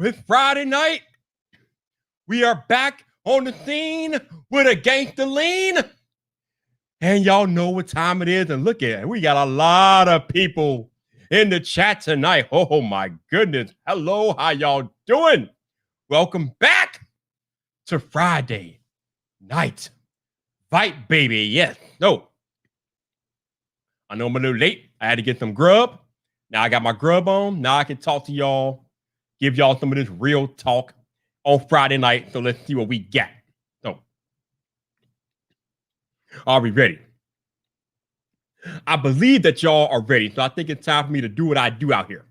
It's Friday night. We are back on the scene with a gangster lean. And y'all know what time it is. And look at it. We got a lot of people in the chat tonight. Oh my goodness. Hello, how y'all doing? Welcome back to Friday night fight, baby. Yes. No. I know I'm a little late. I had to get some grub. Now I got my grub on. Now I can talk to y'all, give y'all some of this real talk on Friday night. So let's see what we got. So, are we ready? I believe that y'all are ready. So I think it's time for me to do what I do out here.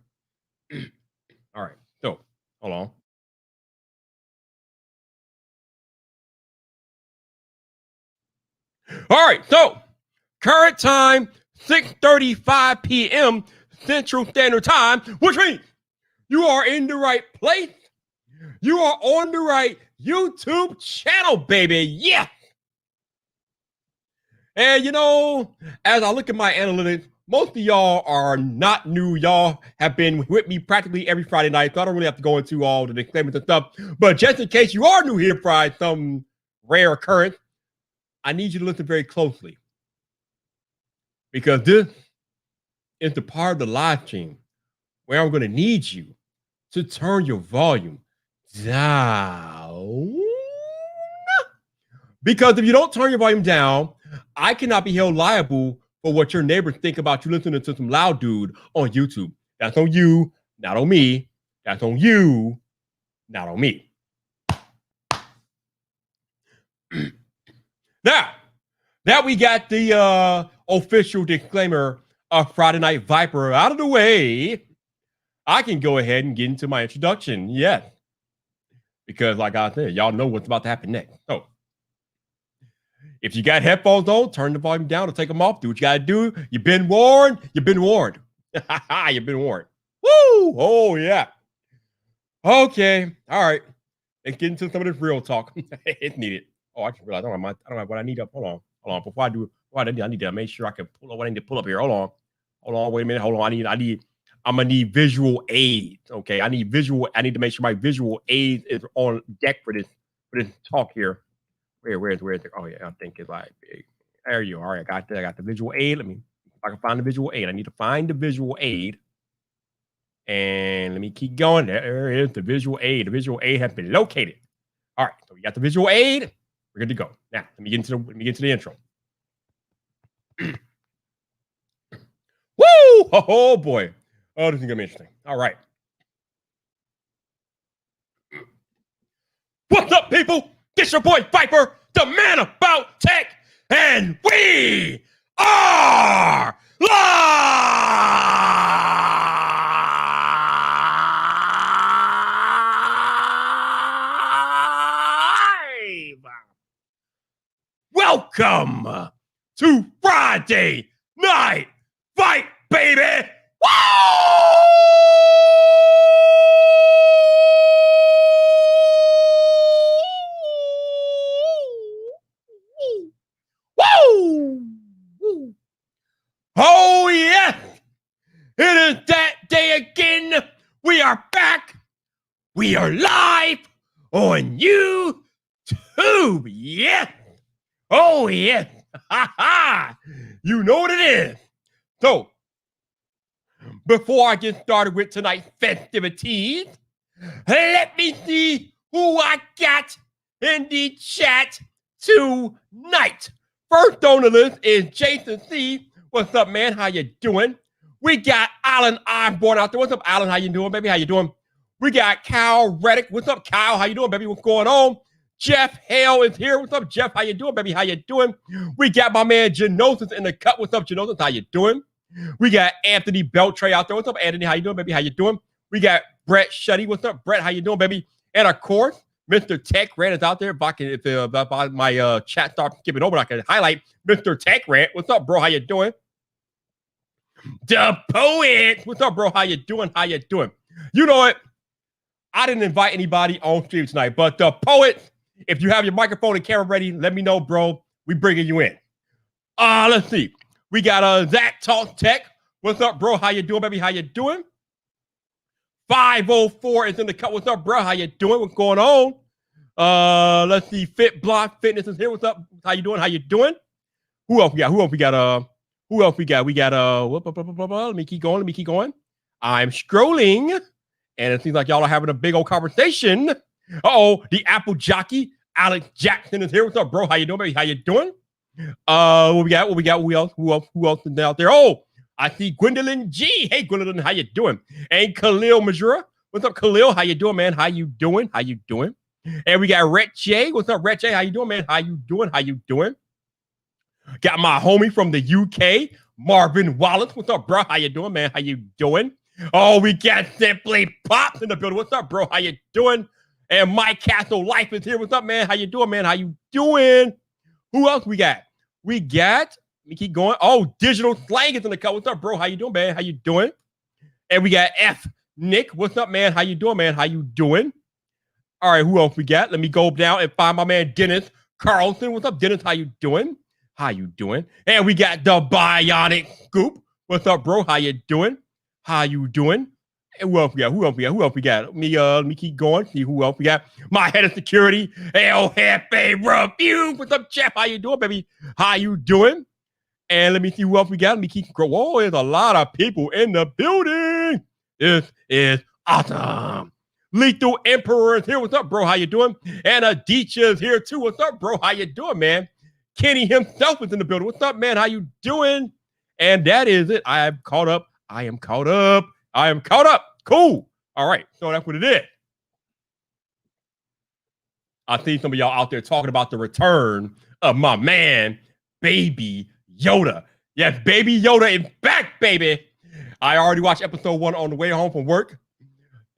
All right. So, hold on. All right. So, current time, 6:35 p.m. Central Standard Time, which means you are in the right place. You are on the right YouTube channel, baby. Yeah. And, you know, as I look at my analytics, most of y'all are not new. Y'all have been with me practically every Friday night, so I don't really have to go into all the disclaimers and stuff. But just in case you are new here for some rare occurrence, I need you to listen very closely. Because this is the part of the live stream where I'm going to need you to turn your volume down. Because if you don't turn your volume down, I cannot be held liable for what your neighbors think about you listening to some loud dude on YouTube. That's on you, not on me. That's on you, not on me. Now that we got the official disclaimer of Friday Night Viper out of the way, I can go ahead and get into my introduction. Yes. Because like I said, y'all know what's about to happen next. So if you got headphones on, turn the volume down or take them off. Do what you got to do. You've been warned. You've been warned. You've been warned. Woo! Oh, yeah. Okay. All right. Let's get into some of this real talk. It's needed. Oh, I just realized I don't have what I need up. Hold on. Before I do what I need to make sure I can pull up what I need to pull up here. Hold on. Wait a minute. Hold on. I'm gonna need visual aids. Okay. I need to make sure my visual aids is on deck for this talk here. Where is it? Oh yeah, I think it's like there you are. I got the visual aid. Let me if I can find the visual aid. I need to find the visual aid. And let me keep going. There is the visual aid. The visual aid has been located. All right, so we got the visual aid. We're good to go. Now, let me get into the intro. Woo! Oh boy. Oh, this is gonna be interesting. All right. What's up, people? It's your boy Viper, the man about tech, and we are live. Welcome to Friday Night Fight, baby. Woo! Woo! Oh, yes! It is that day again. We are back. We are live on YouTube. Yes! Oh, yes! Ha ha! You know what it is. So, before I get started with tonight's festivities, let me see who I got in the chat tonight. First on the list is Jason C. What's up, man? How you doing? We got Alan Osborne out there. What's up, Alan? How you doing, baby? How you doing? We got Kyle Reddick. What's up, Kyle? How you doing, baby? What's going on? Jeff Hale is here. What's up, Jeff? How you doing, baby? How you doing? We got my man Genosis in the cut. What's up, Genosis? How you doing? We got Anthony Beltray out there. What's up, Anthony? How you doing, baby? How you doing? We got Brett Shuddy. What's up, Brett? How you doing, baby? And of course, Mr. Tech Rant is out there. If my chat starts skipping over, I can highlight Mr. Tech Rant. What's up, bro? How you doing? The Poet. What's up, bro? How you doing? How you doing? You know what? I didn't invite anybody on stream tonight, but the Poet, if you have your microphone and camera ready, let me know, bro. We bringing you in. Let's see. We got Zach Talk Tech. What's up, bro? How you doing, baby? How you doing? 504 is in the cut. What's up, bro? How you doing? What's going on? Let's see. Fit Block Fitness is here. What's up? How you doing? How you doing? Who else we got? Who else we got? We got let me keep going. I'm scrolling, and it seems like y'all are having a big old conversation. The Apple Jockey, Alex Jackson is here. What's up, bro? How you doing, baby? How you doing? What we got? Who else is out there? I see Gwendolyn G. Hey, Gwendolyn, how you doing? And Khalil Majura. What's up, Khalil? How you doing, man? How you doing? And we got Rhett J. What's up, Rhett J? How you doing, man? How you doing? Got my homie from the UK, Marvin Wallace. What's up, bro? How you doing, man? How you doing? We got Simply Pops in the building. What's up, bro? How you doing? And Mike Castle Life is here. What's up, man? How you doing, man? How you doing? Who else we got? Let me keep going. Digital Slang is in the cut. What's up, bro? How you doing, man? How you doing? And we got F. Nick. What's up, man? How you doing, man? How you doing? All right, who else we got? Let me go down and find my man Dennis Carlson. What's up, Dennis? How you doing? And we got the Bionic Scoop. What's up, bro? How you doing? And who else we got? Let me keep going. See who else we got. My head of security, El Jefe Review. What's up, Jeff? How you doing, baby? How you doing? And let me see who else we got. Let me keep going. Whoa, there's a lot of people in the building. This is awesome. Lethal Emperor is here. What's up, bro? How you doing? And Aditya is here too. What's up, bro? How you doing, man? Kenny himself is in the building. What's up, man? How you doing? And that is it. I am caught up. Cool. All right. So that's what it is. I see some of y'all out there talking about the return of my man, Baby Yoda. Yes, Baby Yoda is back, baby. I already watched episode 1 on the way home from work.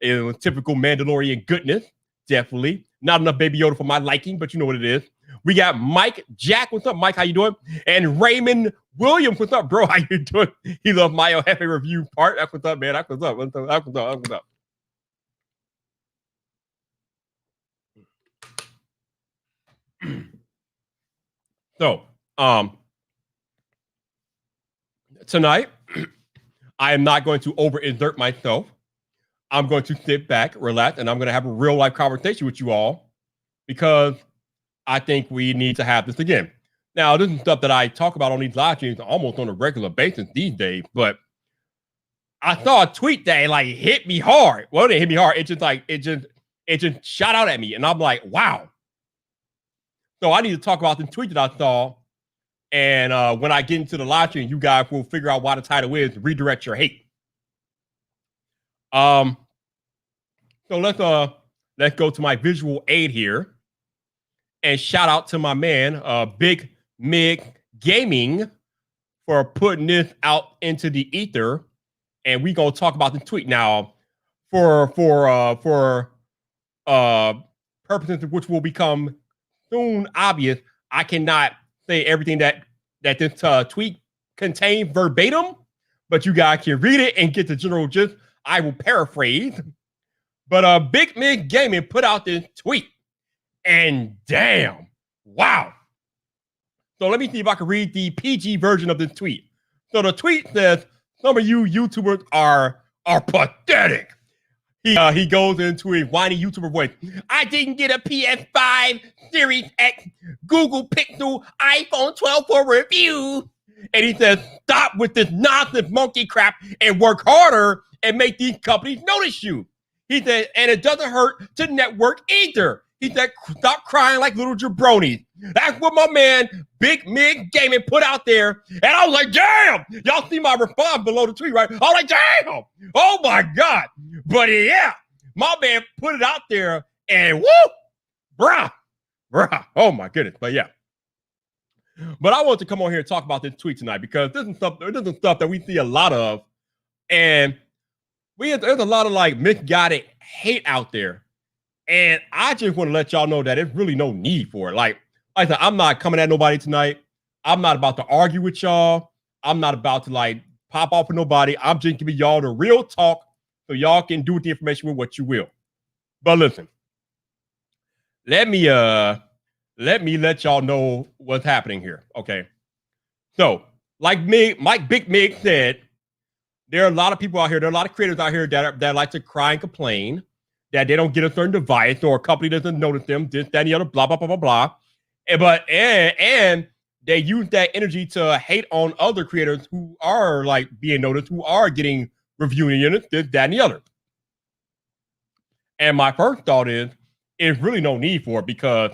It was typical Mandalorian goodness. Definitely. Not enough Baby Yoda for my liking, but you know what it is. We got Mike Jack. What's up, Mike? How you doing? And Raymond Williams. What's up, bro? How you doing? He loves my El Jefe review part. That's what's up, man. That's what's up. So, tonight, I am not going to overexert myself. I'm going to sit back, relax, and I'm going to have a real life conversation with you all because I think we need to have this again. Now, this is stuff that I talk about on these live streams almost on a regular basis these days, but I saw a tweet that like hit me hard. Well, it didn't hit me hard. It just shot out at me, and I'm like, wow. So I need to talk about the tweet that I saw, and when I get into the live stream, you guys will figure out why the title is "Redirect Your Hate." So let's go to my visual aid here, and shout out to my man, Big Mig Gaming, for putting this out into the ether, and we gonna talk about the tweet now for purposes which will become soon obvious. I cannot say everything that this tweet contains verbatim, but you guys can read it and get the general gist. I will paraphrase, but Big Mig Gaming put out this tweet, and damn, wow. So let me see if I can read the PG version of this tweet. So the tweet says, some of you YouTubers are pathetic. He goes into a whiny YouTuber voice. I didn't get a PS5, Series X, Google Pixel, iPhone 12 for review. And he says, stop with this nonsense monkey crap and work harder and make these companies notice you. He said, and it doesn't hurt to network either. He said, stop crying like little jabronis. That's what my man, Big Mig Gaming, put out there. And I was like, damn. Y'all see my response below the tweet, right? I was like, damn. Oh, my God. But yeah, my man put it out there and woo, bruh. Oh, my goodness. But yeah. But I want to come on here and talk about this tweet tonight because this is stuff that we see a lot of. And there's a lot of like misguided hate out there. And I just want to let y'all know that there's really no need for it. Like I said, I'm not coming at nobody tonight. I'm not about to argue with y'all. I'm not about to like pop off with nobody. I'm just giving y'all the real talk so y'all can do with the information with what you will. But listen, let me let y'all know what's happening here. Okay. So like Big Mig said, There are a lot of people out here, there are a lot of creators out here that like to cry and complain that they don't get a certain device or a company doesn't notice them, this, that, and the other, blah, blah, blah, blah, blah. And they use that energy to hate on other creators who are like being noticed, who are getting reviewing units, this, that, and the other. And my first thought is really no need for it because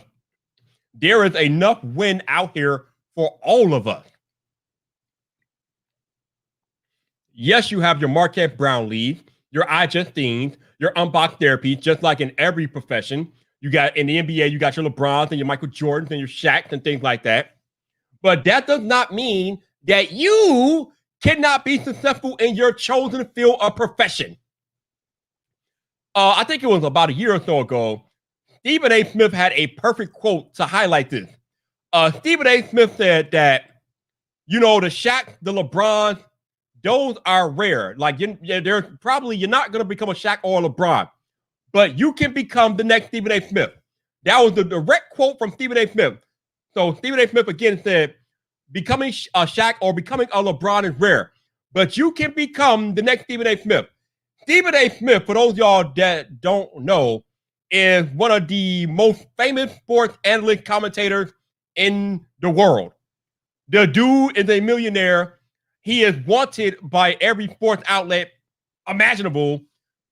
there is enough win out here for all of us. Yes, you have your Marquette Brownlees, your iJustines, your unbox therapies, just like in every profession. You got in the NBA, you got your LeBrons and your Michael Jordans and your Shaqs and things like that. But that does not mean that you cannot be successful in your chosen field of profession. I think it was about a year or so ago, Stephen A. Smith had a perfect quote to highlight this. Stephen A. Smith said that, you know, the Shaq, the LeBron, those are rare. Like, you're not going to become a Shaq or a LeBron, but you can become the next Stephen A. Smith. That was the direct quote from Stephen A. Smith. So Stephen A. Smith again said, becoming a Shaq or becoming a LeBron is rare, but you can become the next Stephen A. Smith. Stephen A. Smith, for those of y'all that don't know, is one of the most famous sports analyst commentators in the world. The dude is a millionaire. He is wanted by every sports outlet imaginable.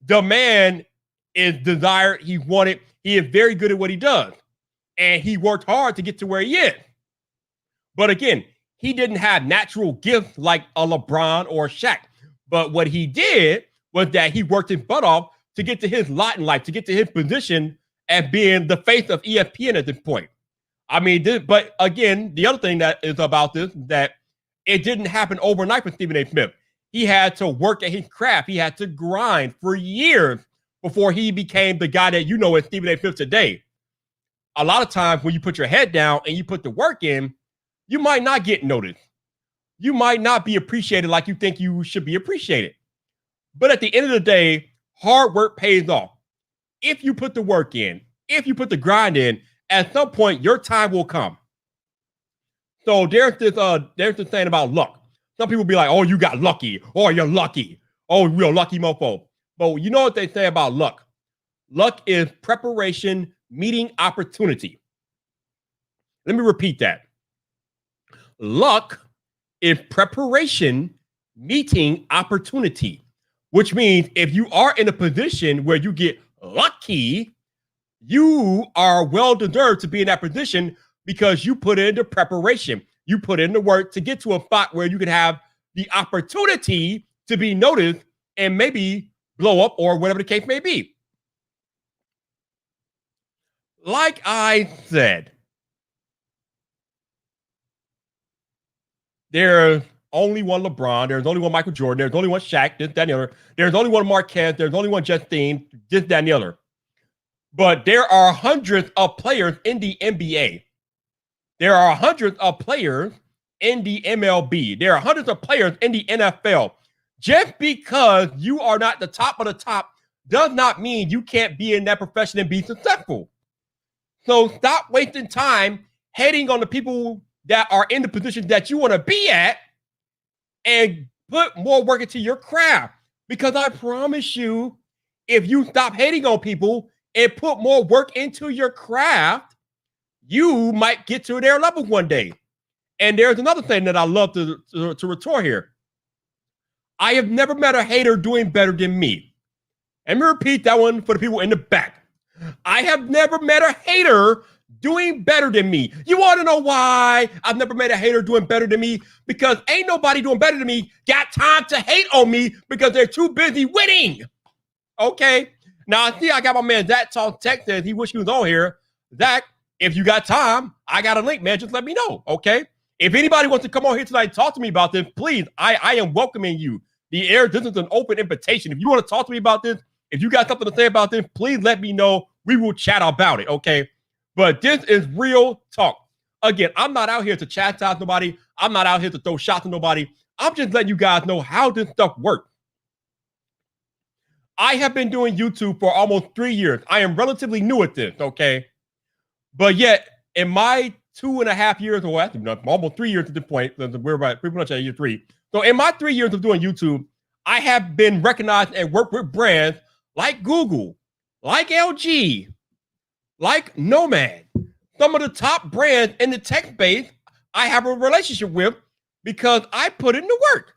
The man is desired. He's wanted. He is very good at what he does. And he worked hard to get to where he is. But again, he didn't have natural gifts like a LeBron or a Shaq. But what he did was that he worked his butt off to get to his lot in life, to get to his position as being the face of ESPN at this point. I mean, but again, the other thing that is about this is that it didn't happen overnight for Stephen A. Smith. He had to work at his craft. He had to grind for years before he became the guy that you know as Stephen A. Smith today. A lot of times when you put your head down and you put the work in, you might not get noticed. You might not be appreciated like you think you should be appreciated. But at the end of the day, hard work pays off. If you put the work in, if you put the grind in, at some point your time will come. So there's this thing about luck. Some people be like, "Oh, you got lucky," or "You're lucky," "Oh, real lucky mofo." But you know what they say about luck? Luck is preparation meeting opportunity. Let me repeat that. Luck is preparation meeting opportunity, which means if you are in a position where you get lucky, you are well deserved to be in that position because you put in the preparation. You put in the work to get to a spot where you can have the opportunity to be noticed and maybe blow up or whatever the case may be. Like I said, there's only one LeBron, there's only one Michael Jordan, there's only one Shaq, this, that, and the other. There's only one Marquette, there's only one Justine, this, that, and the other. But there are hundreds of players in the NBA. There are hundreds of players in the MLB. There are hundreds of players in the NFL. Just because you are not the top of the top does not mean you can't be in that profession and be successful. So stop wasting time hating on the people that are in the positions that you want to be at and put more work into your craft. Because I promise you, if you stop hating on people and put more work into your craft, you might get to their level one day. And there's another thing that I love to retort here. I have never met a hater doing better than me. Let me repeat that one for the people in the back. I have never met a hater doing better than me. You want to know why I've never met a hater doing better than me? Because ain't nobody doing better than me got time to hate on me because they're too busy winning. Okay? Now, I see I got my man Zach Talk Texas. He wish he was on here. Zach, if you got time, I got a link, man. Just let me know, okay? If anybody wants to come on here tonight and talk to me about this, please, I am welcoming you. This is an open invitation. If you want to talk to me about this, if you got something to say about this, please let me know. We will chat about it, okay? But this is real talk. Again, I'm not out here to chastise nobody. I'm not out here to throw shots at nobody. I'm just letting you guys know how this stuff works. I have been doing YouTube for almost 3 years. I am relatively new at this, okay? But yet, in my 2.5 years, or almost 3 years at this point, we're about pretty much at year 3. So in my 3 years of doing YouTube, I have been recognized and worked with brands like Google, like LG, like Nomad, some of the top brands in the tech space I have a relationship with because I put in the work.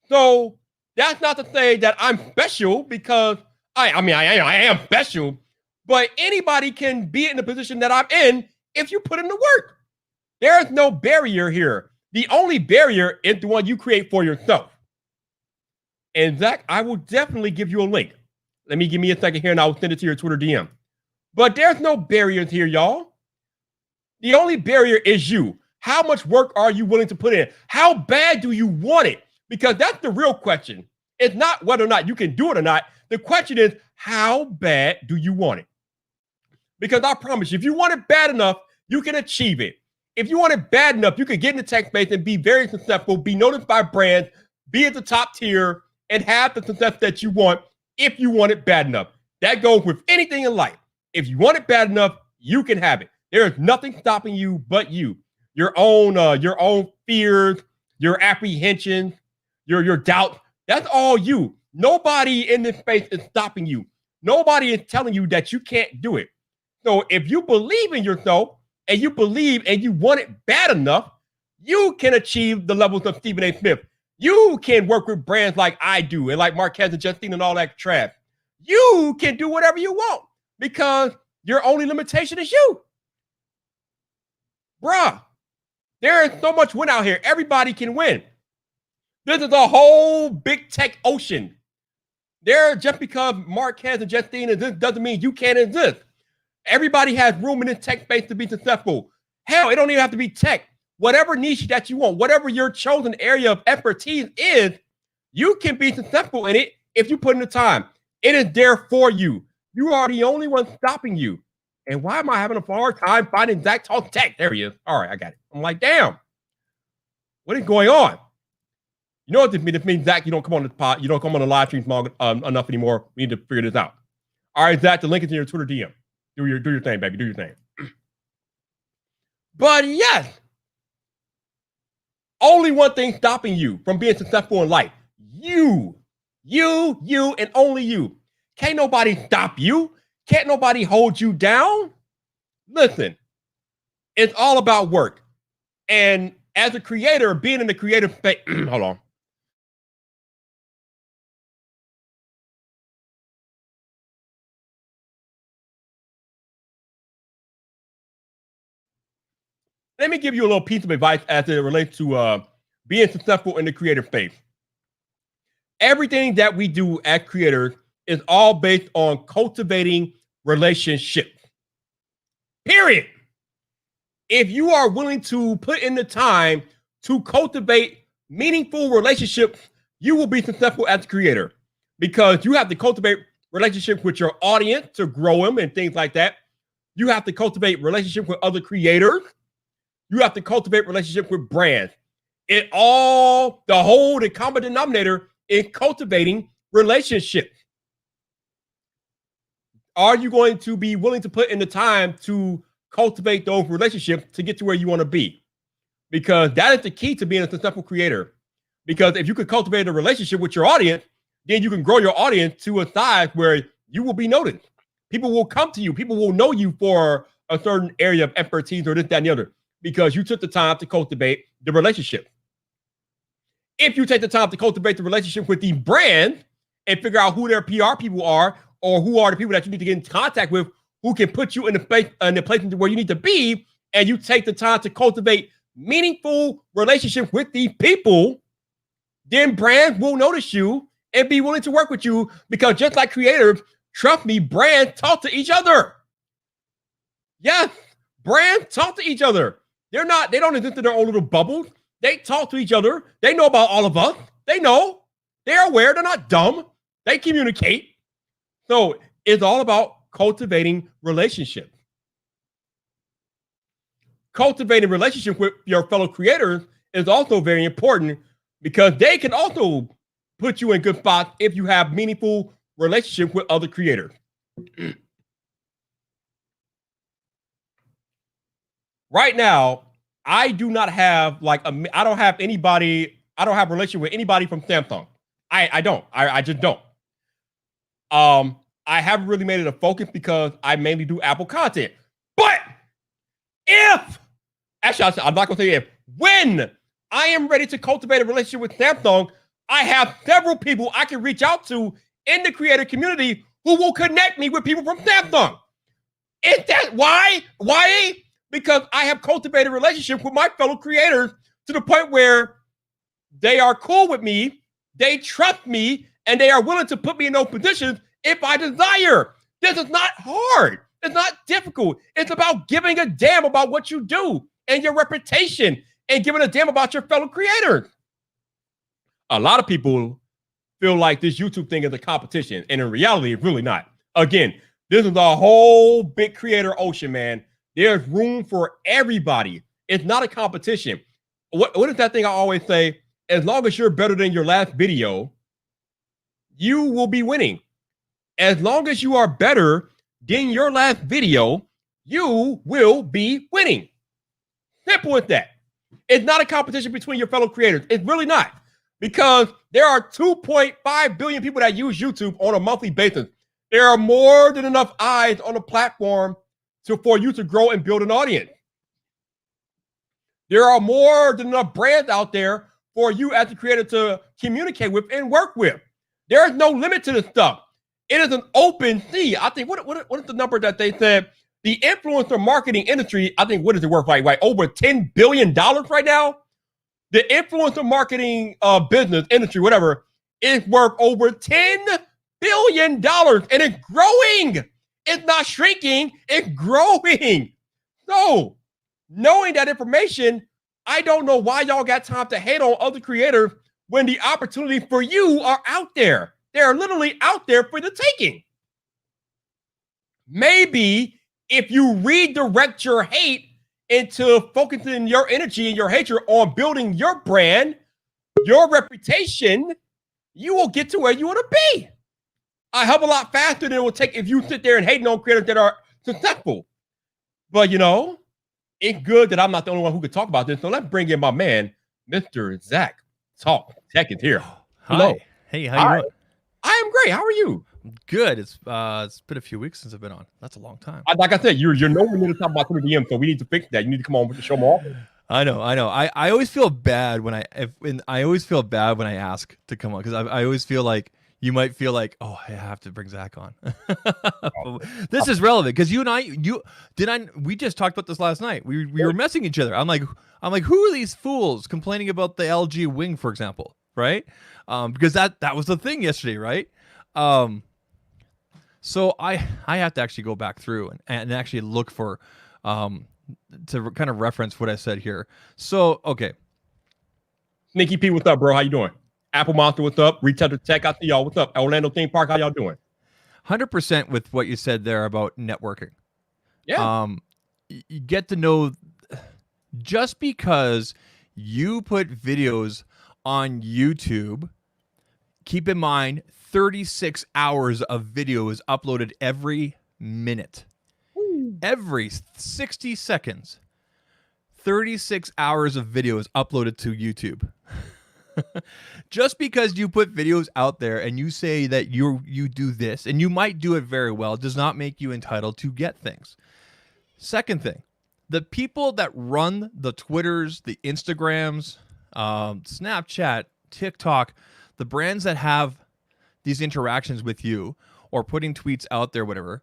So that's not to say that I'm special because I am special, but anybody can be in the position that I'm in if you put in the work. There is no barrier here. The only barrier is the one you create for yourself. And Zach, I will definitely give you a link. Give me a second here and I'll send it to your Twitter DM. But there's no barriers here, y'all. The only barrier is you. How much work are you willing to put in? How bad do you want it? Because that's the real question. It's not whether or not you can do it or not. The question is, how bad do you want it? Because I promise you, if you want it bad enough, you can achieve it. If you want it bad enough, you can get in the tech space and be very successful, be noticed by brands, be at the top tier, and have the success that you want if you want it bad enough. That goes with anything in life. If you want it bad enough, you can have it. There is nothing stopping you but you. Your own fears, your apprehensions, your doubts. That's all you. Nobody in this space is stopping you. Nobody is telling you that you can't do it. So if you believe in yourself and you believe and you want it bad enough, you can achieve the levels of Stephen A. Smith. You can work with brands like I do and like Marquez and Justine and all that trash. You can do whatever you want because your only limitation is you. Bruh, there is so much win out here. Everybody can win. This is a whole big tech ocean. Just because Marquez and Justine exist doesn't mean you can't exist. Everybody has room in this tech space to be successful. Hell, it don't even have to be tech. Whatever niche that you want, whatever your chosen area of expertise is, you can be successful in it if you put in the time. It is there for you. You are the only one stopping you. And why am I having a hard time finding Zach Talk Tech? There he is. All right, I got it. I'm like, damn. What is going on? You know what this means? It means, Zach, you don't come on the pod. You don't come on the live streams enough anymore. We need to figure this out. All right, Zach, the link is in your Twitter DM. Do your thing, baby. Do your thing. But yes, only one thing stopping you from being successful in life. You, and only you. Can't nobody stop you. Can't nobody hold you down. Listen, it's all about work. And as a creator, being in the creative space, hold on. Let me give you a little piece of advice as it relates to being successful in the creative space. Everything that we do as creators is all based on cultivating relationships. Period. If you are willing to put in the time to cultivate meaningful relationships, you will be successful as a creator because you have to cultivate relationships with your audience to grow them and things like that. You have to cultivate relationships with other creators. You have to cultivate relationships with brands. The common denominator is cultivating relationships. Are you going to be willing to put in the time to cultivate those relationships to get to where you want to be? Because that is the key to being a successful creator. Because if you can cultivate a relationship with your audience, then you can grow your audience to a size where you will be noticed. People will come to you. People will know you for a certain area of expertise or this, that, and the other, because you took the time to cultivate the relationship. If you take the time to cultivate the relationship with the brand and figure out who their PR people are or who are the people that you need to get in contact with who can put you in the place where you need to be, and you take the time to cultivate meaningful relationships with these people, then brands will notice you and be willing to work with you because just like creators, trust me, brands talk to each other. Yes, brands talk to each other. They don't exist in their own little bubbles. They talk to each other. They know about all of us. They know. They're aware. They're not dumb. They communicate. So it's all about cultivating relationships. Cultivating relationships with your fellow creators is also very important because they can also put you in good spots if you have meaningful relationships with other creators. Right now, I do not have I don't have a relationship with anybody from Samsung. I don't. I just don't. I haven't really made it a focus because I mainly do Apple content. But if, actually, I'm not going to say if, when I am ready to cultivate a relationship with Samsung, I have several people I can reach out to in the creator community who will connect me with people from Samsung. Is that why? Why? Because I have cultivated a relationship with my fellow creators to the point where they are cool with me, they trust me, and they are willing to put me in those positions if I desire. This is not hard. It's not difficult. It's about giving a damn about what you do and your reputation and giving a damn about your fellow creators. A lot of people feel like this YouTube thing is a competition, and in reality, it's really not. Again, this is a whole big creator ocean, man. There's room for everybody. It's not a competition. What is that thing I always say? As long as you're better than your last video, you will be winning. As long as you are better than your last video, you will be winning. Simple as that. It's not a competition between your fellow creators. It's really not. Because there are 2.5 billion people that use YouTube on a monthly basis. There are more than enough eyes on the platform for you to grow and build an audience. There are more than enough brands out there for you as a creator to communicate with and work with. There is no limit to this stuff. It is an open sea. I think, what is the number that they said? The influencer marketing industry, I think, what is it worth right? Over $10 billion right now? The influencer marketing business, industry, whatever, is worth over $10 billion. And it's growing. It's not shrinking. It's growing. So, knowing that information, I don't know why y'all got time to hate on other creators when the opportunities for you are out there. They're literally out there for the taking. Maybe if you redirect your hate into focusing your energy and your hatred on building your brand, your reputation, you will get to where you want to be. A hell of a lot faster than it will take if you sit there and hating on creators that are successful. But, you know, it's good that I'm not the only one who could talk about this. So let's bring in my man, Mr. Zach. Talk. Tech is here. Hello. Hi. Hey, how you doing? I am great. How are you? Good. It's been a few weeks since I've been on. That's a long time. Like I said, you're nowhere near the top of my Twitter DM, so we need to fix that. You need to come on with the show more often. I know. I always feel bad when I always feel bad when I ask to come on because I always feel like you might feel like, oh, I have to bring Zach on. This is relevant because you and I we just talked about this last night. We were messing each other. I'm like, who are these fools complaining about the LG Wing, for example, right? Because that was the thing yesterday, right? So I have to actually go back through and actually look for to kind of reference what I said here. So okay, Sneaky P, what's up, bro? How you doing? Apple Monster, what's up? Retailer Tech, I see y'all. What's up? Orlando Theme Park, how y'all doing? 100% with what you said there about networking. Yeah. You get to know, just because you put videos on YouTube, keep in mind 36 hours of videos uploaded every minute. Ooh. Every 60 seconds. 36 hours of videos uploaded to YouTube. Just because you put videos out there and you say that you do this, and you might do it very well, does not make you entitled to get things. Second thing, the people that run the Twitters, the Instagrams, Snapchat, TikTok, the brands that have these interactions with you or putting tweets out there, whatever,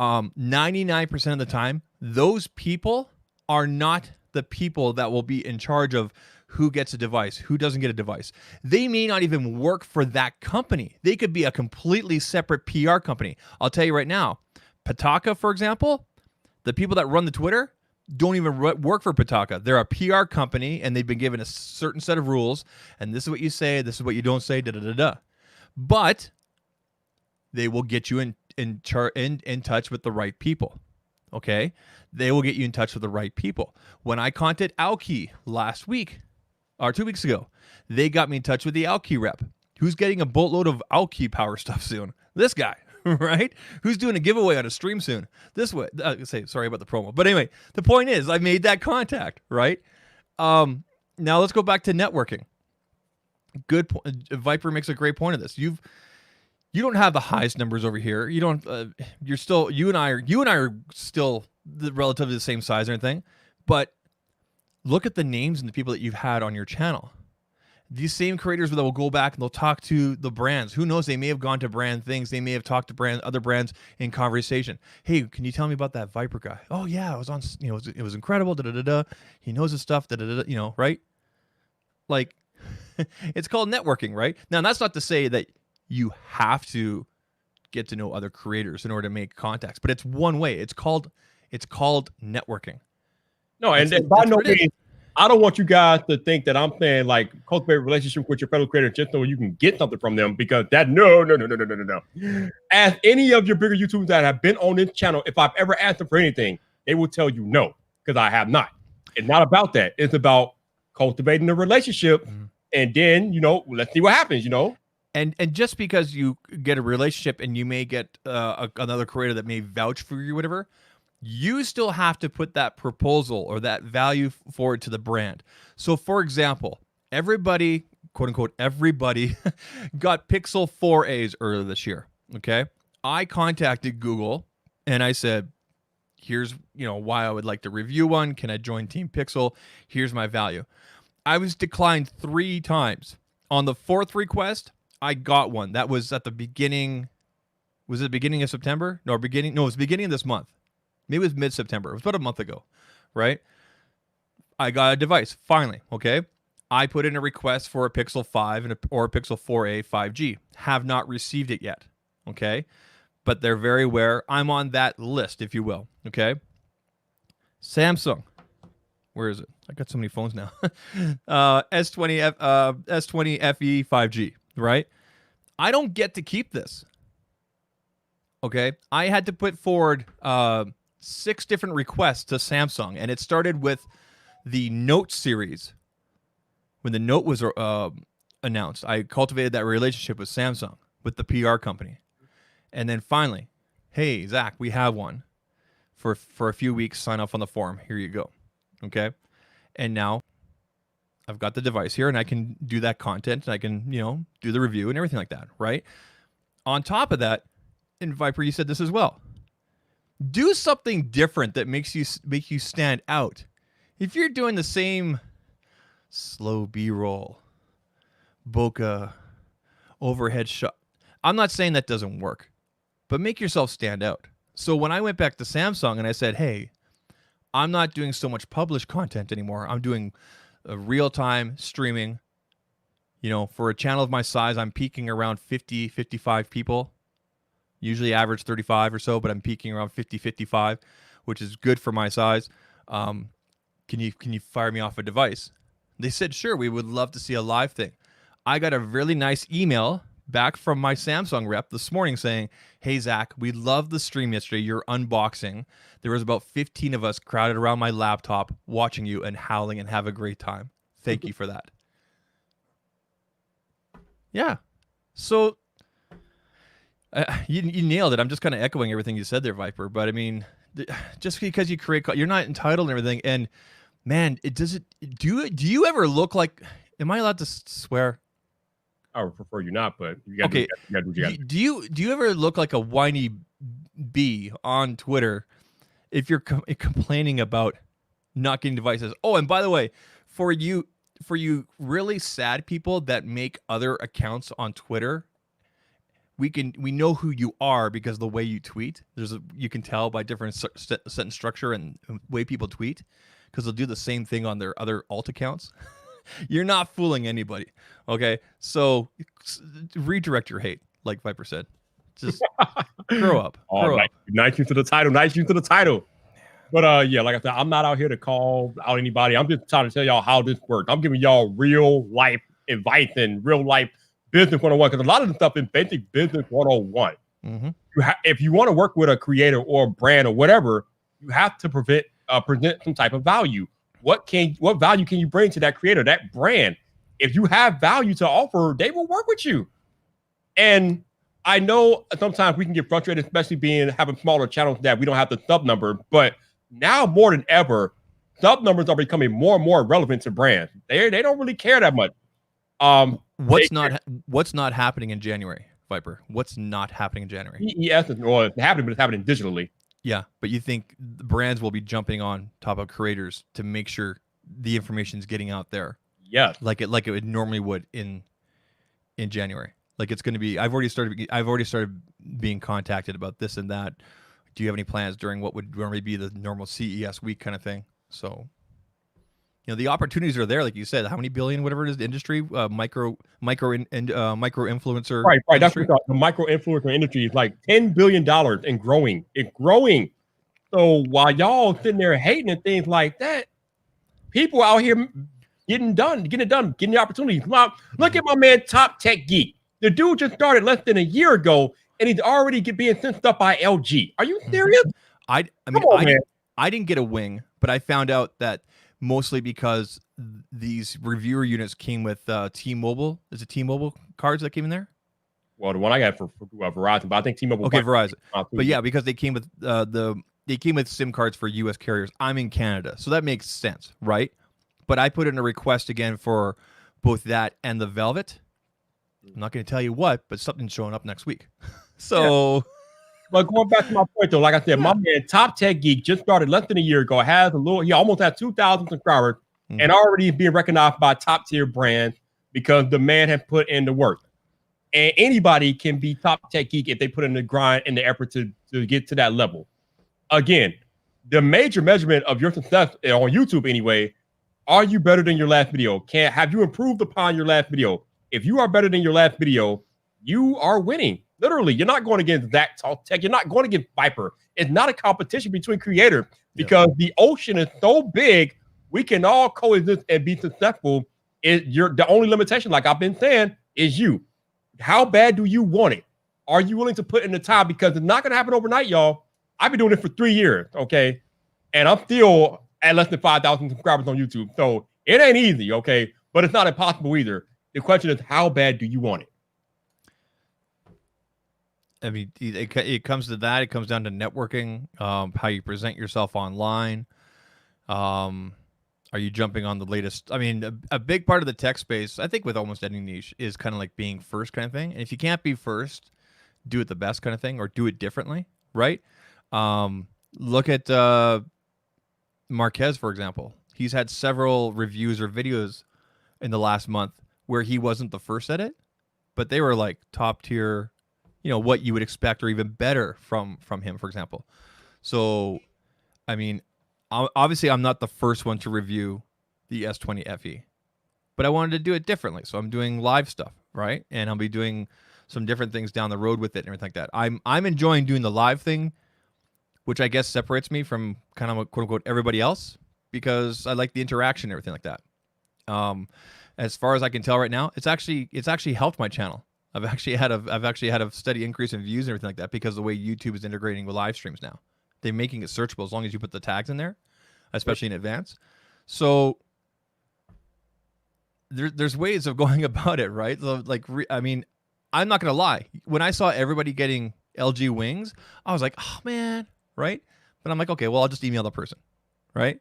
99% of the time, those people are not the people that will be in charge of who gets a device, who doesn't get a device. They may not even work for that company. They could be a completely separate PR company. I'll tell you right now, Pataka, for example, the people that run the Twitter don't even work for Pataka. They're a PR company, and they've been given a certain set of rules, and this is what you say, this is what you don't say, da-da-da-da. But they will get you in touch with the right people, okay? They will get you in touch with the right people. When I contacted Alki last week, or 2 weeks ago, they got me in touch with the Alki rep, who's getting a boatload of Alki power stuff soon. This guy, right? Who's doing a giveaway on a stream soon. This way, sorry about the promo. But anyway, the point is, I made that contact, right? Now let's go back to networking. Good point. Viper makes a great point of this. You don't have the highest numbers over here. You don't. You're still. You and I are still relatively the same size and everything. But look at the names and the people that you've had on your channel. These same creators that will go back and they'll talk to the brands. Who knows? They may have gone to brand things. They may have talked to other brands in conversation. Hey, can you tell me about that Viper guy? Oh yeah, it was on. It was incredible. Da da da da. He knows his stuff. Da da da. Right? Like, it's called networking, right? Now, that's not to say that you have to get to know other creators in order to make contacts, but it's one way. It's called networking. No, and by no means, I don't want you guys to think that I'm saying like cultivate a relationship with your fellow creator just so you can get something from them, because that no. As any of your bigger YouTubers that have been on this channel, if I've ever asked them for anything, they will tell you no, because I have not. It's not about that. It's about cultivating a relationship, and then let's see what happens. And just because you get a relationship and you may get another creator that may vouch for you, whatever, you still have to put that proposal or that value forward to the brand. So, for example, everybody, quote unquote, everybody got Pixel 4As earlier this year. Okay, I contacted Google and I said, here's why I would like to review one. Can I join Team Pixel? Here's my value. I was declined 3 times. On the 4th request, I got one. That was at the beginning. Was it the beginning of September? No, it was the beginning of this month. Maybe it was mid-September. It was about a month ago, right? I got a device, finally, okay? I put in a request for a Pixel 5 or a Pixel 4a 5G. Have not received it yet, okay? But they're very aware. I'm on that list, if you will, okay? Samsung. Where is it? I got so many phones now. S20 FE 5G, right? I don't get to keep this, okay? I had to put forward 6 different requests to Samsung, and it started with the Note series. When the Note was announced, I cultivated that relationship with Samsung, with the PR company. And then finally, hey, Zach, we have one for a few weeks. Sign up on the forum. Here you go. Okay? And now I've got the device here, and I can do that content, and I can, do the review and everything like that, right? On top of that, and Viper, you said this as well. Do something different that makes you stand out. If you're doing the same slow B-roll, bokeh, overhead shot, I'm not saying that doesn't work, but make yourself stand out. So when I went back to Samsung and I said, hey, I'm not doing so much published content anymore. I'm doing real-time streaming. For a channel of my size, I'm peaking around 50, 55 people. Usually average 35 or so, but I'm peaking around 50, 55, which is good for my size. Can you fire me off a device? They said, sure, we would love to see a live thing. I got a really nice email back from my Samsung rep this morning saying, hey, Zach, we loved the stream yesterday, your unboxing. There was about 15 of us crowded around my laptop watching you and howling and have a great time. Thank you for that. Yeah. So you nailed it. I'm just kind of echoing everything you said there, Viper. But I mean, just because you create, you're not entitled and everything. And man, do you ever look like? Am I allowed to swear? I would prefer you not, but you got to do you ever look like a whiny bee on Twitter if you're complaining about not getting devices? Oh, and by the way, for you really sad people that make other accounts on Twitter, we know who you are because of the way you tweet. You can tell by different sentence structure and way people tweet, because they'll do the same thing on their other alt accounts. You're not fooling anybody, okay? So redirect your hate, like Viper said. Just grow up. Grow up. Nice to the title. But yeah, like I said, I'm not out here to call out anybody. I'm just trying to tell y'all how this works. I'm giving y'all real life advice and real life business 101, because a lot of the stuff is basic business 101. Mm-hmm. If you want to work with a creator or a brand or whatever, you have to present some type of value. What value can you bring to that creator, that brand? If you have value to offer, they will work with you. And I know sometimes we can get frustrated, especially having smaller channels that we don't have the sub number. But now more than ever, sub numbers are becoming more and more relevant to brands. They don't really care that much. what's not happening in January, Viper? What's not happening in January? Yes, it's happening, but it's happening digitally. Yeah, but you think the brands will be jumping on top of creators to make sure the information is getting out there? Yes. Like it would normally would in January. Like it's going to be. I've already started being contacted about this and that. Do you have any plans during what would normally be the normal CES week kind of thing? So, the opportunities are there, like you said. How many billion, whatever it is, the industry, micro influencer. Right. That's industry? what the micro influencer industry is like $10 billion and growing. It's growing. So while y'all sitting there hating and things like that, people out here getting it done, getting the opportunities. Look at my man, Top Tech Geek. The dude just started less than a year ago, and he's already being sent up by LG. Are you serious? I didn't get a wing, but I found out that mostly because these reviewer units came with T-Mobile. Is it T-Mobile cards that came in there? Well, the one I got for Verizon, but I think T-Mobile. Okay, Verizon. But yeah, because they came with they came with SIM cards for U.S. carriers. I'm in Canada, so that makes sense, right? But I put in a request again for both that and the Velvet. I'm not going to tell you what, but something's showing up next week. So, yeah. But going back to my point, though, like I said, my man, Top Tech Geek, just started less than a year ago. He almost had 2,000 subscribers, and already being recognized by top tier brands because the man has put in the work. And anybody can be Top Tech Geek if they put in the grind and the effort to get to that level. Again, the major measurement of your success on YouTube, anyway, are you better than your last video? Have you improved upon your last video? If you are better than your last video, you are winning. Literally, you're not going against Zach Talk Tech. You're not going against Viper. It's not a competition between creators because the ocean is so big. We can all coexist and be successful. The only limitation, like I've been saying, is you. How bad do you want it? Are you willing to put in the time? Because it's not going to happen overnight, y'all. I've been doing it for 3 years, okay? And I'm still at less than 5,000 subscribers on YouTube. So it ain't easy, okay? But it's not impossible either. The question is, how bad do you want it? I mean, it comes to that. It comes down to networking, how you present yourself online. Are you jumping on the latest? I mean, a big part of the tech space, I think with almost any niche, is kind of like being first kind of thing. And if you can't be first, do it the best kind of thing or do it differently, right? Look at Marquez, for example. He's had several reviews or videos in the last month where he wasn't the first at it, but they were like top tier, what you would expect or even better from him, for example. So, I mean, obviously I'm not the first one to review the S20 FE, but I wanted to do it differently. So I'm doing live stuff, right? And I'll be doing some different things down the road with it and everything like that. I'm enjoying doing the live thing, which I guess separates me from kind of a quote unquote everybody else because I like the interaction and everything like that. As far as I can tell right now, it's actually helped my channel. I've actually had a steady increase in views and everything like that because of the way YouTube is integrating with live streams now. They're making it searchable as long as you put the tags in there, especially in advance. So there's ways of going about it, right? So I mean, I'm not gonna lie. When I saw everybody getting LG wings, I was like, oh man, right? But I'm like, okay, well, I'll just email the person, right?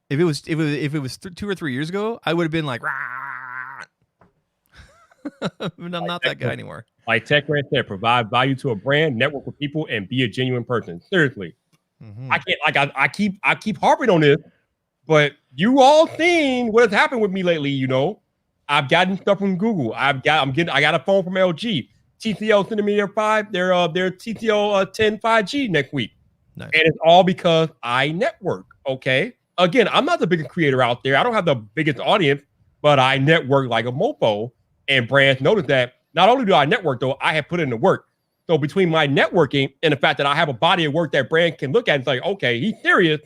If it was 2 or 3 years ago, I would have been like, rah. I'm not that guy anymore. Like Tech Rant said, provide value to a brand, network with people, and be a genuine person. Seriously, I can't. I keep harping on this, but you all seen what has happened with me lately. I've gotten stuff from Google. I got a phone from LG. TCL sending me their TCL 10 5G next week, nice. And it's all because I network. Okay. Again, I'm not the biggest creator out there. I don't have the biggest audience, but I network like a mofo. And brands notice that not only do I network, though, I have put in the work. So between my networking and the fact that I have a body of work that brand can look at and say, okay, he's serious,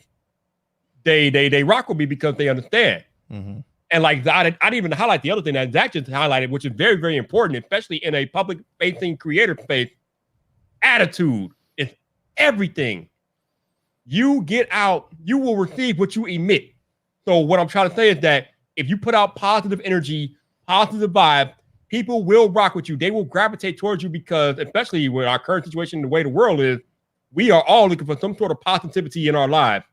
they rock with me because they understand. Mm-hmm. And like I didn't even highlight the other thing that Zach just highlighted, which is very, very important, especially in a public-facing creator space. Attitude is everything. You get out, you will receive what you emit. So what I'm trying to say is that if you put out positive energy, positive vibe, people will rock with you. They will gravitate towards you because, especially with our current situation, the way the world is, we are all looking for some sort of positivity in our lives.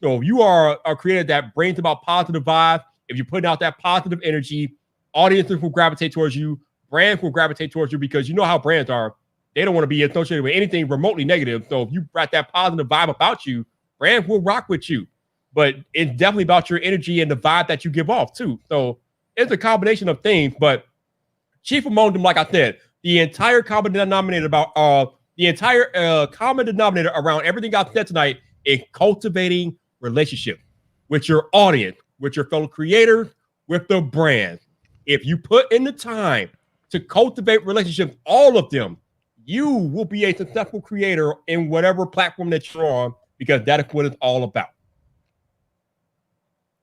So if you are a creator that brings about positive vibes, if you're putting out that positive energy, Audiences will gravitate towards you. Brands will gravitate towards you because you know how brands are. They don't want to be associated with anything remotely negative. So if you got that positive vibe about you, brands will rock with you. But it's definitely about your energy and the vibe that you give off too. So it's a combination of things. But chief among them, like I said, the entire common denominator around everything I said tonight is cultivating relationships with your audience, with your fellow creators, with the brand. If you put in the time to cultivate relationships, all of them, you will be a successful creator in whatever platform that you're on, because that is what it's all about.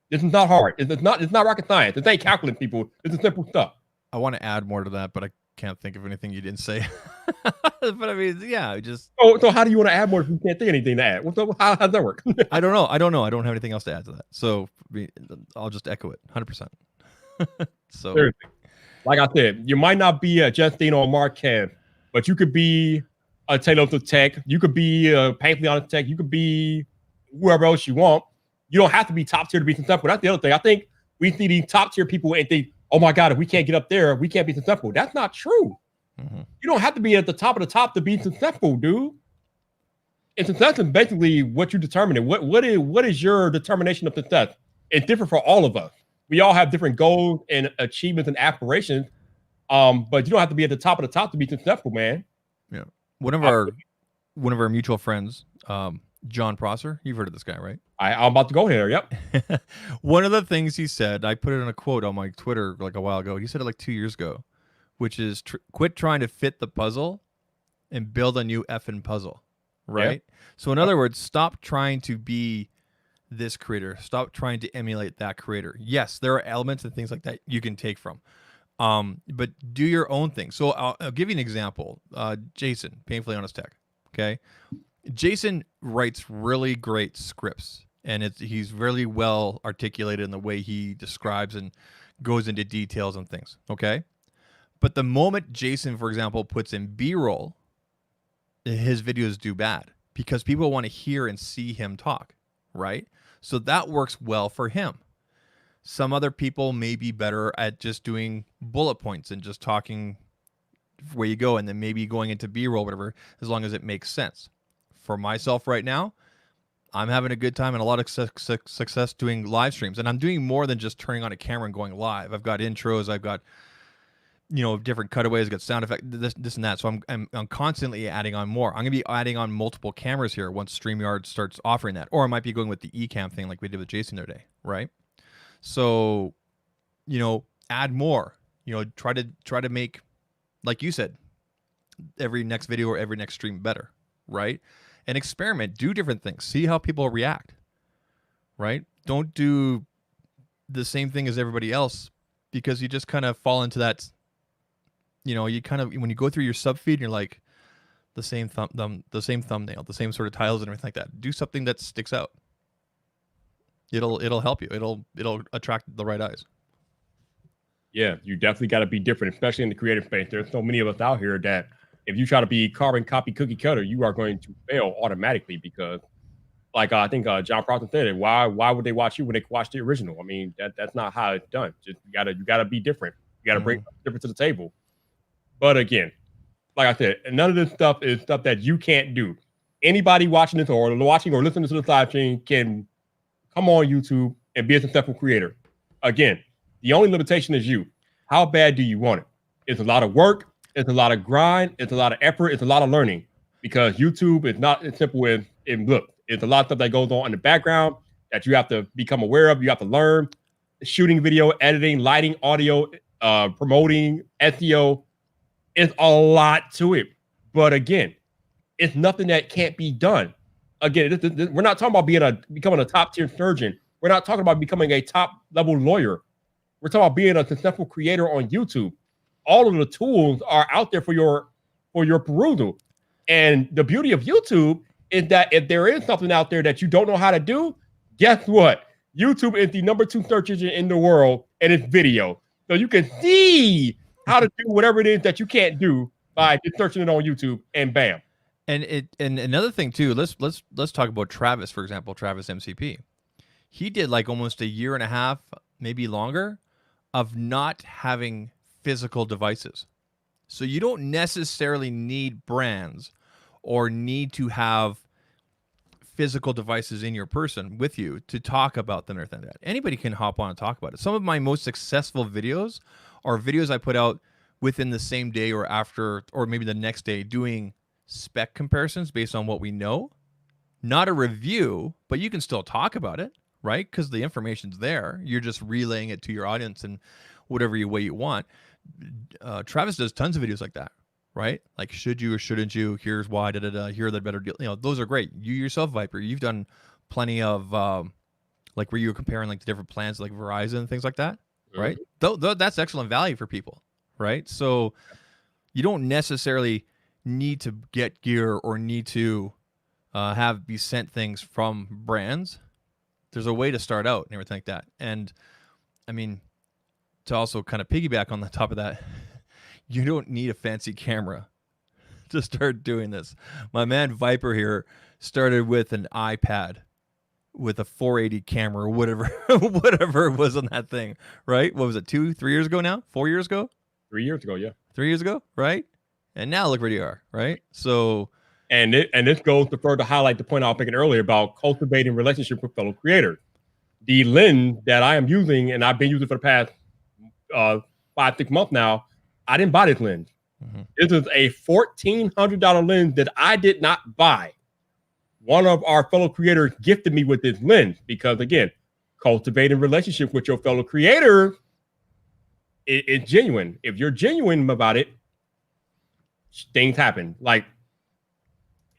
This is not hard. It's not rocket science. This ain't calculating, people. This is simple stuff. I want to add more to that, but I can't think of anything you didn't say. But I mean, yeah, just. So how do you want to add more if you can't think of anything to add? How does that work? I don't know. I don't have anything else to add to that. So I'll just echo it 100%. So, seriously, like I said, you might not be a Justine or a Marquez, but you could be a Taylor of Tech. You could be a Painfully Honest Tech. You could be whoever else you want. You don't have to be top tier to be successful. That's the other thing. I think we see these top tier people and think, oh my God, if we can't get up there, we can't be successful. That's not true. Mm-hmm. You don't have to be at the top of the top to be successful, dude. And success is basically what you determine. What is your determination of success? It's different for all of us. We all have different goals and achievements and aspirations. But you don't have to be at the top of the top to be successful, man. Yeah. One of our mutual friends, John Prosser, you've heard of this guy, right? I'm about to go here. Yep. One of the things he said, I put it in a quote on my Twitter like a while ago. He said it like 2 years ago, which is quit trying to fit the puzzle and build a new effing puzzle, right? Yeah. So in other words, stop trying to be this creator. Stop trying to emulate that creator. Yes, there are elements and things like that you can take from. But do your own thing. So I'll give you an example. Jason, Painfully Honest Tech. Okay. Jason writes really great scripts, and he's really well articulated in the way he describes and goes into details and things. Okay. But the moment Jason, for example, puts in B-roll, his videos do bad because people want to hear and see him talk. Right. So that works well for him. Some other people may be better at just doing bullet points and just talking where you go, and then maybe going into B-roll, whatever, as long as it makes sense. For myself right now, I'm having a good time and a lot of success doing live streams. And I'm doing more than just turning on a camera and going live. I've got intros. I've got, different cutaways. I've got sound effects, this and that. So I'm constantly adding on more. I'm going to be adding on multiple cameras here once StreamYard starts offering that. Or I might be going with the eCam thing like we did with Jason the other day, right? So, add more, try to make, like you said, every next video or every next stream better, right? And experiment, do different things, see how people react, right? Don't do the same thing as everybody else, because you just kind of fall into that, you kind of, when you go through your sub feed and you're like the same thumbnail, the same sort of titles and everything like that. Do something that sticks out. It'll help you. It'll attract the right eyes. Yeah, you definitely got to be different, especially in the creative space. There's so many of us out here that if you try to be carbon copy cookie cutter, you are going to fail automatically, because, like I think John Prosser said it. Why would they watch you when they watch the original? I mean, that's not how it's done. Just you gotta be different. You gotta bring different to the table. But again, like I said, none of this stuff is stuff that you can't do. Anybody watching this or listening to this live stream can come on YouTube and be a successful creator. Again, the only limitation is you. How bad do you want it? It's a lot of work. It's a lot of grind. It's a lot of effort. It's a lot of learning, because YouTube is not as simple as it looks. It's a lot of stuff that goes on in the background that you have to become aware of. You have to learn shooting video, editing, lighting, audio, promoting, SEO. It's a lot to it. But again, it's nothing that can't be done. Again, we're not talking about becoming a top tier surgeon. We're not talking about becoming a top level lawyer. We're talking about being a successful creator on YouTube. All of the tools are out there for your perusal. And the beauty of YouTube is that if there is something out there that you don't know how to do, guess what? YouTube is the #2 search engine in the world, and it's video. So you can see how to do whatever it is that you can't do by just searching it on YouTube, and bam. And another thing too, let's talk about Travis, for example, Travis MCP. He did like almost a year and a half, maybe longer, of not having physical devices. So you don't necessarily need brands or need to have physical devices in your person with you to talk about the Earth and that. Anybody can hop on and talk about it. Some of my most successful videos are videos I put out within the same day or after, or maybe the next day, doing spec comparisons based on what we know. Not a review, but you can still talk about it, right? Because the information's there. You're just relaying it to your audience in whatever way you want. Travis does tons of videos like that, right? Like, should you or shouldn't you? Here's why, here are the better deal. You know, those are great. You yourself, Viper, you've done plenty of, like where you were comparing like the different plans, like Verizon and things like that, right? That's excellent value for people, right? So you don't necessarily need to get gear or need to be sent things from brands. There's a way to start out and everything like that. And I mean, to also kind of piggyback on the top of that, you don't need a fancy camera to start doing this. My man Viper here started with an iPad with a 480 camera or whatever, whatever it was on that thing, right? What was it, 3 years ago now? 4 years ago? 3 years ago, yeah. 3 years ago, right? And now look where you are, right? So, and this goes to further highlight the point I was making earlier about cultivating relationship with fellow creators. The lens that I am using, and I've been using for the past 5-6 months now, I didn't buy this lens. This is a $1,400 lens that I did not buy. One of our fellow creators gifted me with this lens because, again, cultivating relationship with your fellow creator is genuine. If you're genuine about it, things happen. Like,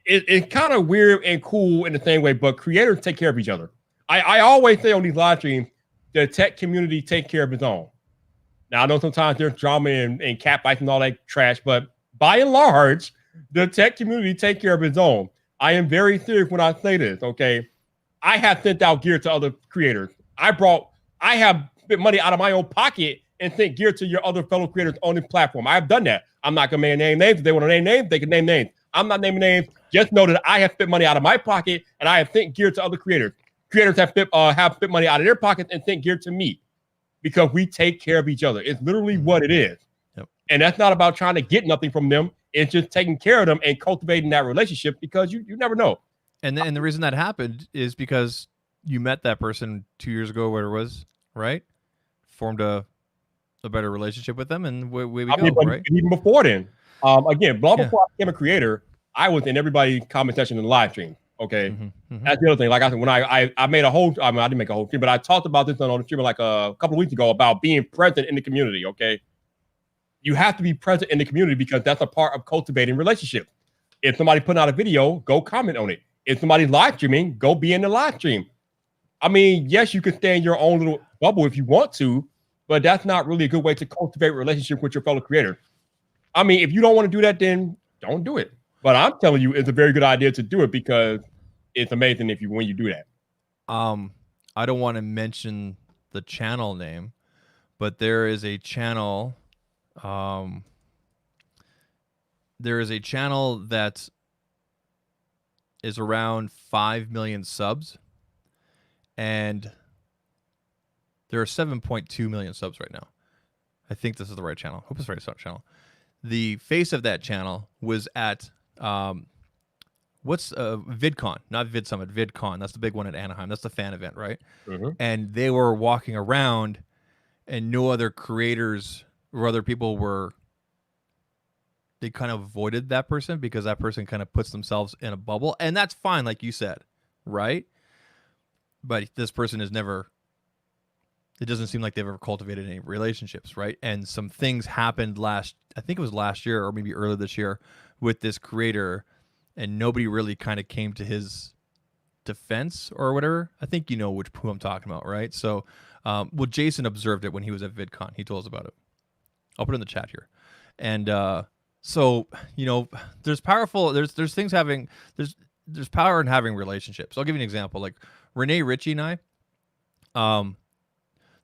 it's kind of weird and cool in the same way, but creators take care of each other. I always say on these live streams, the tech community take care of its own. Now, I know sometimes there's drama and catfights and all that trash, but by and large, the tech community take care of its own. I am very serious when I say this, okay? I have sent out gear to other creators. I have spent money out of my own pocket and sent gear to your other fellow creators on this platform. I have done that. I'm not going to name names. If they want to name names, they can name names. I'm not naming names. Just know that I have spent money out of my pocket and I have sent gear to other creators. Creators have spent money out of their pockets and sent gear to me. Because we take care of each other. It's literally what it is. Yep. And that's not about trying to get nothing from them. It's just taking care of them and cultivating that relationship because you never know. And the reason that happened is because you met that person 2 years ago, where it was, right? Formed a better relationship with them, and away we go, right? Even before then. Again, before I became a creator, I was in everybody's comment section in the live stream. Okay. That's the other thing. Like I said, when I made a whole, I didn't make a whole stream, but I talked about this on the stream like a couple of weeks ago about being present in the community. Okay. You have to be present in the community because that's a part of cultivating relationships. If somebody putting out a video, go comment on it. If somebody's live streaming, go be in the live stream. I mean, yes, you can stay in your own little bubble if you want to, but that's not really a good way to cultivate a relationship with your fellow creator. I mean, if you don't want to do that, then don't do it. But I'm telling you, it's a very good idea to do it because it's amazing when you do that. I don't want to mention the channel name, but there is a channel. There is a channel that is around 5 million subs, and there are 7.2 million subs right now. I think this is the right channel. Hope it's the right channel. The face of that channel was at what's VidCon, not VidSummit, VidCon. That's the big one at Anaheim. That's the fan event, right? And they were walking around, and no other creators or other people were. They kind of avoided that person because that person kind of puts themselves in a bubble, and that's fine, like you said, right? But this person has never. It doesn't seem like they've ever cultivated any relationships, right? And some things happened I think it was last year or maybe earlier this year with this creator, and nobody really kind of came to his defense or whatever. I think you know who I'm talking about, right? So, well, Jason observed it when he was at VidCon. He told us about it. I'll put it in the chat here. And so, you know, there's things having, there's power in having relationships. I'll give you an example. Like Renee Ritchie and I,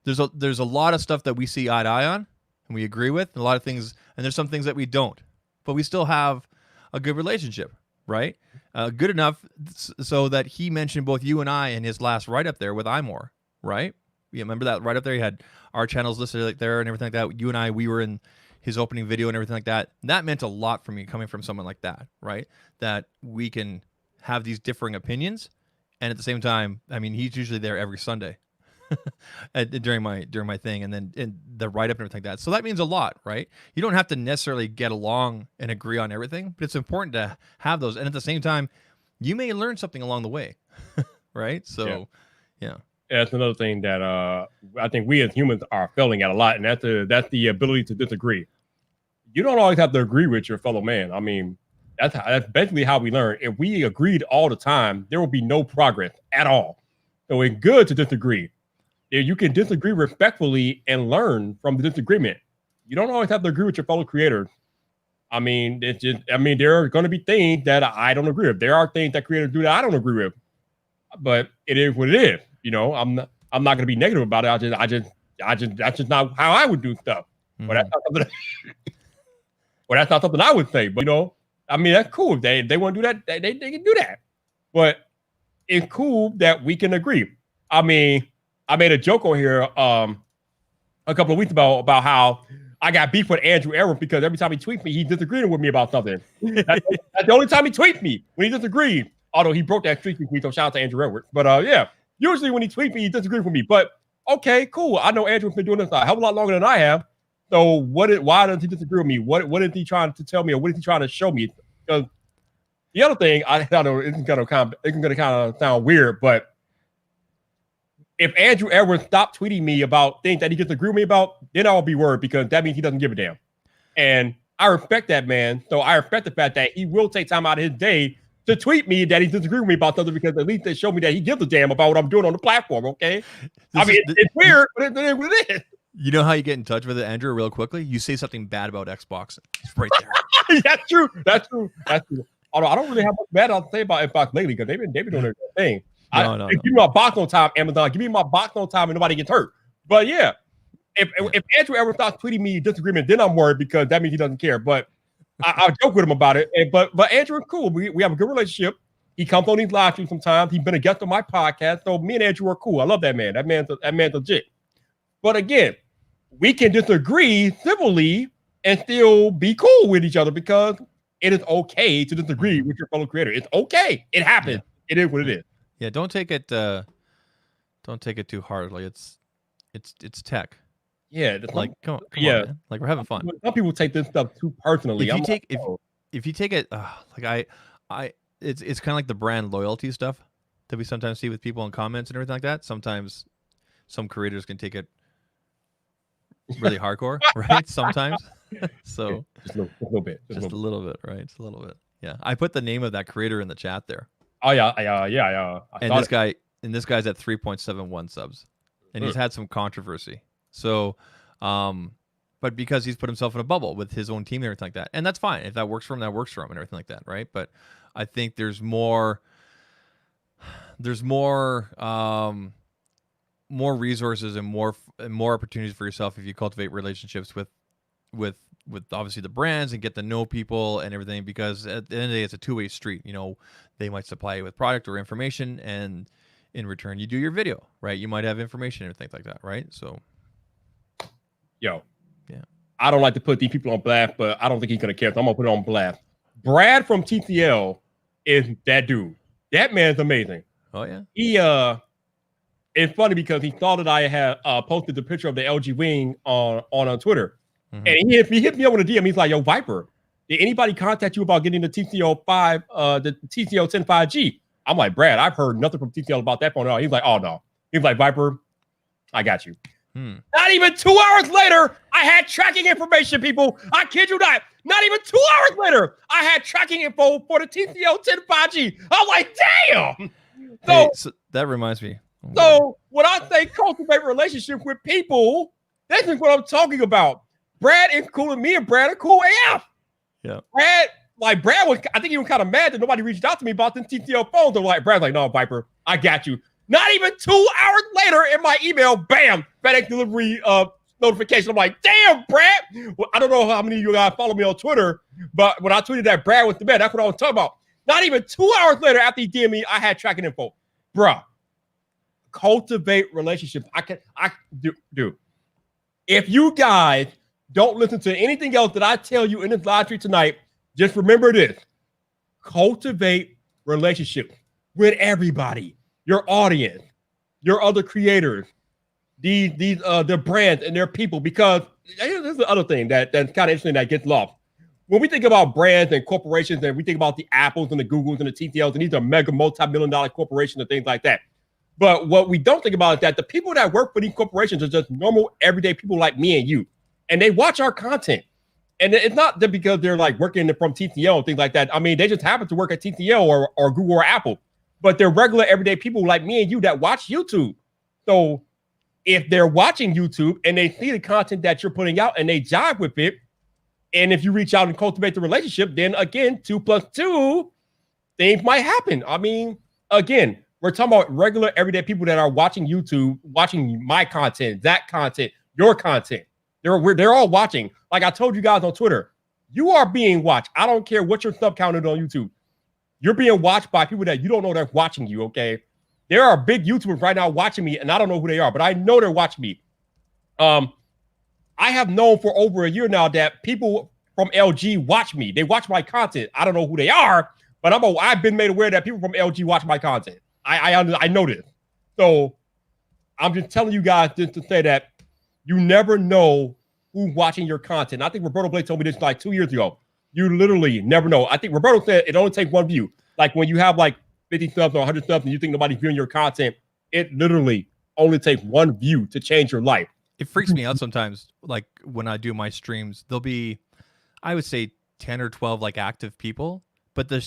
there's a lot of stuff that we see eye to eye on and we agree with, and a lot of things, and there's some things that we don't, but we still have a good relationship, right? Good enough so that he mentioned both you and I in his last write-up there with iMore, right? remember that right up there? He had our channels listed like there and everything like that. You and I, we were in his opening video and everything like that. And that meant a lot for me coming from someone like that, right? That we can have these differing opinions, and at the same time, I mean, he's usually there every Sunday during my thing, and then in the write up and everything like that. So that means a lot, right? You don't have to necessarily get along and agree on everything, but it's important to have those. And at the same time, you may learn something along the way, right? So, yeah. That's another thing that I think we as humans are failing at a lot, and that's the ability to disagree. You don't always have to agree with your fellow man. I mean, that's basically how we learn. If we agreed all the time, there will be no progress at all. So it's good to disagree. If you can disagree respectfully and learn from the disagreement. You don't always have to agree with your fellow creators. I mean, there are going to be things that I don't agree with. There are things that creators do that I don't agree with. But it is what it is. You know, I'm not going to be negative about it. That's just not how I would do stuff. Mm-hmm. But that's not something I would say. But, you know, I mean, that's cool. If they want to do that, they can do that. But it's cool that we can agree. I mean, I made a joke on here a couple of weeks about how I got beef with Andrew Edwards because every time he tweets me, he's disagreeing with me about something. That's the only time he tweets me, when he disagrees. Although he broke that streak tweet, so shout out to Andrew Edwards. But yeah, usually when he tweets me, he disagrees with me. But okay, cool. I know Andrew's been doing this a hell of a lot longer than I have. So why doesn't he disagree with me? What is he trying to tell me, or what is he trying to show me? Because the other thing, I know it's gonna kind of sound weird, but if Andrew Edwards stopped tweeting me about things that he disagrees with me about, then I'll be worried because that means he doesn't give a damn. And I respect that man. So I respect the fact that he will take time out of his day to tweet me that he disagrees with me about something because at least they show me that he gives a damn about what I'm doing on the platform. Okay, it's weird, but it is. You know how you get in touch with it, Andrew, real quickly? You say something bad about Xbox. It's right there. That's true. Although I don't really have much bad to say about Xbox lately because they've been doing their thing. No. Give me my box on time, Amazon. Give me my box on time and nobody gets hurt. But yeah, if Andrew ever starts tweeting me disagreement, then I'm worried because that means he doesn't care. But I'll joke with him about it. But Andrew is cool. We have a good relationship. He comes on these live streams sometimes. He's been a guest on my podcast. So me and Andrew are cool. I love that man. That man's legit. But again, we can disagree civilly and still be cool with each other because it is okay to disagree with your fellow creator. It's okay. It happens. Yeah. It is what it is. Yeah, don't take it too hard. Like it's tech. Yeah, like come on, man. Like we're having fun. Some people take this stuff too personally. If you take it like it's kind of like the brand loyalty stuff that we sometimes see with people in comments and everything like that. Sometimes some creators can take it really hardcore, right? Sometimes. So just a little bit. Just a little bit, right? Just a little bit. Yeah. I put the name of that creator in the chat there. Oh yeah. And this guy's at 3.71 subs. And he's had some controversy. So but because he's put himself in a bubble with his own team and everything like that. And that's fine. If that works for him, that works for him and everything like that, right? But I think there's more resources and more opportunities for yourself if you cultivate relationships with obviously the brands and get to know people and everything, because at the end of the day, it's a two-way street. You know, they might supply you with product or information, and in return, you do your video, right? You might have information and things like that, right? So, yeah. I don't like to put these people on blast, but I don't think he's gonna care. So I'm gonna put it on blast. Brad from TCL is that dude. That man's amazing. Oh yeah. He it's funny because he thought that I had posted the picture of the LG Wing on Twitter. Mm-hmm. And he hit me up with a DM. He's like, "Yo, Viper, did anybody contact you about getting the TCL 5, the TCL 10 5G?" I'm like, "Brad, I've heard nothing from TCL about that phone at all." He's like, "Oh no." He's like, "Viper, I got you." Not even 2 hours later, I had tracking information, people. I kid you not. Not even 2 hours later, I had tracking info for the TCL 10 5G. I'm like, damn. So that reminds me. So when I say cultivate relationship with people, this is what I'm talking about. Brad is cool with me, and Brad are cool AF. Yeah. Brad was, I think he was kind of mad that nobody reached out to me about the TCL phones. I'm like, Brad's like, "No, Viper, I got you." Not even 2 hours later in my email, bam, FedEx delivery notification. I'm like, damn, Brad. Well, I don't know how many of you guys follow me on Twitter, but when I tweeted that Brad was the man, that's what I was talking about. Not even 2 hours later after he DM'd me, I had tracking info. Bruh, cultivate relationships. I do. If you guys don't listen to anything else that I tell you in this live stream tonight, just remember this: cultivate relationships with everybody, your audience, your other creators, the brands and their people. Because this is the other thing that's kind of interesting that gets lost. When we think about brands and corporations, and we think about the Apples and the Googles and the TTLs, and these are mega multi-million-dollar corporations and things like that. But what we don't think about is that the people that work for these corporations are just normal, everyday people like me and you. And they watch our content. And it's not that because they're like working from TTL and things like that. I mean, they just happen to work at TTL or Google or Apple. But they're regular, everyday people like me and you that watch YouTube. So if they're watching YouTube and they see the content that you're putting out and they jive with it, and if you reach out and cultivate the relationship, then again, 2 + 2, things might happen. I mean, again, we're talking about regular, everyday people that are watching YouTube, watching my content, that content, your content. They're all watching. Like I told you guys on Twitter, you are being watched. I don't care what your sub count is on YouTube. You're being watched by people that you don't know that's watching you, okay? There are big YouTubers right now watching me, and I don't know who they are, but I know they're watching me. I have known for over a year now that people from LG watch me. They watch my content. I don't know who they are, but I've been made aware that people from LG watch my content. I know this. So I'm just telling you guys just to say that you never know who's watching your content. I think Roberto Blake told me this like 2 years ago. You literally never know. I think Roberto said it only takes one view. Like when you have like 50 subs or 100 subs and you think nobody's viewing your content, it literally only takes one view to change your life. It freaks me out sometimes. Like when I do my streams, there'll be, I would say 10 or 12 like active people, but the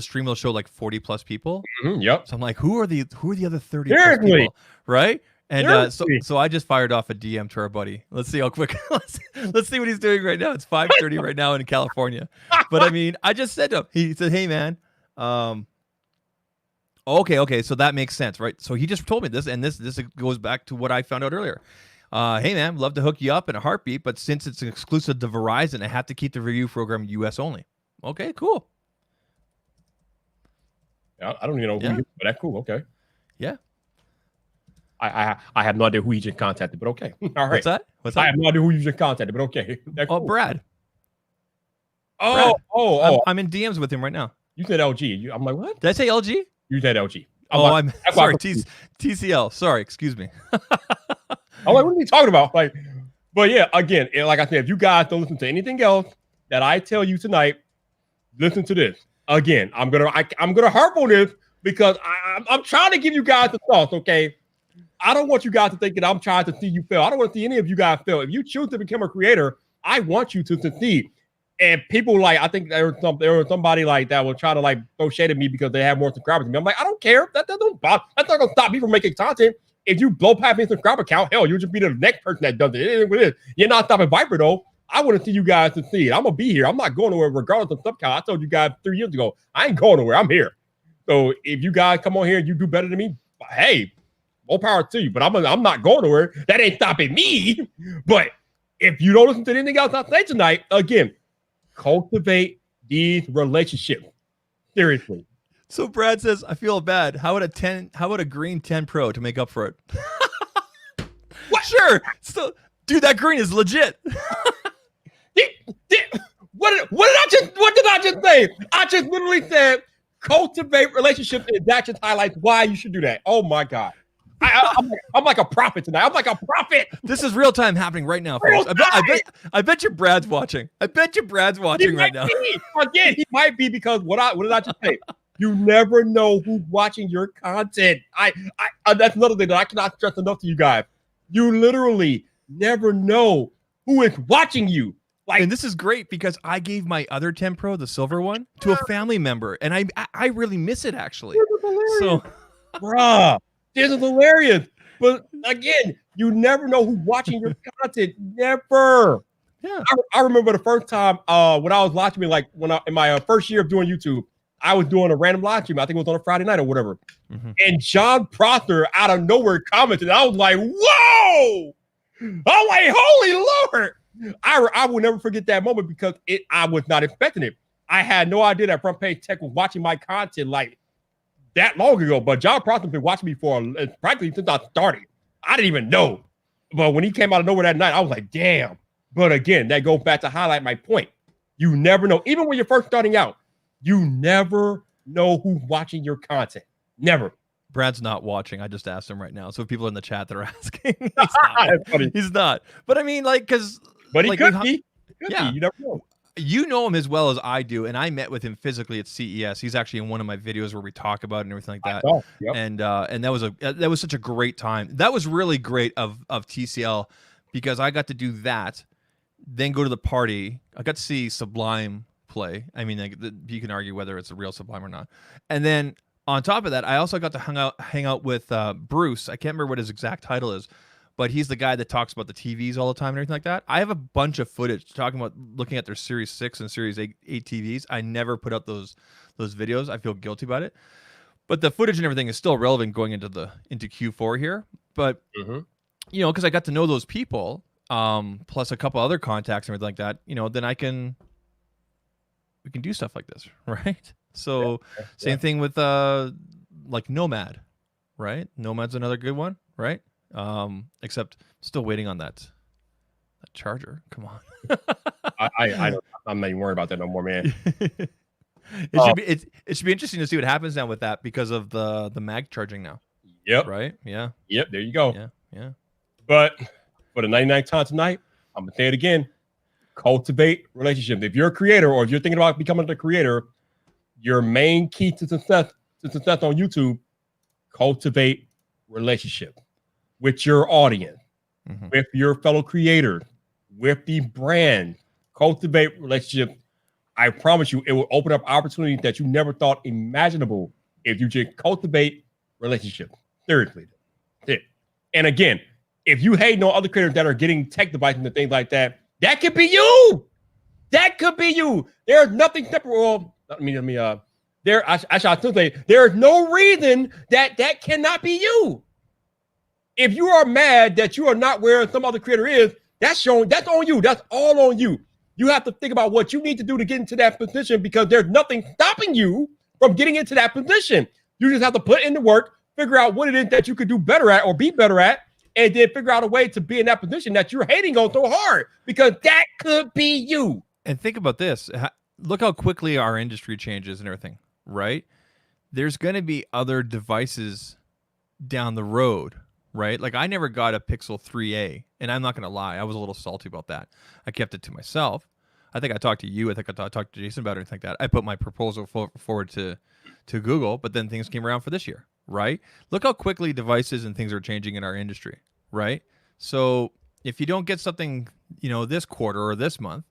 stream will show like 40 plus people. Mm-hmm, yep. So I'm like, who are the other 30 plus people? Right. And so I just fired off a DM to our buddy. Let's see how quick. let's see what he's doing right now. It's 5:30 right now in California. But I mean, I just said to him. He said, "Hey man, okay, so that makes sense, right?" So he just told me this, and this goes back to what I found out earlier. Hey man, love to hook you up in a heartbeat, but since it's an exclusive to Verizon, I have to keep the review program US only. Okay, cool. I don't even know who you, but that's cool. Okay. Yeah. I have no idea who you just contacted, but okay. All right. What's that? I have no idea who you just contacted, but okay. That's cool. Brad. Brad. I'm in DMs with him right now. You said LG. I'm like, what? Did I say LG? You said LG. I'm sorry. TCL. Sorry, excuse me. I'm like, what are we talking about? Like, but yeah, again, like I said, if you guys don't listen to anything else that I tell you tonight, listen to this. Again, I'm gonna harp on this because I'm trying to give you guys the thoughts, okay? I don't want you guys to think that I'm trying to see you fail. I don't want to see any of you guys fail. If you choose to become a creator, I want you to succeed. And people like, I think there was somebody like that will try to like throw shade at me because they have more subscribers than me. I'm like, I don't care. That's not gonna stop me from making content. If you blow past me subscriber count, hell, you'll just be the next person that does it. You're not stopping Viper though. I want to see you guys succeed. I'm gonna be here. I'm not going nowhere regardless of sub count. I told you guys 3 years ago, I ain't going nowhere. I'm here. So if you guys come on here and you do better than me, hey, more power to you. But I'm not going nowhere. That ain't stopping me. But if you don't listen to anything else I say tonight, again, cultivate these relationships. Seriously. So Brad says, I feel bad. How about a green 10 Pro to make up for it? What? Sure. So, dude, that green is legit. What did I just say? I just literally said cultivate relationships, and that just highlights why you should do that. Oh my God. I'm like a prophet tonight. I'm like a prophet. This is real time happening right now, folks. I bet you Brad's watching. I bet you Brad's watching right now. Again, he might be because what did I just say? You never know who's watching your content. That's another thing that I cannot stress enough to you guys. You literally never know who is watching you. Like, and this is great because I gave my other 10 Pro, the silver one, to a family member, and I really miss it actually. So, bruh, this is hilarious. But again, you never know who's watching your content. Never. Yeah. I remember the first time when I was live streaming, like in my first year of doing YouTube, I was doing a random live stream. I think it was on a Friday night or whatever. Mm-hmm. And John Prosser out of nowhere commented. I was like, whoa! I'm like, holy Lord! I will never forget that moment because I was not expecting it. I had no idea that Front Page Tech was watching my content like that long ago, but John Prosper's been watching me for practically since I started. I didn't even know. But when he came out of nowhere that night, I was like, damn. But again, that goes back to highlight my point. You never know. Even when you're first starting out, you never know who's watching your content. Never. Brad's not watching. I just asked him right now. So people in the chat that are asking, he's not. He's not. But I mean, like, because. But he like, could be. Yeah. You never know. You know him as well as I do, and I met with him physically at CES. He's actually in one of my videos where we talk about it and everything like that. Yep. And that was such a great time. That was really great of TCL because I got to do that, then go to the party. I got to see Sublime play. I mean, like, you can argue whether it's a real Sublime or not. And then on top of that, I also got to hang out with Bruce. I can't remember what his exact title is, but he's the guy that talks about the TVs all the time and everything like that. I have a bunch of footage talking about looking at their Series 6 and Series 8 TVs. I never put up those videos. I feel guilty about it. But the footage and everything is still relevant going into Q4 here. But, you know, because I got to know those people, plus a couple other contacts and everything like that, you know, then we can do stuff like this, right? So same thing with like Nomad, right? Nomad's another good one, right? Except still waiting on that charger. Come on. I'm not even worried about that no more, man. It should be interesting to see what happens now with that because of the mag charging now. Yep. Right? Yeah. Yep. There you go. Yeah. But for the 99th time tonight, I'm gonna say it again. Cultivate relationships. If you're a creator or if you're thinking about becoming a creator, your main key to success on YouTube, cultivate relationship with your audience, with your fellow creators, with the brand. Cultivate relationships. I promise you, it will open up opportunities that you never thought imaginable if you just cultivate relationships. Seriously. And again, if you hate on other creators that are getting tech devices and things like that, that could be you. That could be you. There's nothing separate. Well, I shall say there is no reason that cannot be you. If you are mad that you are not where some other creator is, that's on you. That's all on you. You have to think about what you need to do to get into that position because there's nothing stopping you from getting into that position. You just have to put in the work, figure out what it is that you could do better at or be better at, and then figure out a way to be in that position that you're hating on so hard because that could be you. And think about this. Look how quickly our industry changes and everything, right? There's going to be other devices down the road, right? Like I never got a Pixel 3a, and I'm not going to lie. I was a little salty about that. I kept it to myself. I think I talked to you. I think I talked to Jason about it and like that. I put my proposal forward to Google, but then things came around for this year, right? Look how quickly devices and things are changing in our industry, right? So if you don't get something, you know, this quarter or this month,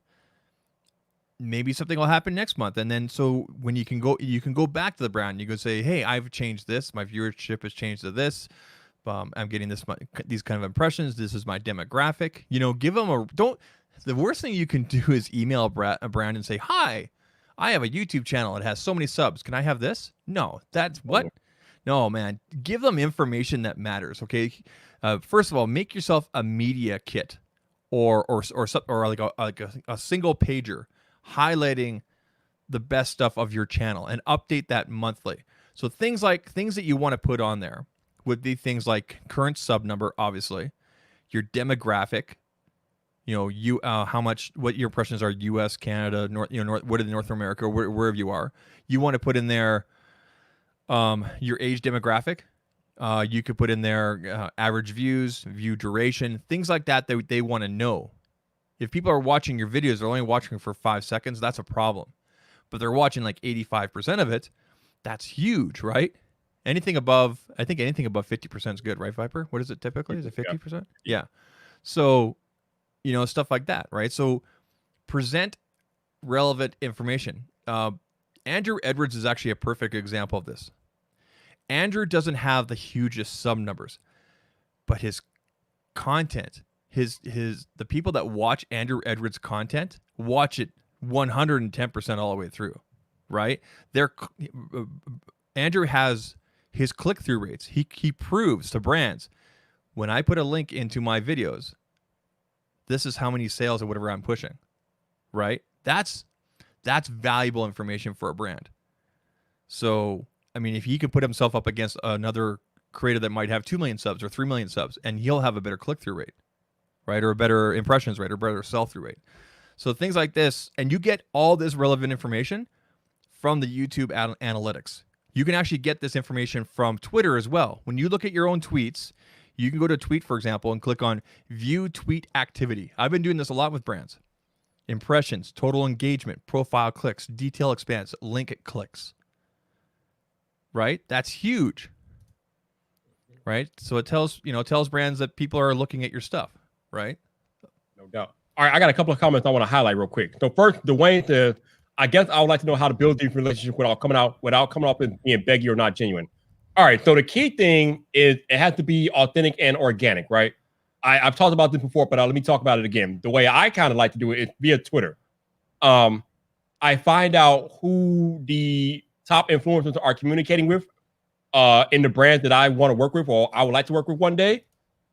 maybe something will happen next month. And then so when you can go back to the brand, you go say, hey, I've changed this. My viewership has changed to this. I'm getting these kind of impressions. This is my demographic. You know, give them the worst thing you can do is email a brand and say, hi, I have a YouTube channel. It has so many subs. Can I have this? No, that's what? No, man. Give them information that matters. Okay. First of all, make yourself a media kit or like a single pager highlighting the best stuff of your channel and update that monthly. So things that you want to put on there would be things like current sub number, obviously, your demographic, you know, what your impressions are, U.S., Canada, North America, wherever you are. You want to put in there your age demographic. You could put in there average views, view duration, things like that they want to know. If people are watching your videos, they're only watching for 5 seconds, that's a problem. But they're watching like 85% of it, that's huge, right? Anything above 50% is good, right, Viper? What is it typically? Is it 50%? Yeah. So, you know, stuff like that, right? So present relevant information. Andrew Edwards is actually a perfect example of this. Andrew doesn't have the hugest sub numbers, but his content, the people that watch Andrew Edwards' content watch it 110% all the way through, right? Andrew has his click-through rates. He proves to brands, when I put a link into my videos, this is how many sales or whatever I'm pushing, right? That's valuable information for a brand. So I mean, if he could put himself up against another creator that might have 2 million subs or 3 million subs, and he'll have a better click-through rate, right? Or a better impressions rate or better sell-through rate. So things like this, and you get all this relevant information from the YouTube analytics. You can actually get this information from Twitter as well. When you look at your own tweets, you can go to a tweet, for example, and click on View Tweet Activity. I've been doing this a lot with brands. Impressions, total engagement, profile clicks, detail expanse, link clicks. Right? That's huge. Right? So it tells brands that people are looking at your stuff, right? No doubt. All right, I got a couple of comments I want to highlight real quick. So first, Dwayne, I guess I would like to know how to build these relationships without coming up and being beggy or not genuine. All right, so the key thing is it has to be authentic and organic, right? I've talked about this before, but let me talk about it again. The way I kind of like to do it is via Twitter. I find out who the top influencers are communicating with in the brands that I want to work with or I would like to work with one day.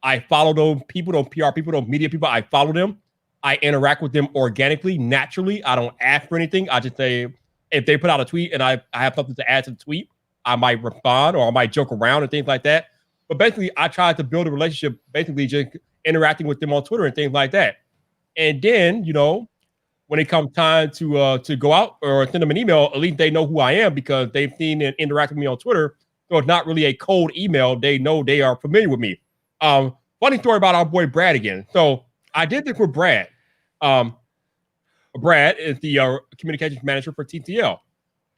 I follow those people, those PR people, those media people. I follow them. I interact with them organically, naturally. I don't ask for anything. I just say, if they put out a tweet and I have something to add to the tweet, I might respond or I might joke around and things like that. But basically, I try to build a relationship, basically just interacting with them on Twitter and things like that. And then, when it comes time to go out or send them an email, at least they know who I am because they've seen and interacted with me on Twitter. So it's not really a cold email. They know they are familiar with me. Funny story about our boy Brad again. So I did this with Brad. Brad is the communications manager for TTL.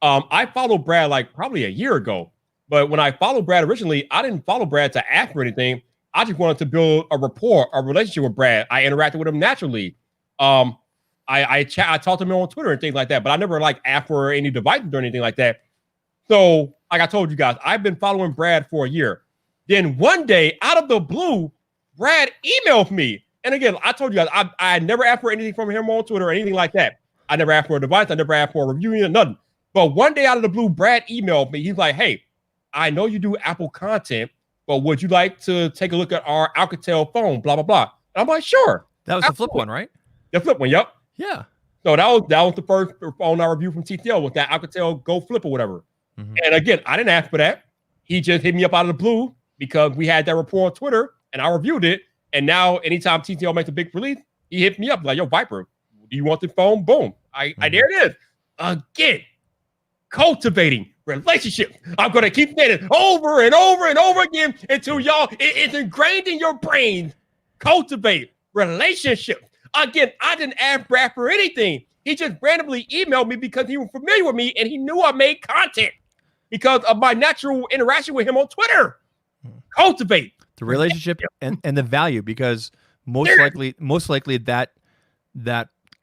I followed Brad like probably a year ago. But when I followed Brad originally, I didn't follow Brad to ask for anything. I just wanted to build a rapport, a relationship with Brad. I interacted with him naturally. I talked to him on Twitter and things like that, but I never asked for any devices or anything like that. So, like I told you guys, I've been following Brad for a year. Then one day, out of the blue, Brad emailed me. And again, I told you guys, I never asked for anything from him on Twitter or anything like that. I never asked for a device. I never asked for a review, nothing. But one day out of the blue, Brad emailed me. He's like, hey, I know you do Apple content, but would you like to take a look at our Alcatel phone, blah, blah, blah. And I'm like, sure. That was the flip one, right? The flip one, yep. Yeah. So that was the first phone I reviewed from TTL with that Alcatel Go Flip or whatever. Mm-hmm. And again, I didn't ask for that. He just hit me up out of the blue because we had that report on Twitter and I reviewed it. And now anytime TTL makes a big release, he hit me up like, yo, Viper, do you want the phone? Boom. I there it is. Again, cultivating relationships. I'm going to keep saying it over and over and over again until y'all, it's ingrained in your brain. Cultivate relationships. Again, I didn't ask Brad for anything. He just randomly emailed me because he was familiar with me and he knew I made content because of my natural interaction with him on Twitter. Cultivate the relationship and the value, because most likely that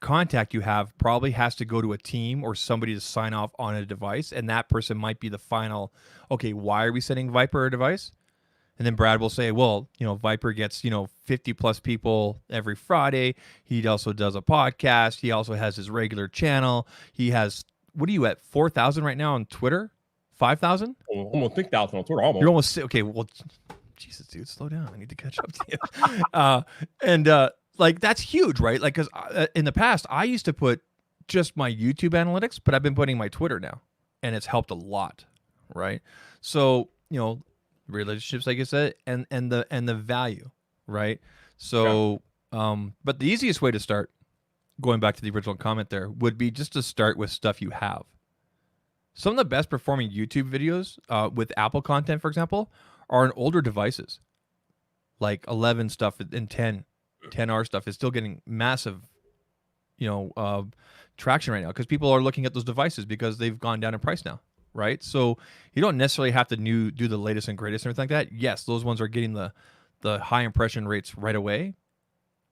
contact you have probably has to go to a team or somebody to sign off on a device, and that person might be the final, okay, why are we sending Viper a device? And then Brad will say, well, Viper gets, 50 plus people every Friday. He also does a podcast. He also has his regular channel. He has, what are you at, 4,000 right now on Twitter? 5,000? Almost 6,000 on Twitter, almost. You're almost, okay, well, Jesus, dude, slow down. I need to catch up to you. That's huge, right? Because in the past, I used to put just my YouTube analytics, but I've been putting my Twitter now, and it's helped a lot, right? So, relationships, like I said, and the value, right? So, but the easiest way to start, going back to the original comment there, would be just to start with stuff you have. Some of the best performing YouTube videos with Apple content, for example, are on older devices. Like 11 stuff and 10R stuff is still getting massive, traction right now because people are looking at those devices because they've gone down in price now. Right, so you don't necessarily have to do the latest and greatest and everything like that. Yes, those ones are getting the high impression rates right away,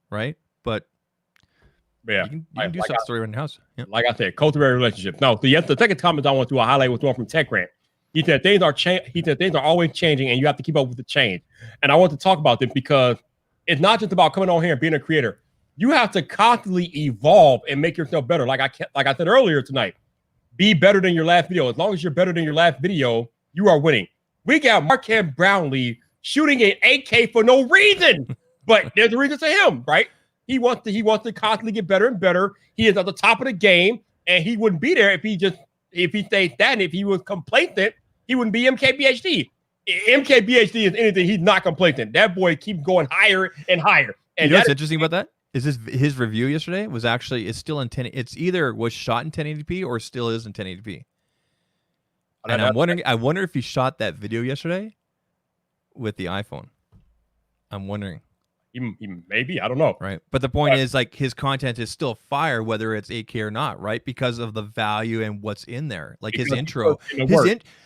right? But yeah, you can do stuff story around the house. Yeah. Like I said, cultivate relationships. Now, the second comment I want to highlight was one from Tech Grant. He said things are always changing, and you have to keep up with the change. And I want to talk about this because it's not just about coming on here and being a creator. You have to constantly evolve and make yourself better. Like I said earlier tonight. Be better than your last video. As long as you're better than your last video, you are winning. We got Marquette Brownlee shooting an AK for no reason, but there's a reason to him, right? He wants to constantly get better and better. He is at the top of the game, and he wouldn't be there if he stayed stagnant. If he was complacent, he wouldn't be MKBHD. MKBHD is anything. He's not complacent. That boy keeps going higher and higher. And you know what's interesting about that? Is his review yesterday was actually, it's still in 10. It's either was shot in 1080p or still is in 1080p. And I wonder if he shot that video yesterday with the iPhone. I'm wondering. He maybe, I don't know. Right. But the point is, like, his content is still fire, whether it's 8K or not, right? Because of the value and what's in there. Like his intro.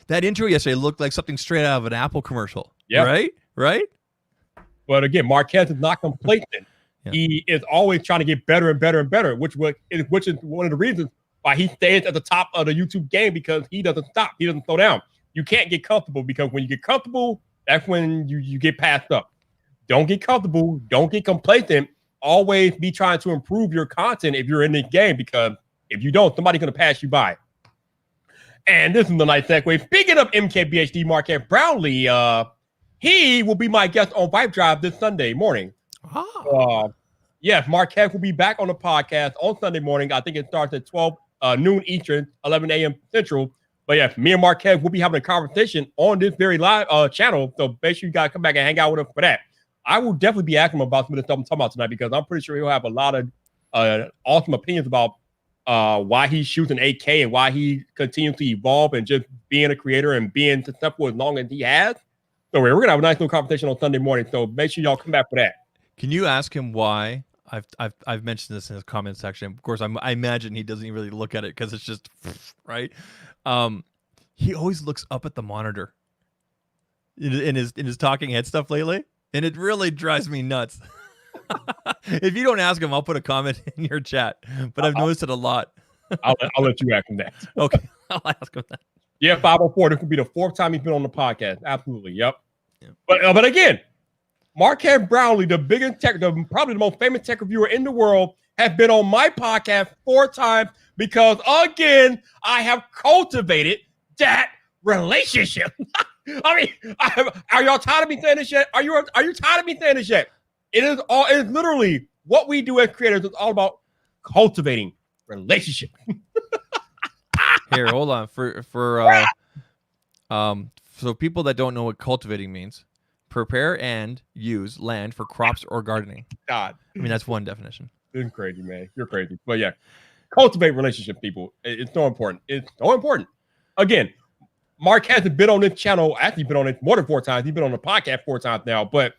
That intro yesterday looked like something straight out of an Apple commercial. Yeah. Right? Right? But again, Marquez is not complacent. Yeah. He is always trying to get better and better and better, which is one of the reasons why he stays at the top of the YouTube game, because he doesn't stop. He doesn't slow down. You can't get comfortable, because when you get comfortable, that's when you get passed up. Don't get comfortable. Don't get complacent. Always be trying to improve your content if you're in this game, because if you don't, somebody's going to pass you by. And this is a nice segue. Speaking of MKBHD, Marquez Brownlee, he will be my guest on Vibe Drive this Sunday morning. Yes, Marquez will be back on the podcast on Sunday morning. I think it starts at 12 noon Eastern, 11 a.m. Central. But yeah, me and Marquez will be having a conversation on this very live channel. So make sure you guys come back and hang out with us for that. I will definitely be asking him about some of the stuff I'm talking about tonight, because I'm pretty sure he'll have a lot of awesome opinions about why he shoots an 8K and why he continues to evolve and just being a creator and being successful as long as he has. So we're going to have a nice little conversation on Sunday morning. So make sure y'all come back for that. Can you ask him why? I've mentioned this in his comment section. Of course, I imagine he doesn't really look at it because it's just right. He always looks up at the monitor in his talking head stuff lately, and it really drives me nuts. If you don't ask him, I'll put a comment in your chat. But I've noticed it a lot. I'll let you ask him that. Okay, I'll ask him that. Yeah, 504. This will be the 4th time he's been on the podcast. Absolutely. Yep. Yeah. But again, Marquez Brownlee, the biggest probably the most famous tech reviewer in the world, has been on my podcast 4 times, because again, I have cultivated that relationship. I mean, are y'all tired of me saying this yet? Are you tired of me saying this yet? It is literally what we do as creators. It's all about cultivating relationship. Here, hold on. So people that don't know what cultivating means, prepare and use land for crops or gardening. God. I mean, that's one definition. It's crazy, man. You're crazy. But yeah, cultivate relationship, people. It's so important. It's so important. Again, Marquez has been on this channel. Actually, been on it more than 4 times. He's been on the podcast 4 times now. But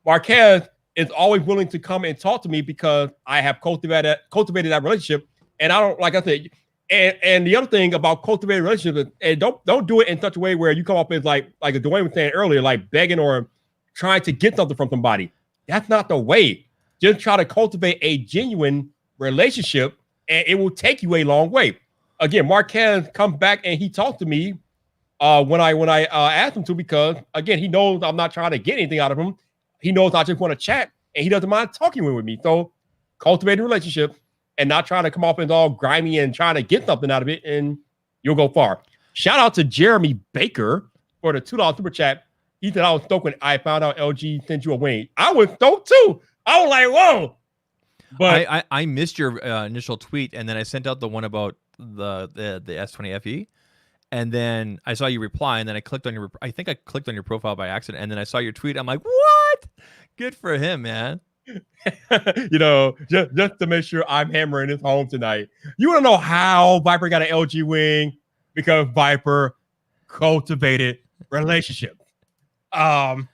Marquez is always willing to come and talk to me, because I have cultivated that relationship. And I don't, like I said, and the other thing about cultivating relationships, and don't do it in such a way where you come up as like Dwayne was saying earlier, like begging or trying to get something from somebody. That's not the way. Just try to cultivate a genuine relationship, and it will take you a long way. Again, Marquez comes back and he talked to me when I asked him to, because again, he knows I'm not trying to get anything out of him. He knows I just want to chat, and he doesn't mind talking with me. So cultivating relationships and not trying to come off as all grimy and trying to get something out of it, and you'll go far. Shout out to Jeremy Baker for the $2 super chat. He said, I was stoked when I found out LG sent you a wing. I was stoked too. I was like, whoa. But I missed your initial tweet, and then I sent out the one about the S20 FE. And then I saw you reply, and then I clicked on I think I clicked on your profile by accident, and then I saw your tweet. I'm like, what? Good for him, man. You know, just to make sure I'm hammering this home tonight. You want to know how Viper got an LG wing? Because Viper cultivated relationships. I'm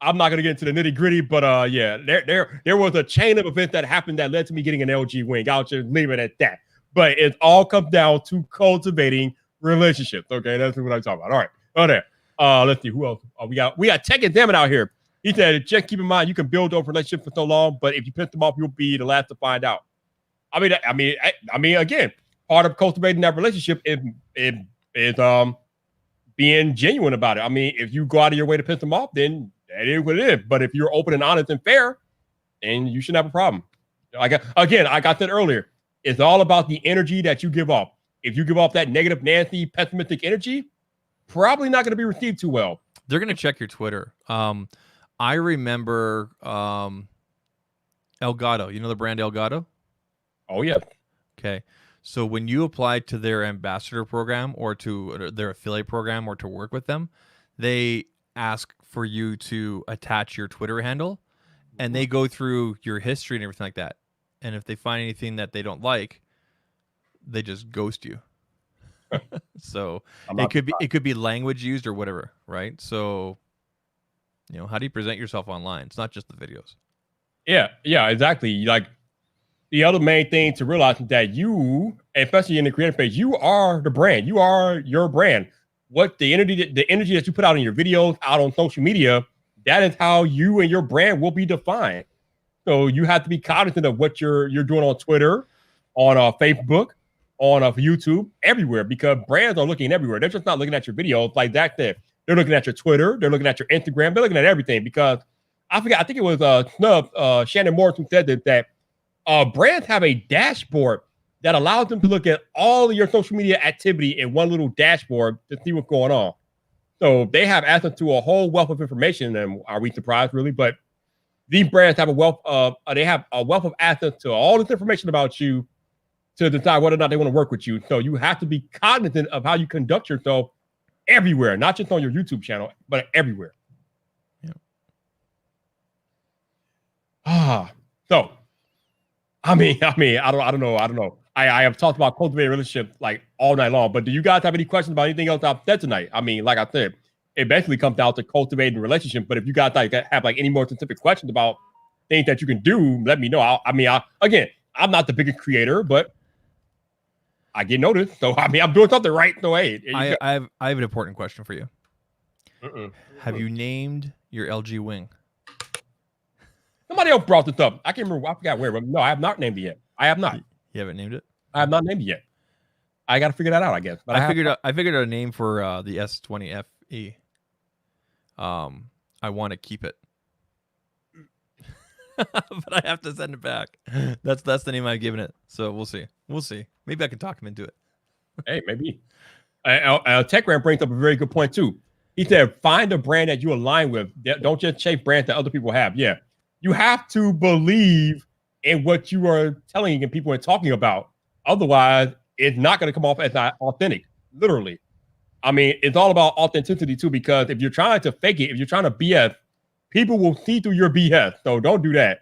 not gonna get into the nitty gritty, but yeah, there was a chain of events that happened that led to me getting an LG wing. I'll just leave it at that. But it all comes down to cultivating relationships. Okay, that's what I'm talking about. All right, okay. Let's see who else. We got Tech Examine out here. He said, just keep in mind you can build those relationships for so long, but if you piss them off, you'll be the last to find out. I mean, again, part of cultivating that relationship is being genuine about it. I mean, if you go out of your way to piss them off, then that is what it is. But if you're open and honest and fair, then you shouldn't have a problem. Like I said earlier, it's all about the energy that you give off. If you give off that negative, nasty, pessimistic energy, probably not going to be received too well. They're going to check your Twitter. I remember Elgato. You know the brand Elgato? Oh, yeah. Okay. So when you apply to their ambassador program or to their affiliate program or to work with them, they ask for you to attach your Twitter handle, and they go through your history and everything like that. And if they find anything that they don't like, they just ghost you. So it could be language used or whatever, right? So, how do you present yourself online? It's not just the videos. Yeah, exactly. Like the other main thing to realize is that you, especially in the creative phase, you are the brand. You are your brand. What the energy that you put out in your videos, out on social media, that is how you and your brand will be defined. So you have to be cognizant of what you're doing on Twitter, on Facebook, on YouTube, everywhere, because brands are looking everywhere. They're just not looking at your videos like that. They're looking at your Twitter. They're looking at your Instagram. They're looking at everything, because I think it was Shannon Morris who said that brands have a dashboard that allows them to look at all of your social media activity in one little dashboard to see what's going on. So they have access to a whole wealth of information. And are we surprised, really? But these brands have a wealth of access to all this information about you to decide whether or not they want to work with you. So you have to be cognizant of how you conduct yourself everywhere, not just on your YouTube channel, but everywhere. Yeah. So, I don't know. I have talked about cultivating relationships like all night long, but do you guys have any questions about anything else I've said tonight? I mean, like I said, it basically comes down to cultivating a relationship. But if you guys have any more specific questions about things that you can do, let me know. Again, I'm not the biggest creator, but I get noticed. So I'm doing something right. So hey, I have an important question for you. Have you named your LG wing? Somebody else brought this up. I can't remember. I forgot where. But no, I have not named it yet. I have not. You haven't named it? I have not named it yet. I got to figure that out, I guess. But I figured out a name for the S20 FE. I want to keep it, but I have to send it back. That's the name I've given it. So we'll see. Maybe I can talk him into it. Hey, maybe. TechRam brings up a very good point too. He said, find a brand that you align with. Don't just chase brands that other people have. Yeah. You have to believe in what you are telling and people are talking about. Otherwise, it's not going to come off as not authentic, literally. I mean, it's all about authenticity too, because if you're trying to fake it, if you're trying to BS, people will see through your BS. So don't do that.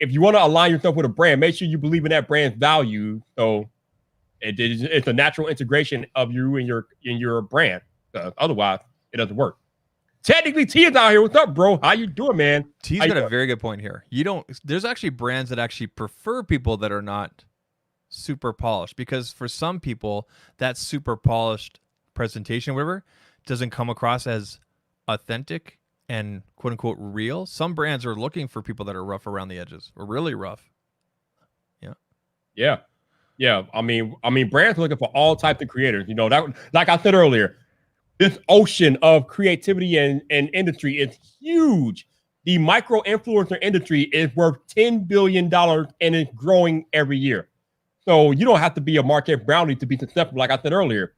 If you want to align yourself with a brand, make sure you believe in that brand's value. So it's a natural integration of you and your brand. Otherwise, it doesn't work. Technically, T is out here. What's up, bro? How you doing, man? T's got a very good point here. There's actually brands that actually prefer people that are not super polished, because for some people, that super polished presentation, whatever, doesn't come across as authentic and quote unquote real. Some brands are looking for people that are rough around the edges, or really rough. Yeah. I mean, brands are looking for all types of creators. That, like I said earlier, this ocean of creativity and industry is huge. The micro influencer industry is worth $10 billion and it's growing every year. So you don't have to be a Marquez Brownlee to be successful. Like I said earlier,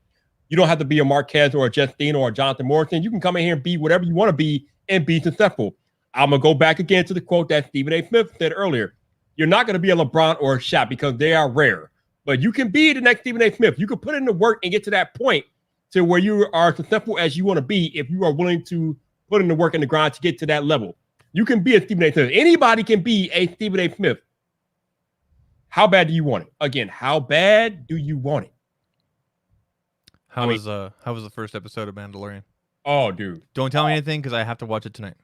you don't have to be a Marquez or a Justine or a Jonathan Morrison. You can come in here and be whatever you want to be and be successful. I'm going to go back again to the quote that Stephen A. Smith said earlier. You're not going to be a LeBron or a Shaq because they are rare. But you can be the next Stephen A. Smith. You can put in the work and get to that point to where you are successful as you want to be if you are willing to put in the work and the grind to get to that level. You can be a Stephen A. Smith. Anybody can be a Stephen A. Smith. How bad do you want it? Again, how bad do you want it? How was the first episode of Mandalorian? Oh, dude. Don't tell me anything because I have to watch it tonight.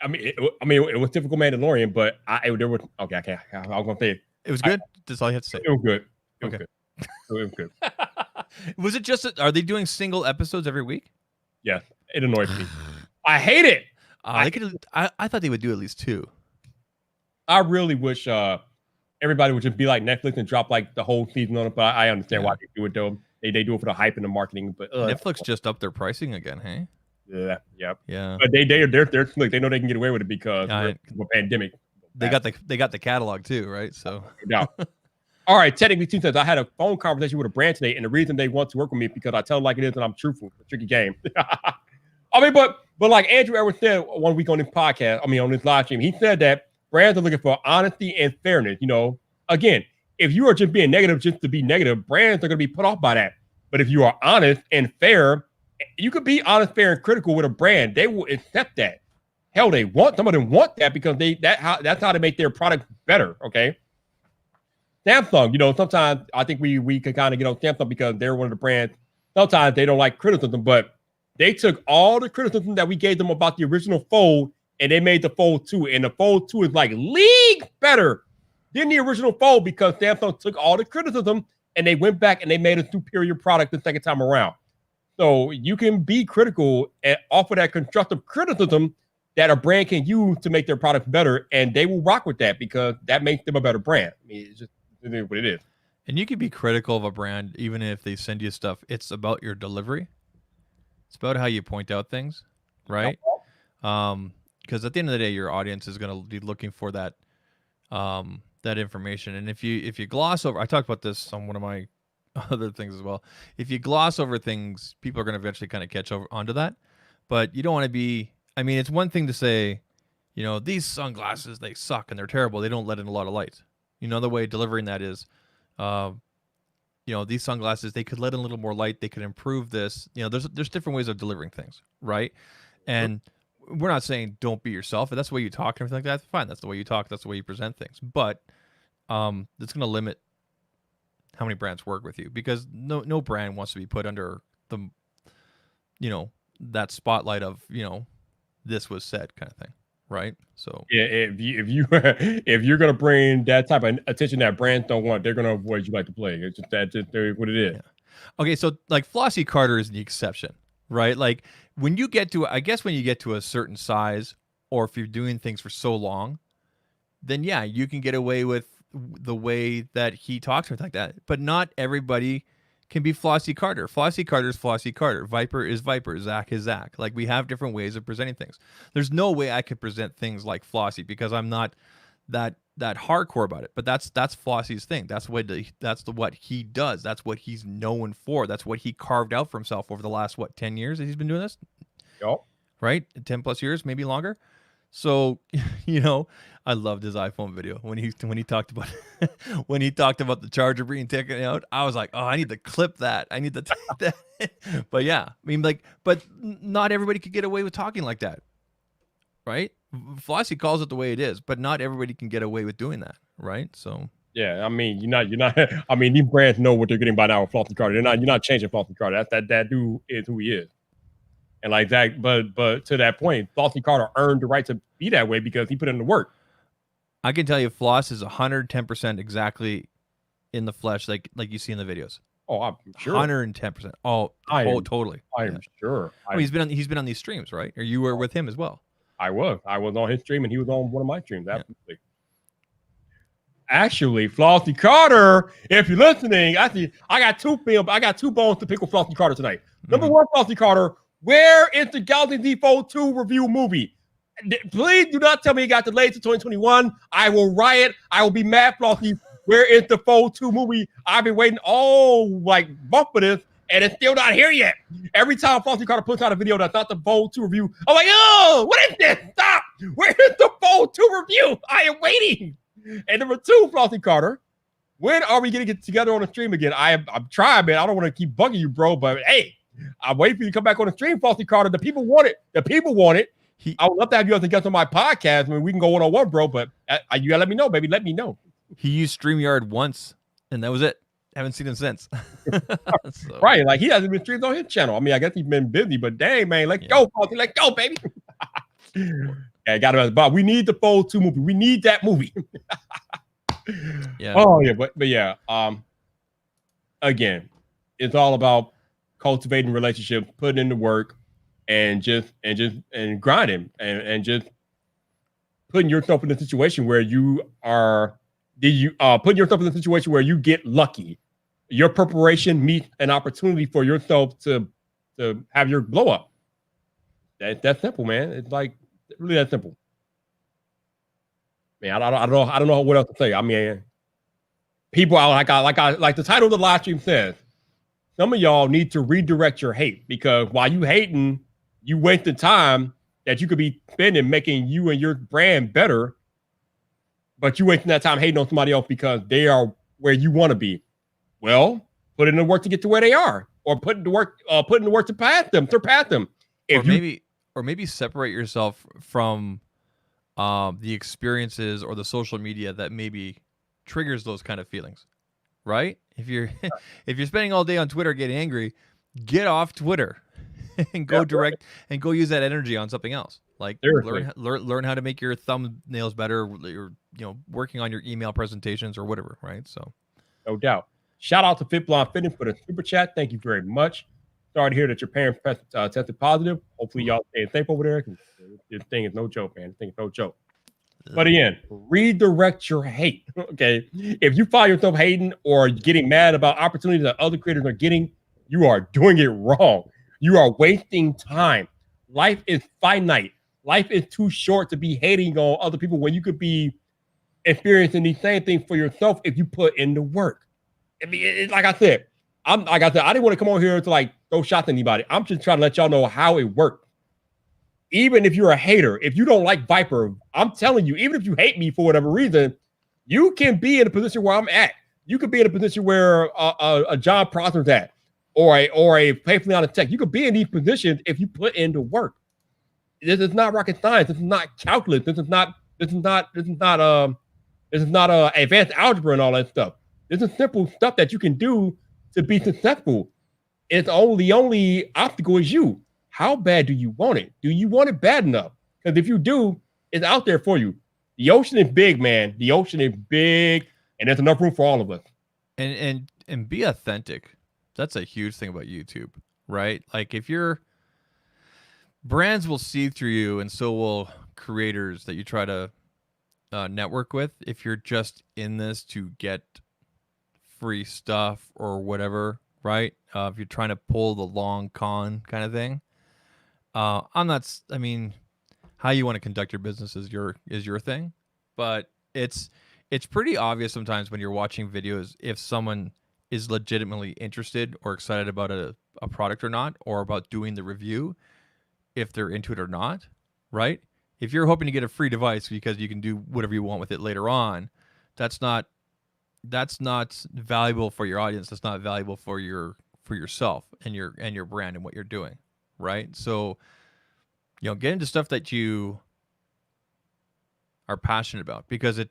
It was typical Mandalorian, but I was gonna say it was good. That's all you have to say. It was good. Okay. It was good. Was it just? Are they doing single episodes every week? Yeah, it annoys me. I hate it. I thought they would do at least 2. I really wish everybody would just be like Netflix and drop like the whole season on it. But I understand why they do it though. They do it for the hype and the marketing. But Netflix just upped their pricing again, hey? Yeah. But they're look, they know they can get away with it because we're pandemic. They got the catalog too, right? So yeah. All right, technically, T says I had a phone conversation with a brand today, and the reason they want to work with me is because I tell them like it is, and I'm truthful. It's a tricky game. But like Andrew Edwards said one week on this podcast, on this live stream, he said that brands are looking for honesty and fairness. Again, if you are just being negative just to be negative, brands are going to be put off by that. But if you are honest and fair, you could be honest, fair, and critical with a brand. They will accept that. Hell, some of them want that because that's how they make their product better. Okay. Samsung, sometimes I think we can kind of get on Samsung because they're one of the brands. Sometimes they don't like criticism, but they took all the criticism that we gave them about the original Fold and they made the Fold 2. And the Fold 2 is like leagues better than the original Fold because Samsung took all the criticism and they went back and they made a superior product the second time around. So you can be critical and offer that constructive criticism that a brand can use to make their product better, and they will rock with that because that makes them a better brand. I mean, it is what it is. And you can be critical of a brand even if they send you stuff. It's about your delivery. It's about how you point out things, right? Because at the end of the day, your audience is going to be looking for that that information. And if you gloss over, I talked about this on one of my other things as well. If you gloss over things, people are going to eventually kind of catch onto that. But you don't want to be. I mean, it's one thing to say, these sunglasses, they suck and they're terrible. They don't let in a lot of light. The way delivering that is, these sunglasses, they could let in a little more light. They could improve this. There's different ways of delivering things, right? And we're not saying don't be yourself. If that's the way you talk and everything like that, fine. That's the way you talk. That's the way you present things. But it's going to limit how many brands work with you because no brand wants to be put under the, that spotlight of, this was said kind of thing, right? So yeah, if you're gonna bring that type of attention that brands don't want, they're gonna avoid you like the plague. It's just what it is. Yeah. Okay, so like Flossie Carter is the exception, right? Like when you get to a certain size, or if you're doing things for so long, then yeah, you can get away with the way that he talks like that. But not everybody can be Flossie Carter. Flossie Carter is Flossie Carter. Viper is Viper. Zach is Zach. Like we have different ways of presenting things. There's no way I could present things like Flossie because I'm not that hardcore about it. But that's Flossie's thing. That's what he does. That's what he's known for. That's what he carved out for himself over the last 10 years that he's been doing this. Yep. Right, 10 plus years, maybe longer. So, I loved his iPhone video when he talked about when he talked about the charger being taken out. I was like, oh, I need to clip that. I need to take that. But yeah, I mean, but not everybody could get away with talking like that, right? Flossie calls it the way it is, but not everybody can get away with doing that, right? So yeah, I mean, you're not. I mean, these brands know what they're getting by now with Flossie Carter. You're not changing Flossie Carter. That dude is who he is. And like that, but to that point, Flossie Carter earned the right to be that way because he put in the work. I can tell you, Floss is 110% exactly in the flesh, like you see in the videos. Oh, I'm sure. 110%. Totally. I'm sure. He's been on these streams, right? Or you were with him as well. I was on his stream and he was on one of my streams. Absolutely. Yeah. Actually, Flossie Carter, if you're listening, I got two bones to pick with Flossie Carter tonight. Number one, Flossie Carter. Where is the Galaxy Z Fold 2 review movie? Please do not tell me it got delayed to 2021. I will riot. I will be mad, Flossie. Where is the Fold 2 movie? I've been waiting month for this, and it's still not here yet. Every time Flossie Carter puts out a video that's not the Fold 2 review, I'm like, oh, what is this? Stop. Where is the Fold 2 review? I am waiting. And number two, Flossie Carter, when are we going to get together on the stream again? I'm trying, man. I don't want to keep bugging you, bro, but hey, I'm waiting for you to come back on the stream, Flossie Carter. The people want it. I would love to have you as a guest on my podcast. I mean, we can go one-on-one, bro, but you gotta let me know, baby. Let me know. He used StreamYard once, and that was it. Haven't seen him since. So. Right, like he hasn't been streamed on his channel. I mean, I guess he's been busy, but dang, man, let's go, Flossie. Let's go, baby. Yeah, got it. But we need the Fold 2 movie. We need that movie. Yeah. Oh, yeah, but yeah. Again, it's all about cultivating relationships, putting in the work, and grinding, and just putting yourself in a situation where you get lucky. Your preparation meets an opportunity for yourself to have your blow up. That's simple, man. It's like really that simple. Man, I don't know what else to say. I mean, people are like the title of the live stream says. Some of y'all need to redirect your hate because while you hating, you wasting time that you could be spending making you and your brand better, but you wasting that time hating on somebody else because they are where you want to be. Well, put in the work to get to where they are, or put in the work to surpass them. Or maybe separate yourself from the experiences or the social media that maybe triggers those kind of feelings, right? If you're if you're spending all day on Twitter getting angry, get off Twitter and go direct and go use that energy on something else. Like learn how to make your thumbnails better, or working on your email presentations or whatever, right? So, no doubt. Shout out to Fit Blonde Fitness for the super chat. Thank you very much. Sorry to hear that your parents tested positive. Hopefully y'all stay safe over there. This thing is no joke, man. This thing is no joke. But again, redirect your hate. Okay. If you find yourself hating or getting mad about opportunities that other creators are getting, you are doing it wrong. You are wasting time. Life is finite. Life is too short to be hating on other people when you could be experiencing the same thing for yourself if you put in the work. I mean, like I said, I didn't want to come on here to like throw shots at anybody. I'm just trying to let y'all know how it works. Even if you're a hater, if you don't like Viper, I'm telling you, even if you hate me for whatever reason, you can be in a position where I'm at. You could be in a position where a John Prosper's at, or a Faithfully Honest Tech. You could be in these positions if you put in the work. This is not rocket science. This is not calculus. This is not advanced algebra and all that stuff. This is simple stuff that you can do to be successful. The only obstacle is you. How bad do you want it? Do you want it bad enough? Because if you do, it's out there for you. The ocean is big, man. The ocean is big, and there's enough room for all of us. And be authentic. That's a huge thing about YouTube, right? Like if you're brands will see through you, and so will creators that you try to network with. If you're just in this to get free stuff or whatever, right? If you're trying to pull the long con kind of thing, I mean, how you want to conduct your business is your thing, but it's pretty obvious sometimes when you're watching videos if someone is legitimately interested or excited about a product or not, or about doing the review, if they're into it or not, right? If you're hoping to get a free device because you can do whatever you want with it later on, that's not valuable for your audience. That's not valuable for yourself and your brand and what you're doing, right? So, get into stuff that you are passionate about, because it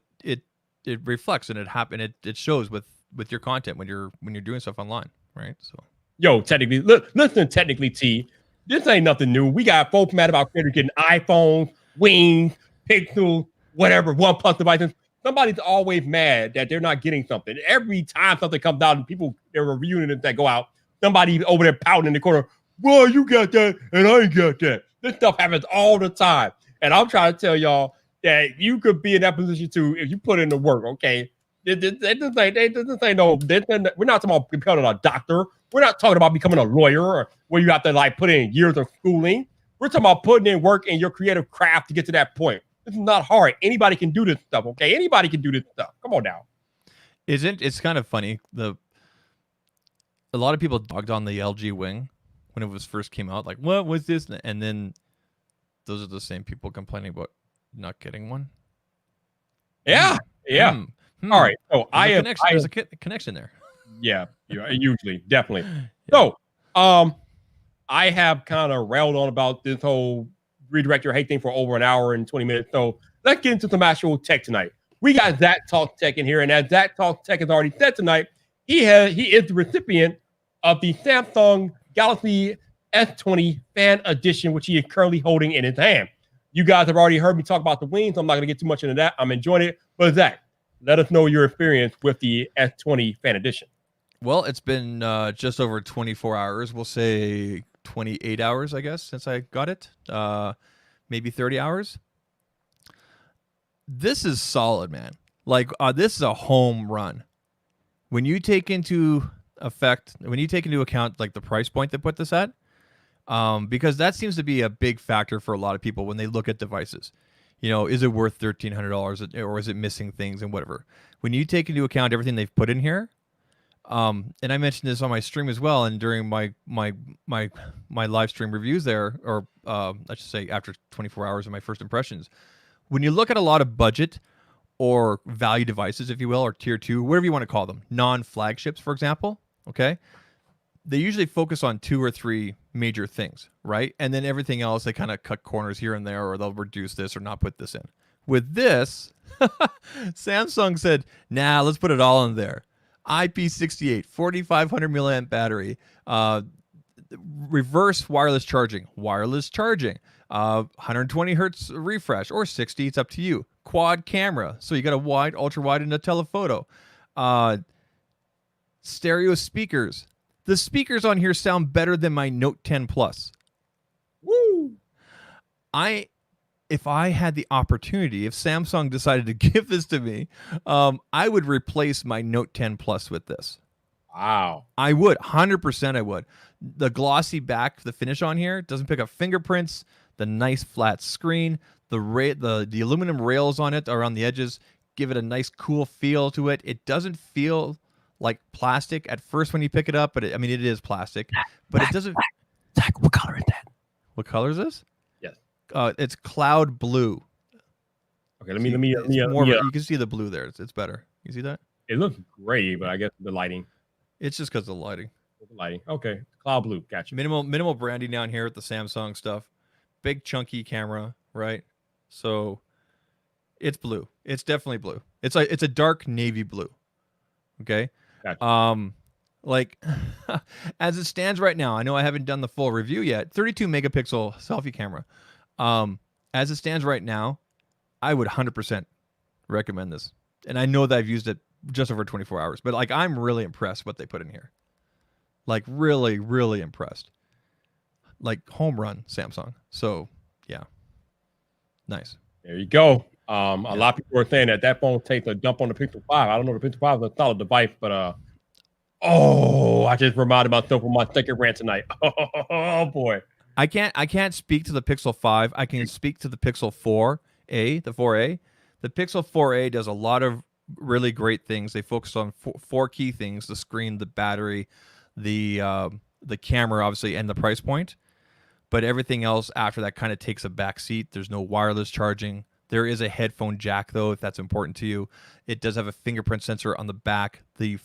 reflects and it shows with your content when you're doing stuff online, right? So, listen, technically, T, this ain't nothing new. We got folks mad about creators getting iPhones, Wings, Pixels, whatever, OnePlus devices. Somebody's always mad that they're not getting something. Every time something comes out and they're reviewing it that go out, somebody over there pouting in the corner, well, you got that and I ain't got that. This stuff happens all the time. And I'm trying to tell y'all that you could be in that position too if you put in the work, okay? We're not talking about becoming a doctor. We're not talking about becoming a lawyer or where you have to like put in years of schooling. We're talking about putting in work in your creative craft to get to that point. This is not hard. Anybody can do this stuff, okay? Anybody can do this stuff. Come on now. It's kind of funny. A lot of people dogged on the LG Wing when it was first came out. Like, what was this? And then those are the same people complaining about not getting one. Yeah. All right. So there's a connection there. Yeah, usually, definitely. Yeah. So, I have kind of railed on about this whole redirect your hate thing for over an hour and 20 minutes. So let's get into some actual tech tonight. We got Zach Talk Tech in here, and as Zach Talk Tech has already said tonight, he is the recipient of the Samsung Galaxy S20 Fan Edition, which he is currently holding in his hand. You guys have already heard me talk about the wings. I'm not going to get too much into that. I'm enjoying it. But Zach, let us know your experience with the S20 Fan Edition. Well, it's been just over 24 hours. We'll say 28 hours, I guess, since I got it. Maybe 30 hours. This is solid, man. Like, this is a home run. When you take into account like the price point they put this at, because that seems to be a big factor for a lot of people when they look at devices. Is it worth $1,300 or is it missing things and whatever? When you take into account everything they've put in here, and I mentioned this on my stream as well, and during my live stream reviews there, or I should say after 24 hours of my first impressions, when you look at a lot of budget or value devices, if you will, or tier 2, whatever you want to call them, non-flagships, for example, okay? They usually focus on 2 or 3 major things, right? And then everything else, they kind of cut corners here and there, or they'll reduce this or not put this in. With this, Samsung said, nah, let's put it all in there. IP68, 4,500 milliamp battery, reverse wireless charging, 120 hertz refresh, or 60, it's up to you. Quad camera, so you got a wide, ultra wide, and a telephoto. Stereo speakers. The speakers on here sound better than my Note 10 Plus. Woo! If I had the opportunity, if Samsung decided to give this to me, I would replace my Note 10 Plus with this. Wow. I would, 100% I would. The glossy back, the finish on here doesn't pick up fingerprints. The nice flat screen, the aluminum rails on it around the edges give it a nice cool feel to it. It doesn't feel like plastic at first when you pick it up, but it is plastic. But it doesn't. Zach, what color is that? What color is this? Yes. It's cloud blue. Okay, let me. You can see the blue there. It's better. You see that? It looks gray, but I guess the lighting. It's just because of the lighting. Okay, cloud blue. Gotcha. Minimal branding down here with the Samsung stuff. Big chunky camera, right? So it's blue. It's definitely blue. It's a dark navy blue. Okay. Gotcha. Like as it stands right now, I know I haven't done the full review yet. 32 megapixel selfie camera. As it stands right now, I would 100% recommend this. And I know that I've used it just over 24 hours, but like I'm really impressed what they put in here. Like really, really impressed. Like home run Samsung. So yeah, nice. There you go. A lot of people are saying that phone takes a dump on the Pixel 5. I don't know if the Pixel 5 is a solid device, but I just reminded myself of my second rant tonight. Oh boy. I can't speak to the Pixel 5. I can speak to the Pixel 4a, the 4a. The Pixel 4a does a lot of really great things. They focus on four key things: the screen, the battery, the camera, obviously, and the price point. But everything else after that kind of takes a back seat. There's no wireless charging. There is a headphone jack, though, if that's important to you. It does have a fingerprint sensor on the back. The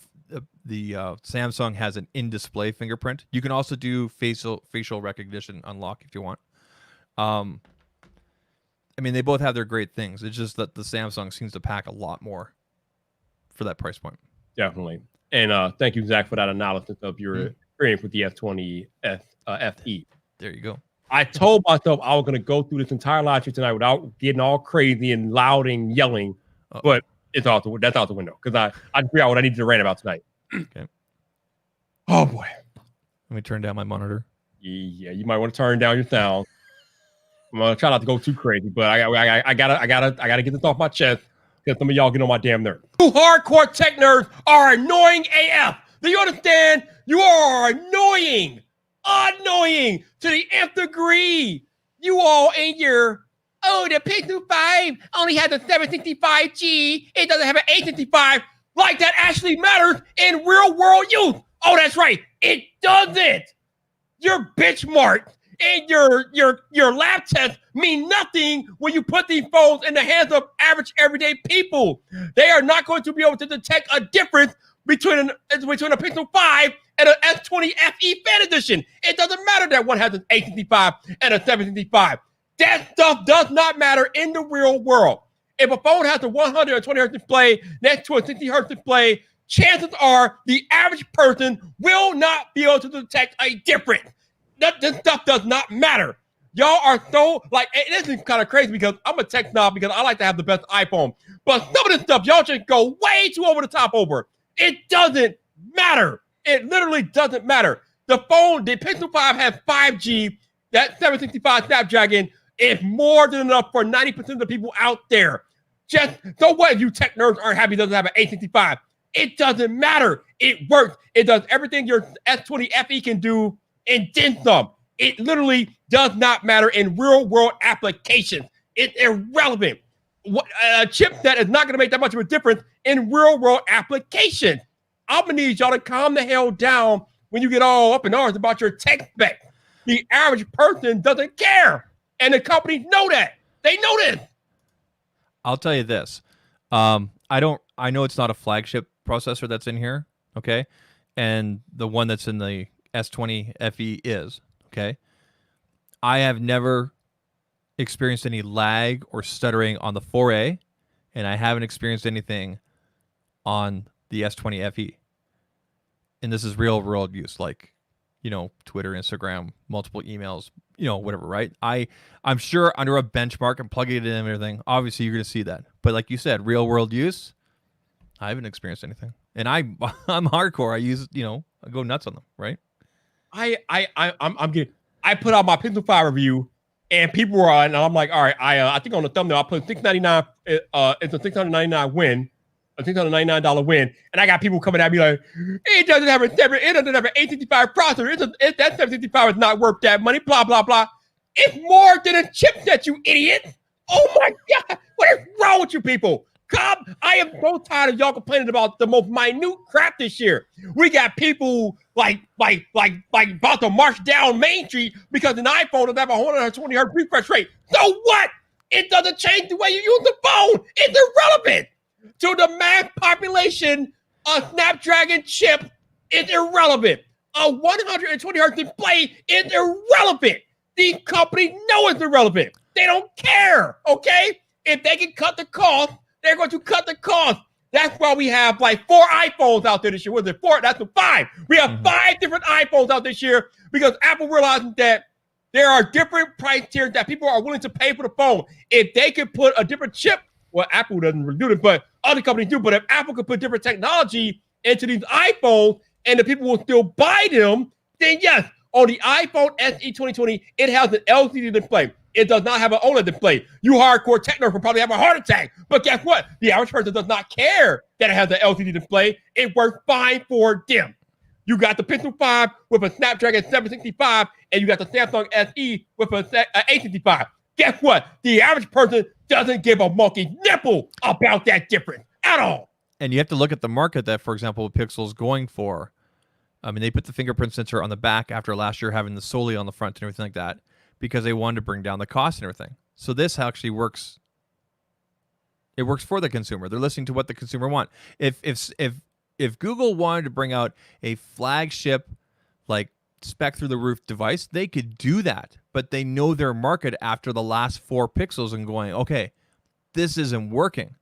Samsung has an in-display fingerprint. You can also do facial recognition unlock if you want. I mean, they both have their great things. It's just that the Samsung seems to pack a lot more for that price point. Definitely. And thank you, Zach, for that analysis of your experience with the S20 FE. There you go. I told myself I was going to go through this entire live stream tonight without getting all crazy and loud and yelling, but that's out the window because I figured out what I needed to rant about tonight. Okay. Oh boy. Let me turn down my monitor. Yeah, you might want to turn down your sound. I'm gonna try not to go too crazy, but I gotta get this off my chest because some of y'all get on my damn nerves. You hardcore tech nerds are annoying AF. Do you understand? You are annoying to the nth degree. You all in your the Pixel 5 only has a 765G. It doesn't have an 865. Like that actually matters in real world use. Oh, that's right. It doesn't. Your benchmark and your lab tests mean nothing when you put these phones in the hands of average everyday people. They are not going to be able to detect a difference between a Pixel 5 and an S20 FE Fan Edition. It doesn't matter that one has an 865 and a 765. That stuff does not matter in the real world. If a phone has a 120 hertz display next to a 60 hertz display, chances are the average person will not be able to detect a difference. This stuff does not matter. Y'all are so this is kind of crazy because I'm a tech snob because I like to have the best iPhone. But some of this stuff y'all just go way too over the top over. It doesn't matter. It literally doesn't matter. The Pixel 5 has 5G. That 765 Snapdragon is more than enough for 90% of the people out there. Just so what if you tech nerds aren't happy it doesn't have an 865? It doesn't matter. It works. It does everything your S20 FE can do and then some. It literally does not matter in real world applications. It's irrelevant. A chip that is not going to make that much of a difference in real world applications. I'm going to need y'all to calm the hell down when you get all up in arms about your tech spec. The average person doesn't care. And the companies know that. They know this. I'll tell you this. I know it's not a flagship processor that's in here, okay? And the one that's in the S20 FE is, okay? I have never experienced any lag or stuttering on the 4A, and I haven't experienced anything on the S20 FE. And this is real world use, like, Twitter, Instagram, multiple emails, whatever, right? I'm sure under a benchmark and plugging it in and everything, obviously you're going to see that. But like you said, real world use, I haven't experienced anything. And I'm hardcore. I use, I go nuts on them, right? I'm getting. I put out my Pixel 5 review, and people were on, and I'm like, all right, I think on the thumbnail I put $699. It's a $699 win, a $699 win, and I got people coming at me like, it doesn't have an 865 processor. That 765 is not worth that money. Blah blah blah. It's more than a chipset, you idiot. Oh my God, what is wrong with you people? I am so tired of y'all complaining about the most minute crap this year. We got people like about to march down Main Street because an iPhone doesn't have a 120 hertz refresh rate. So what? It doesn't change the way you use the phone. It's irrelevant. To the mass population, a Snapdragon chip is irrelevant. A 120 hertz display is irrelevant. These companies know it's irrelevant. They don't care, okay? If they can cut the cost, they're going to cut the cost. That's why we have like 4 iPhones out there this year. Was it 4? That's the 5. We have 5 different iPhones out this year because Apple realizes that there are different price tiers that people are willing to pay for the phone. If they could put a different chip, well, Apple doesn't really do it, but other companies do. But if Apple could put different technology into these iPhones and the people will still buy them, then yes, on the iPhone SE 2020, it has an LCD display. It does not have an OLED display. You hardcore tech nerds will probably have a heart attack. But guess what? The average person does not care that it has an LCD display. It works fine for them. You got the Pixel 5 with a Snapdragon 765, and you got the Samsung SE with an 865. Guess what? The average person doesn't give a monkey nipple about that difference at all. And you have to look at the market that, for example, Pixel's going for. I mean, they put the fingerprint sensor on the back after last year having the Soli on the front and everything like that, because they wanted to bring down the cost and everything. So this actually works. It works for the consumer. They're listening to what the consumer wants. If Google wanted to bring out a flagship, like spec through the roof device, they could do that. But they know their market after the last 4 Pixels and going, okay, this isn't working.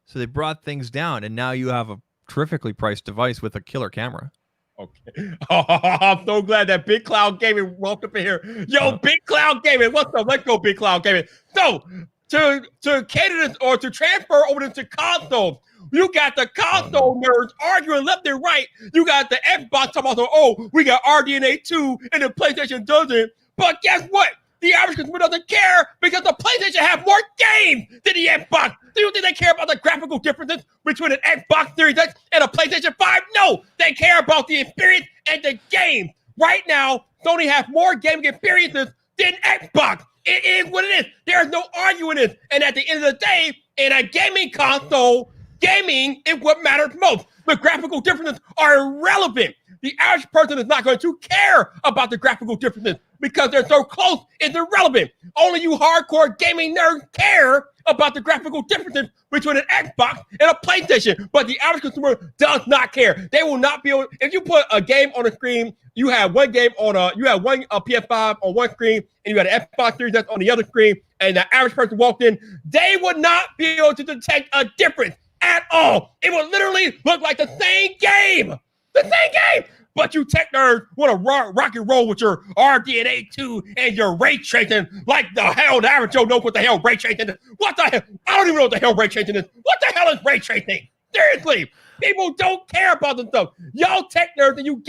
So they brought things down, and now you have a terrifically priced device with a killer camera. Okay. Oh, I'm so glad that Big Cloud Gaming walked up in here. Yo, Big Cloud Gaming, what's up? Let's go, Big Cloud Gaming. So, to cater this or to transfer over into consoles, you got the console nerds arguing left and right. You got the Xbox talking about, oh, we got RDNA 2 and the PlayStation doesn't. But guess what? The average consumer doesn't care because the PlayStation have more games than the Xbox. Do you think they care about the graphical differences between an Xbox Series X and a PlayStation 5? No, they care about the experience and the game. Right now, Sony has more gaming experiences than Xbox. It is what it is. There's no arguing this. And at the end of the day, in a gaming console, gaming is what matters most. The graphical differences are irrelevant. The average person is not going to care about the graphical differences because they're so close, it's irrelevant. Only you hardcore gaming nerds care about the graphical differences between an Xbox and a PlayStation. But the average consumer does not care. They will not be able, if you put a game on a screen, you have one game on one PS5 on one screen, and you had an Xbox Series X on the other screen, and the average person walked in, they would not be able to detect a difference at all. It would literally look like the same game. The same game. But you tech nerds want to rock and roll with your RDNA 2 and your ray tracing like the hell the average Joe knows what the hell ray tracing is. What the hell? I don't even know what the hell ray tracing is. What the hell is ray tracing? Seriously. People don't care about this stuff. Y'all tech nerds and you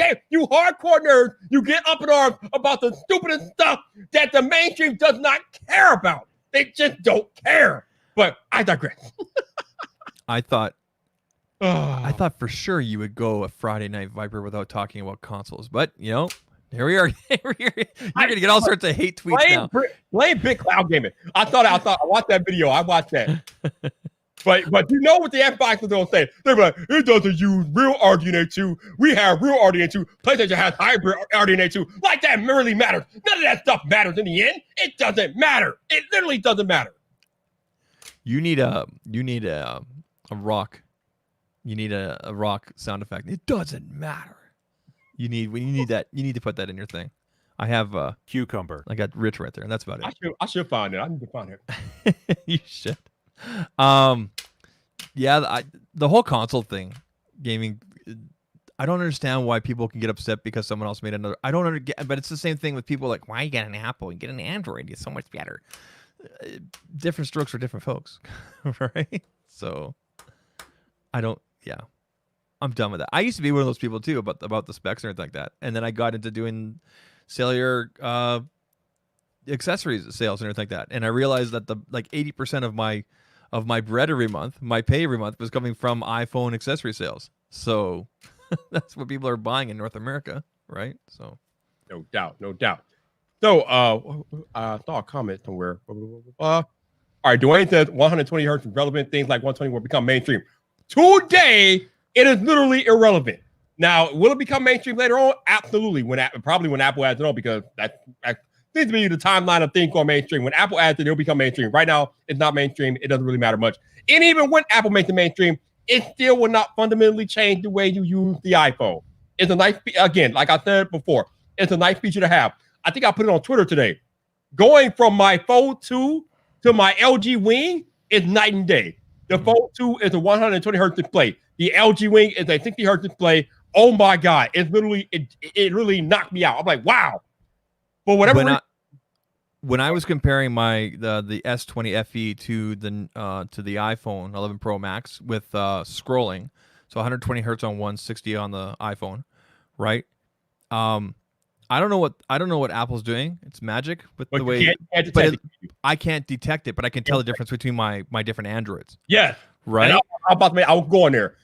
hardcore nerds, you get up in arms about the stupidest stuff that the mainstream does not care about. They just don't care. But I digress. I thought for sure you would go a Friday Night Viper without talking about consoles, but here we are. You're gonna get all sorts of hate tweets now. Blame Big Cloud Gaming. I watched that video. I watched that. but you know what the Xbox is gonna say? They're like, it doesn't use real RDNA 2. We have real RDNA 2. PlayStation has hybrid RDNA 2. Like that really matters. None of that stuff matters in the end. It doesn't matter. It literally doesn't matter. You need a rock. You need a rock sound effect. It doesn't matter. You need that. You need to put that in your thing. I have Cucumber. I got Rich right there, and that's about it. I should find it. I need to find it. You should. Yeah, the whole console thing, gaming. I don't understand why people can get upset because someone else made another. I don't understand, but it's the same thing with people like, why you get an Apple? You get an Android. It's so much better. Different strokes for different folks, right? So, I don't. Yeah, I'm done with that. I used to be one of those people too about the specs and everything like that, and then I got into doing cellular accessories sales and everything like that, and I realized that the 80% of my bread every month, my pay every month, was coming from iPhone accessory sales. So that's what people are buying in North America, right? So no doubt. So I saw a comment somewhere. All right, Dwayne says 120 hertz is relevant. Things like 120 will become mainstream. Today, it is literally irrelevant. Now, will it become mainstream later on? Absolutely. Probably when Apple adds it on, because that seems to be the timeline of things going mainstream. When Apple adds it, it'll become mainstream. Right now, it's not mainstream. It doesn't really matter much. And even when Apple makes it mainstream, it still will not fundamentally change the way you use the iPhone. It's a nice, again, like I said before, it's a nice feature to have. I think I put it on Twitter today. Going from my Fold 2 to my LG Wing is night and day. The Fold 2 is a 120 hertz display. The LG Wing is a 60 hertz display. Oh my God. It's literally, it really knocked me out. I'm like, wow. But whatever. When I was comparing the S20 FE to the iPhone 11 Pro Max with scrolling, so 120 hertz on one, 60 on the iPhone, right? I don't know what Apple's doing. It's magic with the way, I can't detect it, but I can tell the difference between my different Androids. Yeah, right. I was going there.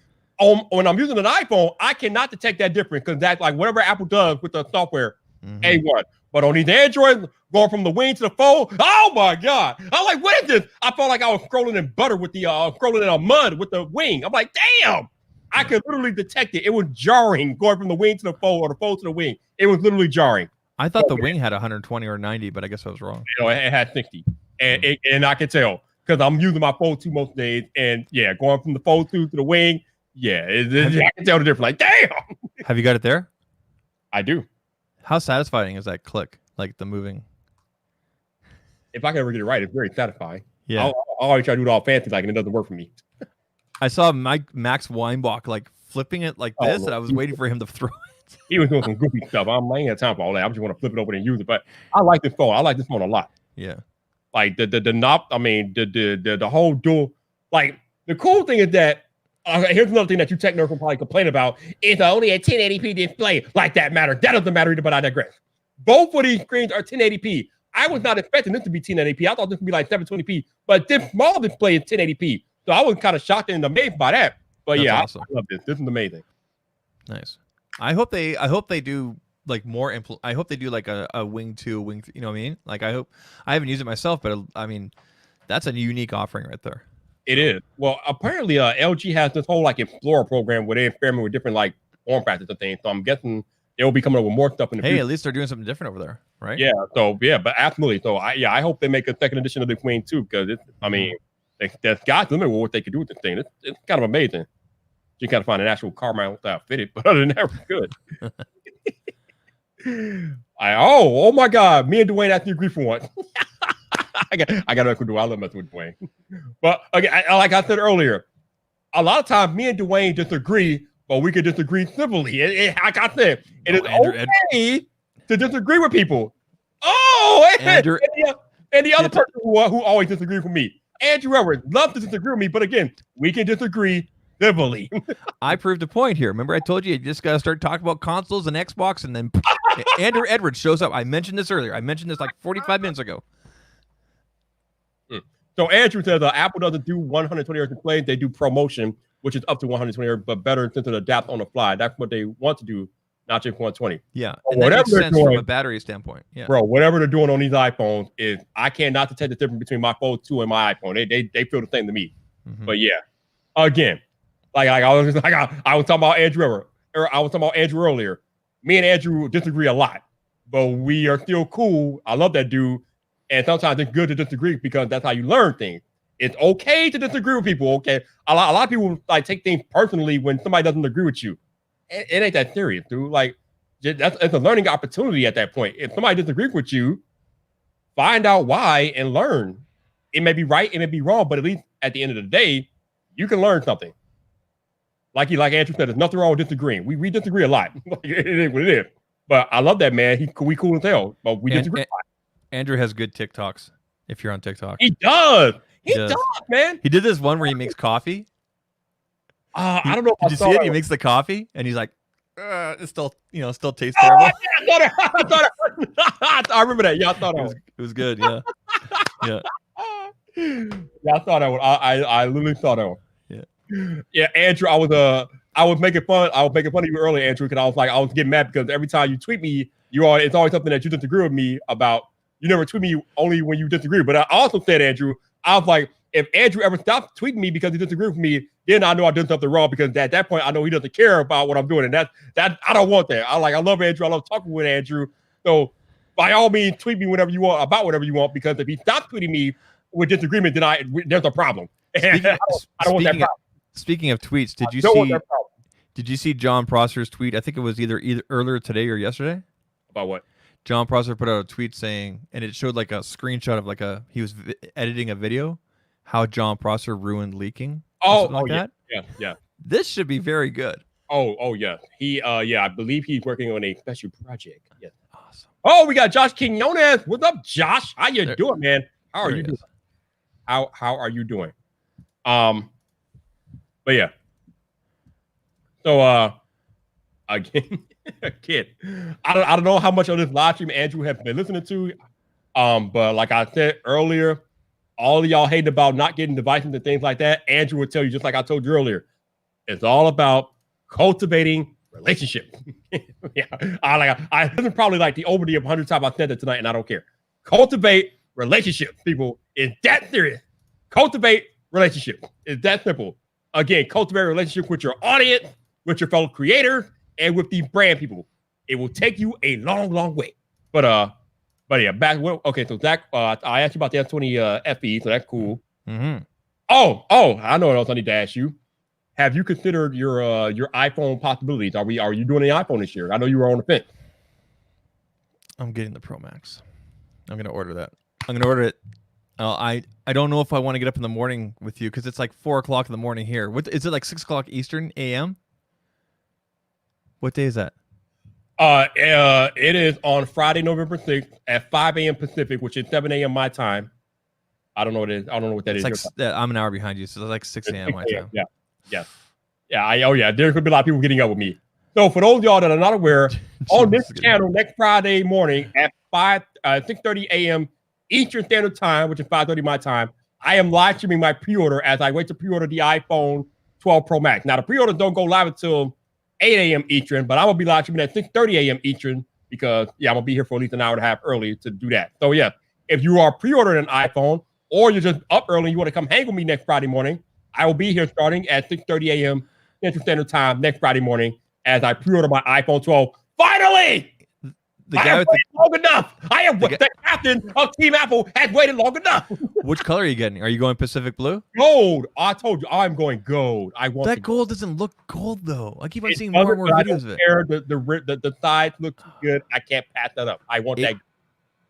When I'm using an iPhone, I cannot detect that difference because that's like whatever Apple does with the software, A1. But on these Androids, going from the Wing to the Fold, oh my God! I'm like, what is this? I felt like I was scrolling in butter with the scrolling in a mud with the Wing. I'm like, damn! I could literally detect it. It was jarring going from the Wing to the Fold or the Fold to the Wing. It was literally jarring. I thought the Wing had 120 or 90, but I guess I was wrong. You know, it had 60, and I can tell because I'm using my Fold 2 most days, and yeah, going from the Fold 2 to the Wing, yeah, I can tell the difference. Like, damn! Have you got it there? I do. How satisfying is that click? Like the moving? If I can ever get it right, it's very satisfying. Yeah. I always try to do it all fancy, like, and it doesn't work for me. I saw Max Weinbach like flipping it like this, and I was waiting for him to throw it. He was doing some goofy stuff. I ain't got time for all that. I just want to flip it over and use it. But I like this phone. I like this phone a lot. Yeah. Like the knob. I mean, the whole dual. Like the cool thing is that here's another thing that you tech nerds will probably complain about. It's only a 1080p display. Like that matter. That doesn't matter either. But I digress. Both of these screens are 1080p. I was not expecting this to be 1080p. I thought this would be like 720p. But this small display is 1080p. So I was kind of shocked and amazed by that. But that's yeah, awesome. I love this. This is amazing. Nice. I hope they do like more. I hope they do like a Wing 2, Wing 3, you know what I mean? Like I haven't used it myself, but I mean, that's a unique offering right there. It is. Well, apparently LG has this whole like Explorer program where they experiment with different like form factors and things. So I'm guessing they'll be coming up with more stuff in the future. Hey, at least they're doing something different over there, right? Yeah. So yeah, but absolutely. So I hope they make a second edition of the Queen too, because I mean, there's got to limit what they can do with this thing. It's kind of amazing. You gotta find an actual car mount without fitted, but other than that, we're good. Oh my God, me and Dwayne actually agree for once. I got to do. I love messing with Dwayne, but again, like I said earlier, a lot of times me and Dwayne disagree, but we can disagree civilly. Like I said, it is okay to disagree with people. Oh, and the other person who always disagrees with me, Andrew Edwards, loves to disagree with me, but again, we can disagree civilly. I proved a point here. Remember, I told you just got to start talking about consoles and Xbox, and then Andrew Edwards shows up. I mentioned this earlier. I mentioned this like 45 minutes ago. So Andrew says Apple doesn't do 120 hertz display. They do ProMotion, which is up to 120 hertz, but better since it adapt on the fly. That's what they want to do, not just 120. Yeah, and that makes sense from a battery standpoint. Yeah, bro, whatever they're doing on these iPhones is I cannot detect the difference between my Fold 2 and my iPhone. They feel the same to me. But yeah, again, like I was talking about Andrew earlier. Me and Andrew disagree a lot, but we are still cool. I love that dude. And sometimes it's good to disagree because that's how you learn things. It's okay to disagree with people. Okay, a lot of people like take things personally when somebody doesn't agree with you. It ain't that serious, dude. Like, it's a learning opportunity at that point. If somebody disagrees with you, find out why and learn. It may be right, it may be wrong, but at least at the end of the day, you can learn something. Like Andrew said, there's nothing wrong with disagreeing. We disagree a lot. It is what it is. But I love that, man. We cool as hell, but we disagree a lot. Andrew has good TikToks. If you're on TikTok, He does. He does, man. He did this one where he makes coffee. I don't know. Did you see it? He makes the coffee, and he's like, "It still, still tastes terrible." I remember that. Yeah, I thought it was good. Yeah, yeah. Yeah, I saw that one. I literally saw that one. Yeah, Andrew. I was making fun. I was making fun of you earlier, Andrew, because I was getting mad because every time you tweet me, it's always something that you disagree with me about. You never tweet me only when you disagree. But I also said, Andrew, I was like, if Andrew ever stops tweeting me because he disagrees with me, then I know I did something wrong, because at that point I know he doesn't care about what I'm doing, and that I don't want that. I love Andrew. I love talking with Andrew. So by all means, tweet me whenever you want about whatever you want, because if he stops tweeting me with disagreement, then there's a problem. I don't want that problem. Speaking of tweets, did you see John Prosser's tweet? I think it was either earlier today or yesterday. About what? John Prosser put out a tweet saying, and it showed like a screenshot of he was editing a video, how John Prosser ruined leaking. That. Yeah. This should be very good. Oh yeah. He I believe he's working on a special project. Yeah. Awesome. Oh, we got Josh Quinones. What's up, Josh? How you doing, man? How are you doing? How are you doing? But yeah. So again, I don't know how much of this live stream Andrew has been listening to. But like I said earlier, all of y'all hating about not getting devices and things like that, Andrew would tell you, just like I told you earlier, it's all about cultivating relationships. Yeah, this is probably like the overview of 100 times I said it tonight, and I don't care. Cultivate relationships, people. It's that serious. Cultivate relationships. It's that simple. Again, cultivate a relationship with your audience, with your fellow creators, and with these brand people. It will take you a long, long way. But yeah, okay, so Zach, I asked you about the S20 FE, so that's cool. Mm-hmm. Oh, I know what else I need to ask you. Have you considered your iPhone possibilities? Are you doing the iPhone this year? I know you were on the fence. I'm getting the Pro Max. I'm gonna order that. I'm gonna order it. I don't know if I want to get up in the morning with you, because it's like 4:00 in the morning here. What is it, like 6:00 Eastern AM? What day is that? It is on Friday, November 6th at 5 a.m. Pacific, which is 7 a.m. my time. I don't know what it is. I don't know what that is. Like, I'm an hour behind you, so it's like 6 a.m. my time. Yeah. There's gonna be a lot of people getting up with me. So for those of y'all that are not aware, on this channel next Friday morning at 6:30 a.m. Eastern Standard Time, which is 5:30 my time, I am live streaming my pre-order as I wait to pre-order the iPhone 12 Pro Max. Now the pre-orders don't go live until 8 a.m. Eastern, but I will be live streaming at 6:30 a.m. Eastern, because I'm gonna be here for at least an hour and a half early to do that. So yeah, if you are pre-ordering an iPhone, or you're just up early and you want to come hang with me next Friday morning, I will be here starting at 6:30 a.m. Central Standard Time next Friday morning as I pre-order my iPhone 12. Finally! The guy with long enough. The captain of Team Apple has waited long enough. Which color are you getting? Are you going Pacific Blue? Gold. I told you I'm going gold. I want that gold. Doesn't look gold though. I keep on seeing more and more videos of it. The sides look good. I can't pass that up. I want that.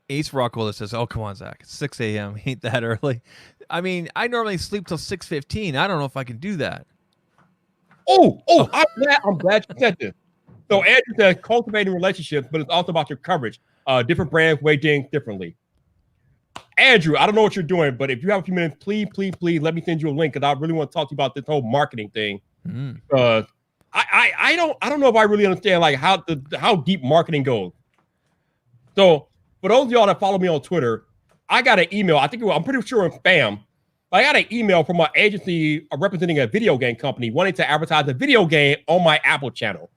Ace Rockwell says, "Oh, come on, Zach. It's 6 a.m. Ain't that early?" I mean, I normally sleep till 6:15. I don't know if I can do that. I'm glad you said this. So Andrew says cultivating relationships, but it's also about your coverage. Different brands weigh things differently. Andrew, I don't know what you're doing, but if you have a few minutes, please let me send you a link, because I really want to talk to you about this whole marketing thing. I don't know if I really understand like how deep marketing goes. So for those of y'all that follow me on Twitter, I got an email. I'm pretty sure it's spam. I got an email from my agency representing a video game company wanting to advertise a video game on my Apple channel.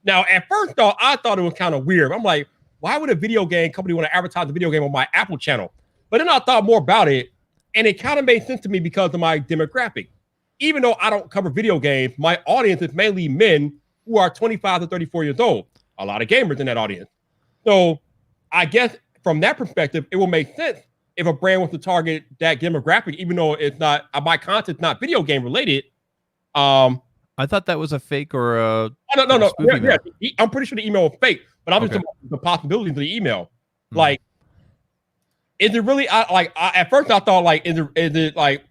Now, at first, though, I thought it was kind of weird. I'm like, why would a video game company want to advertise a video game on my Apple channel? But then I thought more about it, and it kind of made sense to me because of my demographic. Even though I don't cover video games, my audience is mainly men who are 25 to 34 years old. A lot of gamers in that audience. So I guess from that perspective, it will make sense if a brand wants to target that demographic, even though it's not my content's not video game related. I thought that was a fake or a no. spoof email. Yeah, I'm pretty sure the email was fake, but I'm just Okay. talking about the possibilities of the email. Like, is it really? At first I thought like, is it like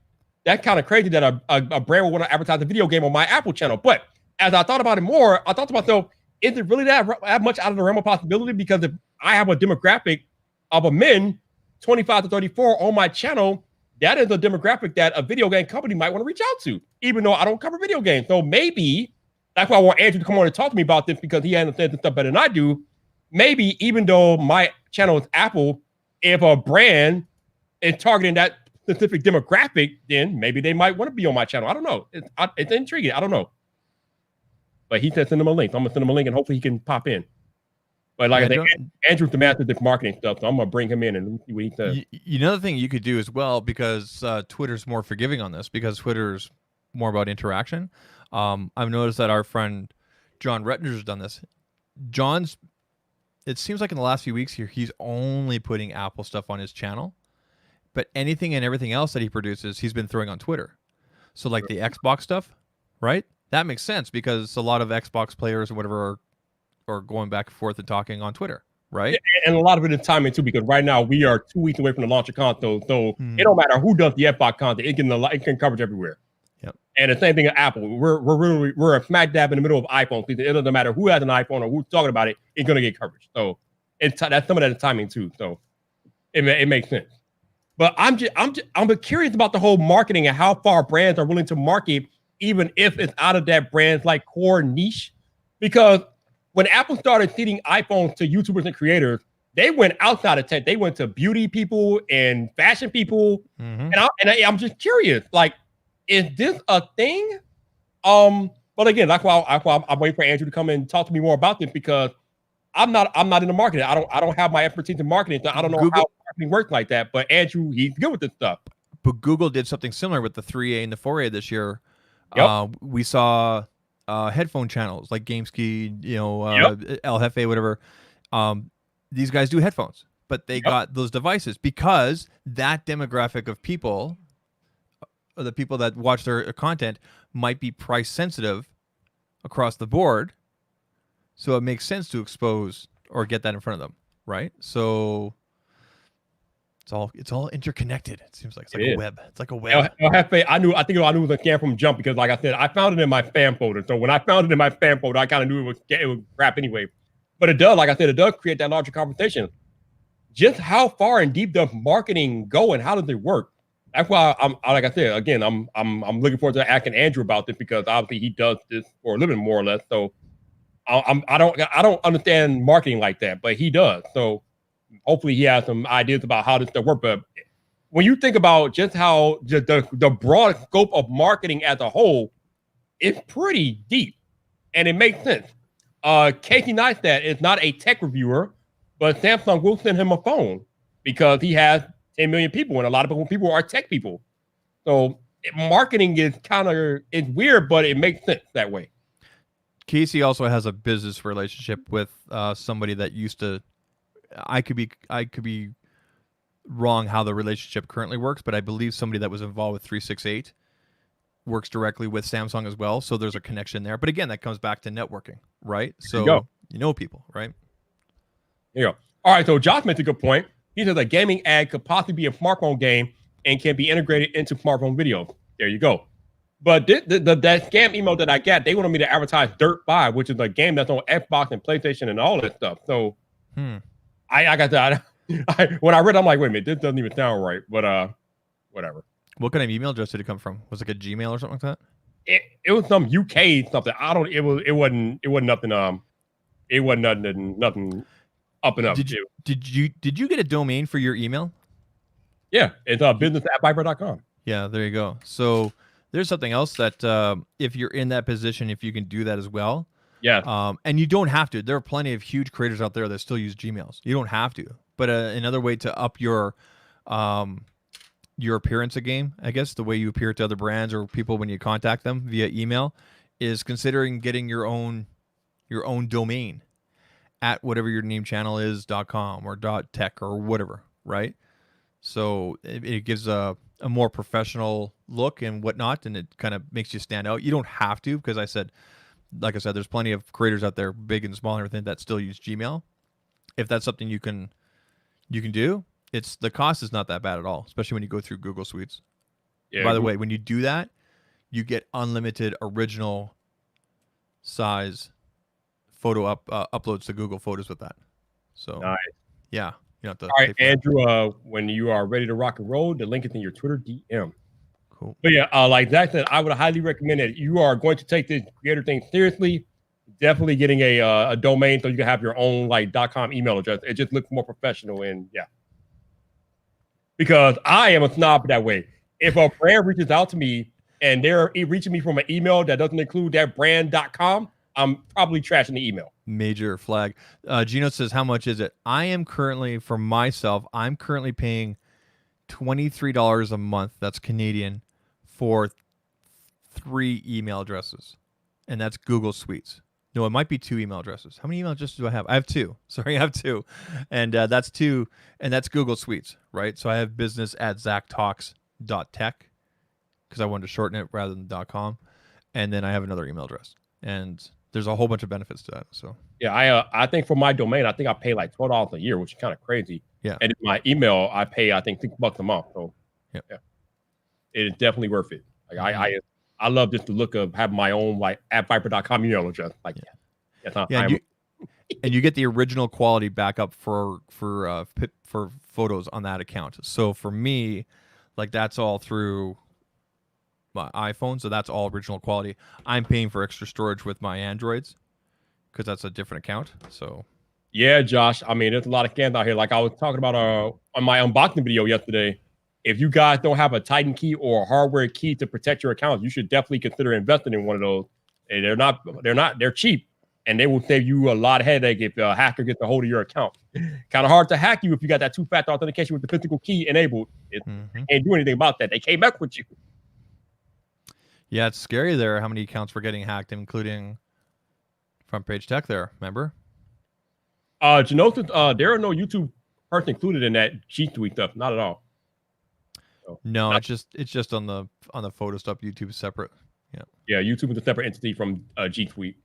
that's kind of crazy that a brand would want to advertise a video game on my Apple channel? But as I thought about it more, I thought to myself, is it really that much out of the realm of possibility? Because if I have a demographic of a men 25 to 34 on my channel, that is a demographic that a video game company might want to reach out to, even though I don't cover video games. So maybe that's why I want Andrew to come on and talk to me about this, because he understands this stuff better than I do. Maybe even though my channel is Apple, if a brand is targeting that specific demographic, then maybe they might want to be on my channel. I don't know. It's intriguing. I don't know. But he said send him a link. So I'm going to send him a link and hopefully he can pop in. But like I said, Andrew's the master of this marketing stuff, so I'm going to bring him in and see what he says. Another thing you could do as well, because Twitter's more forgiving on this, because Twitter's more about interaction. I've noticed that our friend John Rettinger's done this. It seems like in the last few weeks here, he's only putting Apple stuff on his channel, but anything and everything else that he produces, he's been throwing on Twitter. So like the Xbox stuff, right? That makes sense because a lot of Xbox players or whatever are going back and forth and talking on Twitter, right? Yeah, and a lot of it is timing too, because right now we are 2 weeks away from the launch of console, so it don't matter who does the Xbox content, it can coverage everywhere. Yep. And the same thing at Apple. We're a smack dab in the middle of iPhone season. It doesn't matter who has an iPhone or who's talking about it, it's gonna get coverage. So that's some of that is timing too. So it makes sense. But I'm curious about the whole marketing and how far brands are willing to market, even if it's out of that brand's like core niche. Because when Apple started feeding iPhones to YouTubers and creators, they went outside of tech. They went to beauty people and fashion people. And I'm just curious, like, is this a thing? But again, that's why I'm waiting for Andrew to come and talk to me more about this, because I'm not in the marketing. I don't have my expertise in marketing. So I don't know how marketing works like that. But Andrew, he's good with this stuff. But Google did something similar with the 3A and the 4A this year. Yep. We saw headphone channels like GameSkey, El Jefe, whatever. These guys do headphones, but they got those devices because that demographic of people, or the people that watch their content, might be price sensitive across the board. So it makes sense to expose or get that in front of them, right? So it's all interconnected. It seems like it's like a web. It's like a web. El Jefe, I think it was a scam from jump, because like I said, I found it in my spam folder. So when I found it in my spam folder, I kind of knew it was crap anyway. But it does, like I said, it does create that larger conversation. Just how far and deep does marketing go, and how does it work? That's why like I said, again, I'm looking forward to asking Andrew about this, because obviously he does this for a living, more or less. So I don't understand marketing like that, but he does. So hopefully he has some ideas about how this stuff works. But when you think about just how the broad scope of marketing as a whole, it's pretty deep, and it makes sense. Casey Neistat is not a tech reviewer, but Samsung will send him a phone because he has 10 million people, and a lot of people are tech people. So marketing is it's weird, but it makes sense that way. Casey also has a business relationship with somebody that used to. I could be wrong how the relationship currently works, but I believe somebody that was involved with 368 works directly with Samsung as well. So there's a connection there. But again, that comes back to networking, right? So you know people, right? There you go. All right. So Josh made a good point. He says a gaming ad could possibly be a smartphone game and can be integrated into smartphone video. There you go. But that scam email that I got, they wanted me to advertise Dirt 5, which is a game that's on Xbox and PlayStation and all that stuff. So I got that. When I read it, I'm like, wait a minute, this doesn't even sound right. But whatever. What kind of email address did it come from? Was it like a Gmail or something like that? It was some UK something. It wasn't nothing. It wasn't nothing up and up. Did you get a domain for your email? Yeah, it's business@viper.com. Yeah, there you go. So there's something else that if you're in that position, if you can do that as well. Yeah. And you don't have to. There are plenty of huge creators out there that still use Gmails. You don't have to. But another way to up your appearance a game, I guess, the way you appear to other brands or people when you contact them via email, is considering getting your own domain at whatever your name channel is, .com or .tech or whatever, right? So it gives a more professional look and whatnot, and it kind of makes you stand out. You don't have to, because like I said, there's plenty of creators out there, big and small and everything, that still use Gmail. If that's something you can do, the cost is not that bad at all, especially when you go through Google Suites. Yeah. By the way, when you do that, you get unlimited original size photo uploads to Google Photos with that. So nice. Yeah, you don't have to. All right, Andrew. When you are ready to rock and roll, the link is in your Twitter DM. Cool. But yeah, like Zach said, I would highly recommend it. You are going to take this creator thing seriously. Definitely getting a domain so you can have your own like .com email address. It just looks more professional, and yeah. Because I am a snob that way. If a brand reaches out to me and they're reaching me from an email that doesn't include that brand.com, I'm probably trashing the email. Major flag. Gino says, how much is it? I am currently, for myself, I'm currently paying $23 a month. That's Canadian for 3 email addresses. And that's Google Suites. No, it might be 2 email addresses. How many email addresses do I have? I have 2. Sorry, I have 2. And that's 2. And that's Google Suites, right? So I have business at zachtalks.tech because I wanted to shorten it rather than .com. And then I have another email address. And there's a whole bunch of benefits to that. So yeah, I think for my domain, I think I pay like $12 a year, which is kind of crazy. Yeah. And my email, I pay I think $6 a month. So yeah, it is definitely worth it. Like I love just the look of having my own like @viper.com email address. Like and you get the original quality backup for photos on that account. So for me, like that's all through my iPhone, so that's all original quality. I'm paying for extra storage with my Androids because that's a different account. So yeah, Josh. I mean, there's a lot of scams out here. Like I was talking about on my unboxing video yesterday. If you guys don't have a Titan key or a hardware key to protect your accounts, you should definitely consider investing in one of those. And they're cheap, and they will save you a lot of headache if a hacker gets a hold of your account. Kind of hard to hack you if you got that 2-factor authentication with the physical key enabled. You can't do anything about that. They came back with you. Yeah, it's scary there how many accounts were getting hacked, including Front Page Tech there, remember? Janosis, there are no YouTube person included in that G Suite stuff. Not at all. So, no, it's just on the photo stuff. YouTube is separate. Yeah, YouTube is a separate entity from G Suite.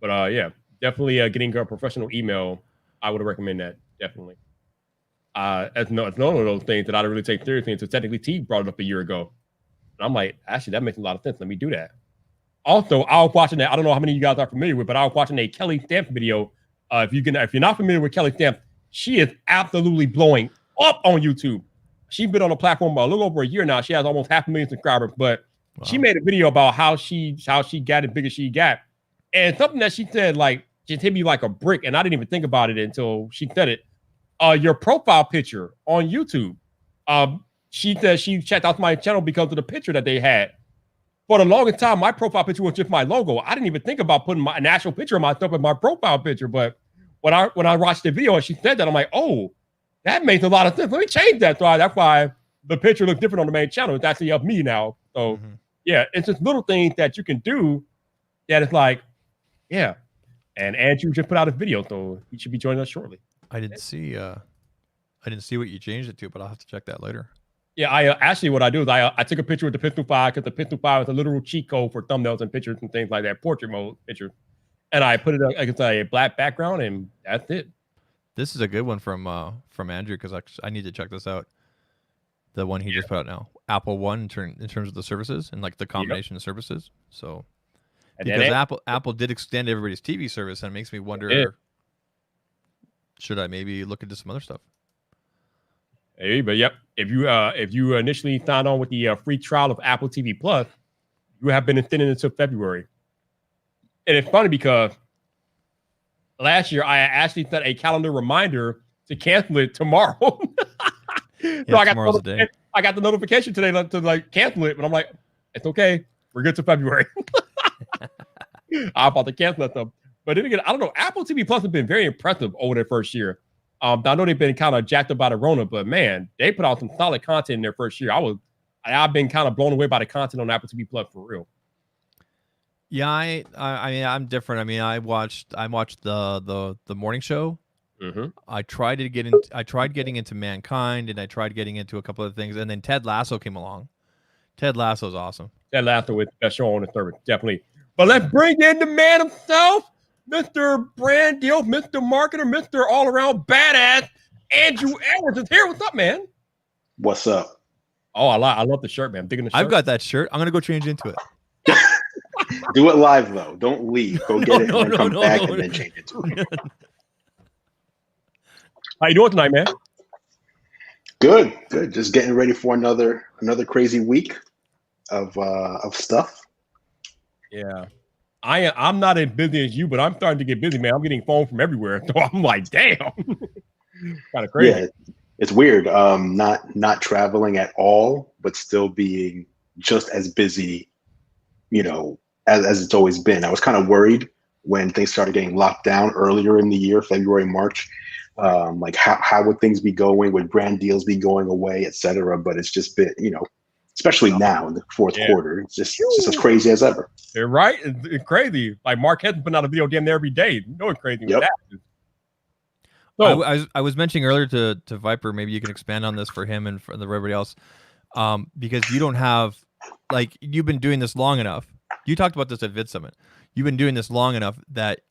But yeah, definitely getting a professional email. I would recommend that, definitely. It's none of those things that I don't really take seriously until technically T brought it up a year ago. And I'm like, actually, that makes a lot of sense. Let me do that. Also, I was watching that. I don't know how many of you guys are familiar with, but I was watching a Kelly Stamp video. If you're not familiar with Kelly Stamp, she is absolutely blowing up on YouTube. She's been on the platform a little over a year now. She has almost 500,000 subscribers, but she made a video about how she got as big as she got. And something that she said, like, just hit me like a brick. And I didn't even think about it until she said it. Your profile picture on YouTube. She said she checked out my channel because of the picture that they had. For the longest time, my profile picture was just my logo. I didn't even think about putting an actual picture of myself in my profile picture. But when I watched the video and she said that, I'm like, oh, that makes a lot of sense. Let me change that. So that's why the picture looks different on the main channel. It's actually of me now. So yeah, it's just little things that you can do that is like, yeah. And Andrew just put out a video, so he should be joining us shortly. I didn't see what you changed it to, but I'll have to check that later. Yeah, actually what I do is I took a picture with the Pistol 5 because the Pistol 5 is a literal cheat code for thumbnails and pictures and things like that, portrait mode pictures. And I put it against a black background, and that's it. This is a good one from Andrew because I need to check this out. The one he just put out now, Apple One in terms of the services and like the combination of services. So because Apple did extend everybody's TV service, and it makes me wonder, should I maybe look into some other stuff? Hey, but yep, if you initially signed on with the free trial of Apple TV Plus, you have been extended until February. And it's funny because last year I actually set a calendar reminder to cancel it tomorrow. So I got the notification today to like cancel it, but I'm like, it's okay, we're good to February. I'm about to cancel that stuff. But then again, I don't know. Apple TV Plus has been very impressive over their first year. I know they've been kind of jacked up by the Rona, but man, they put out some solid content in their first year. I've been kind of blown away by the content on Apple TV Plus for real. Yeah, I mean, I'm different. I mean, I watched the morning show Mm-hmm. I tried getting into Mankind, and I tried getting into a couple of things, and then Ted Lasso came along. Ted Lasso's awesome. Ted Lasso with the best show on the service, definitely. But let's bring in the man himself, Mr. Brand Deal, Mr. Marketer, Mr. All Around Badass. Andrew Edwards is here. What's up, man? What's up? Oh, I love the shirt, man. I'm digging the shirt. I've got that shirt. I'm gonna go change into it. Do it live though. Don't leave. Go get it and then come back and then change into it. How you doing tonight, man? Good. Just getting ready for another crazy week of stuff. Yeah. I'm not as busy as you, but I'm starting to get busy, man. I'm getting phone from everywhere. So I'm like, damn. Kind of crazy. Yeah, it's weird. Not traveling at all, but still being just as busy, as it's always been. I was kind of worried when things started getting locked down earlier in the year, February, March. Like how would things be going? Would brand deals be going away, et cetera? But it's just been, especially now in the fourth quarter, it's just as crazy as ever. You're right. It's crazy. Like Mark has putting out a video damn near every day. You know it's crazy with that. So I was mentioning earlier to Viper, maybe you can expand on this for him and for everybody else, because you don't have, like, you've been doing this long enough. You talked about this at Vid Summit. You've been doing this long enough that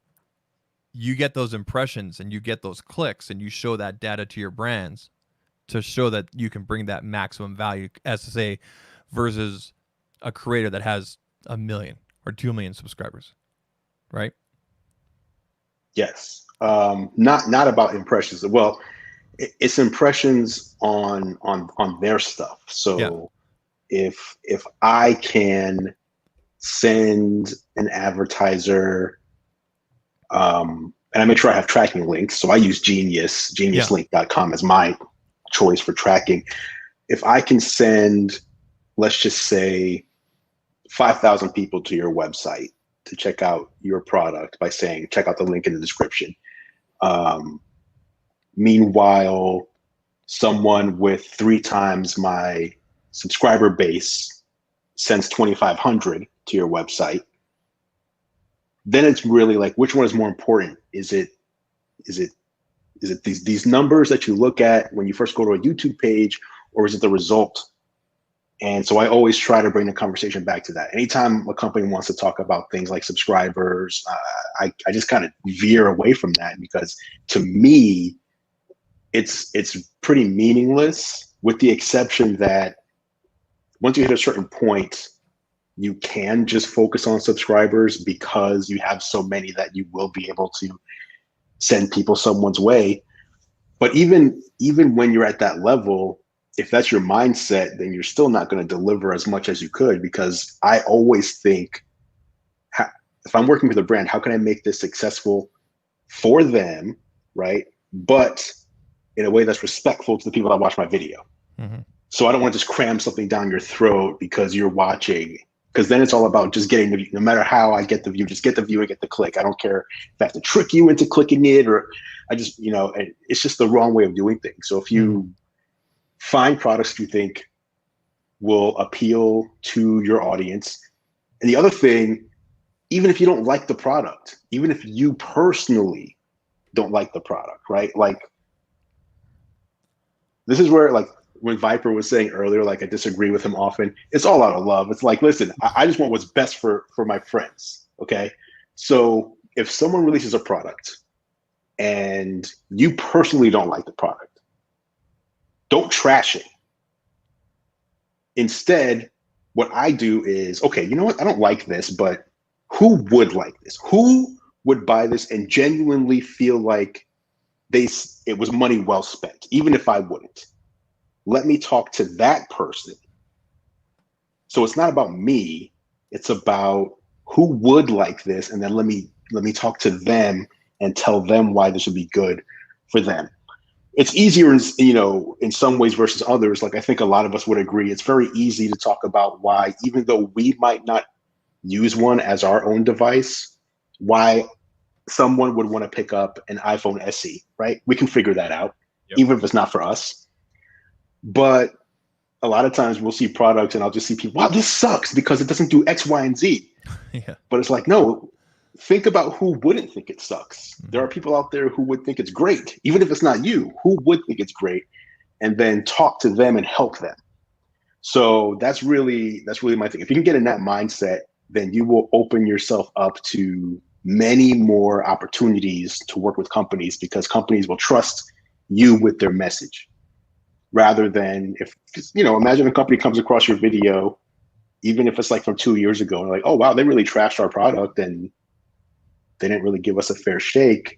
you get those impressions and you get those clicks and you show that data to your brands to show that you can bring that maximum value, as to say, versus a creator that has 1 million or 2 million subscribers, right? Yes. Not about impressions. Well, it's impressions on their stuff. So if I can send an advertiser, and I make sure I have tracking links. So I use geniuslink.com as my choice for tracking. If I can send, let's just say, 5,000 people to your website to check out your product by saying, check out the link in the description. Meanwhile, someone with 3 times my subscriber base sends 2,500 to your website. Then it's really like, which one is more important? Is it these numbers that you look at when you first go to a YouTube page, or is it the result? And so I always try to bring the conversation back to that. Anytime a company wants to talk about things like subscribers, I just kind of veer away from that, because to me, it's pretty meaningless, with the exception that once you hit a certain point, you can just focus on subscribers because you have so many that you will be able to send people someone's way. But even when you're at that level, if that's your mindset, then you're still not going to deliver as much as you could, because I always think, if I'm working with a brand, how can I make this successful for them, right? But in a way that's respectful to the people that watch my video. Mm-hmm. So I don't want to just cram something down your throat because you're watching, because then it's all about just getting the view. No matter how I get the view, just get the view and get the click. I don't care if I have to trick you into clicking it, or I just, it's just the wrong way of doing things. So if you find products you think will appeal to your audience, and the other thing, even if you don't like the product, even if you personally don't like the product, right? Like, this is where, like, when Viper was saying earlier, like, I disagree with him often, it's all out of love. It's like, listen, I just want what's best for my friends, okay? So if someone releases a product and you personally don't like the product, don't trash it. Instead, what I do is, okay, you know what? I don't like this, but who would like this? Who would buy this and genuinely feel like it was money well spent, even if I wouldn't? Let me talk to that person. So it's not about me, it's about who would like this, and then let me talk to them and tell them why this would be good for them. It's easier, in some ways versus others. Like, I think a lot of us would agree, it's very easy to talk about why, even though we might not use one as our own device, why someone would want to pick up an iPhone SE, right? We can figure that out, even if it's not for us. But a lot of times we'll see products and I'll just see people, wow, this sucks because it doesn't do X, Y, and Z. Yeah. But it's like, no, think about who wouldn't think it sucks. There are people out there who would think it's great, even if it's not you, who would think it's great, and then talk to them and help them. So that's really my thing. If you can get in that mindset, then you will open yourself up to many more opportunities to work with companies, because companies will trust you with their message, rather than if, imagine a company comes across your video, even if it's like from 2 years ago, and like, oh wow, they really trashed our product and they didn't really give us a fair shake,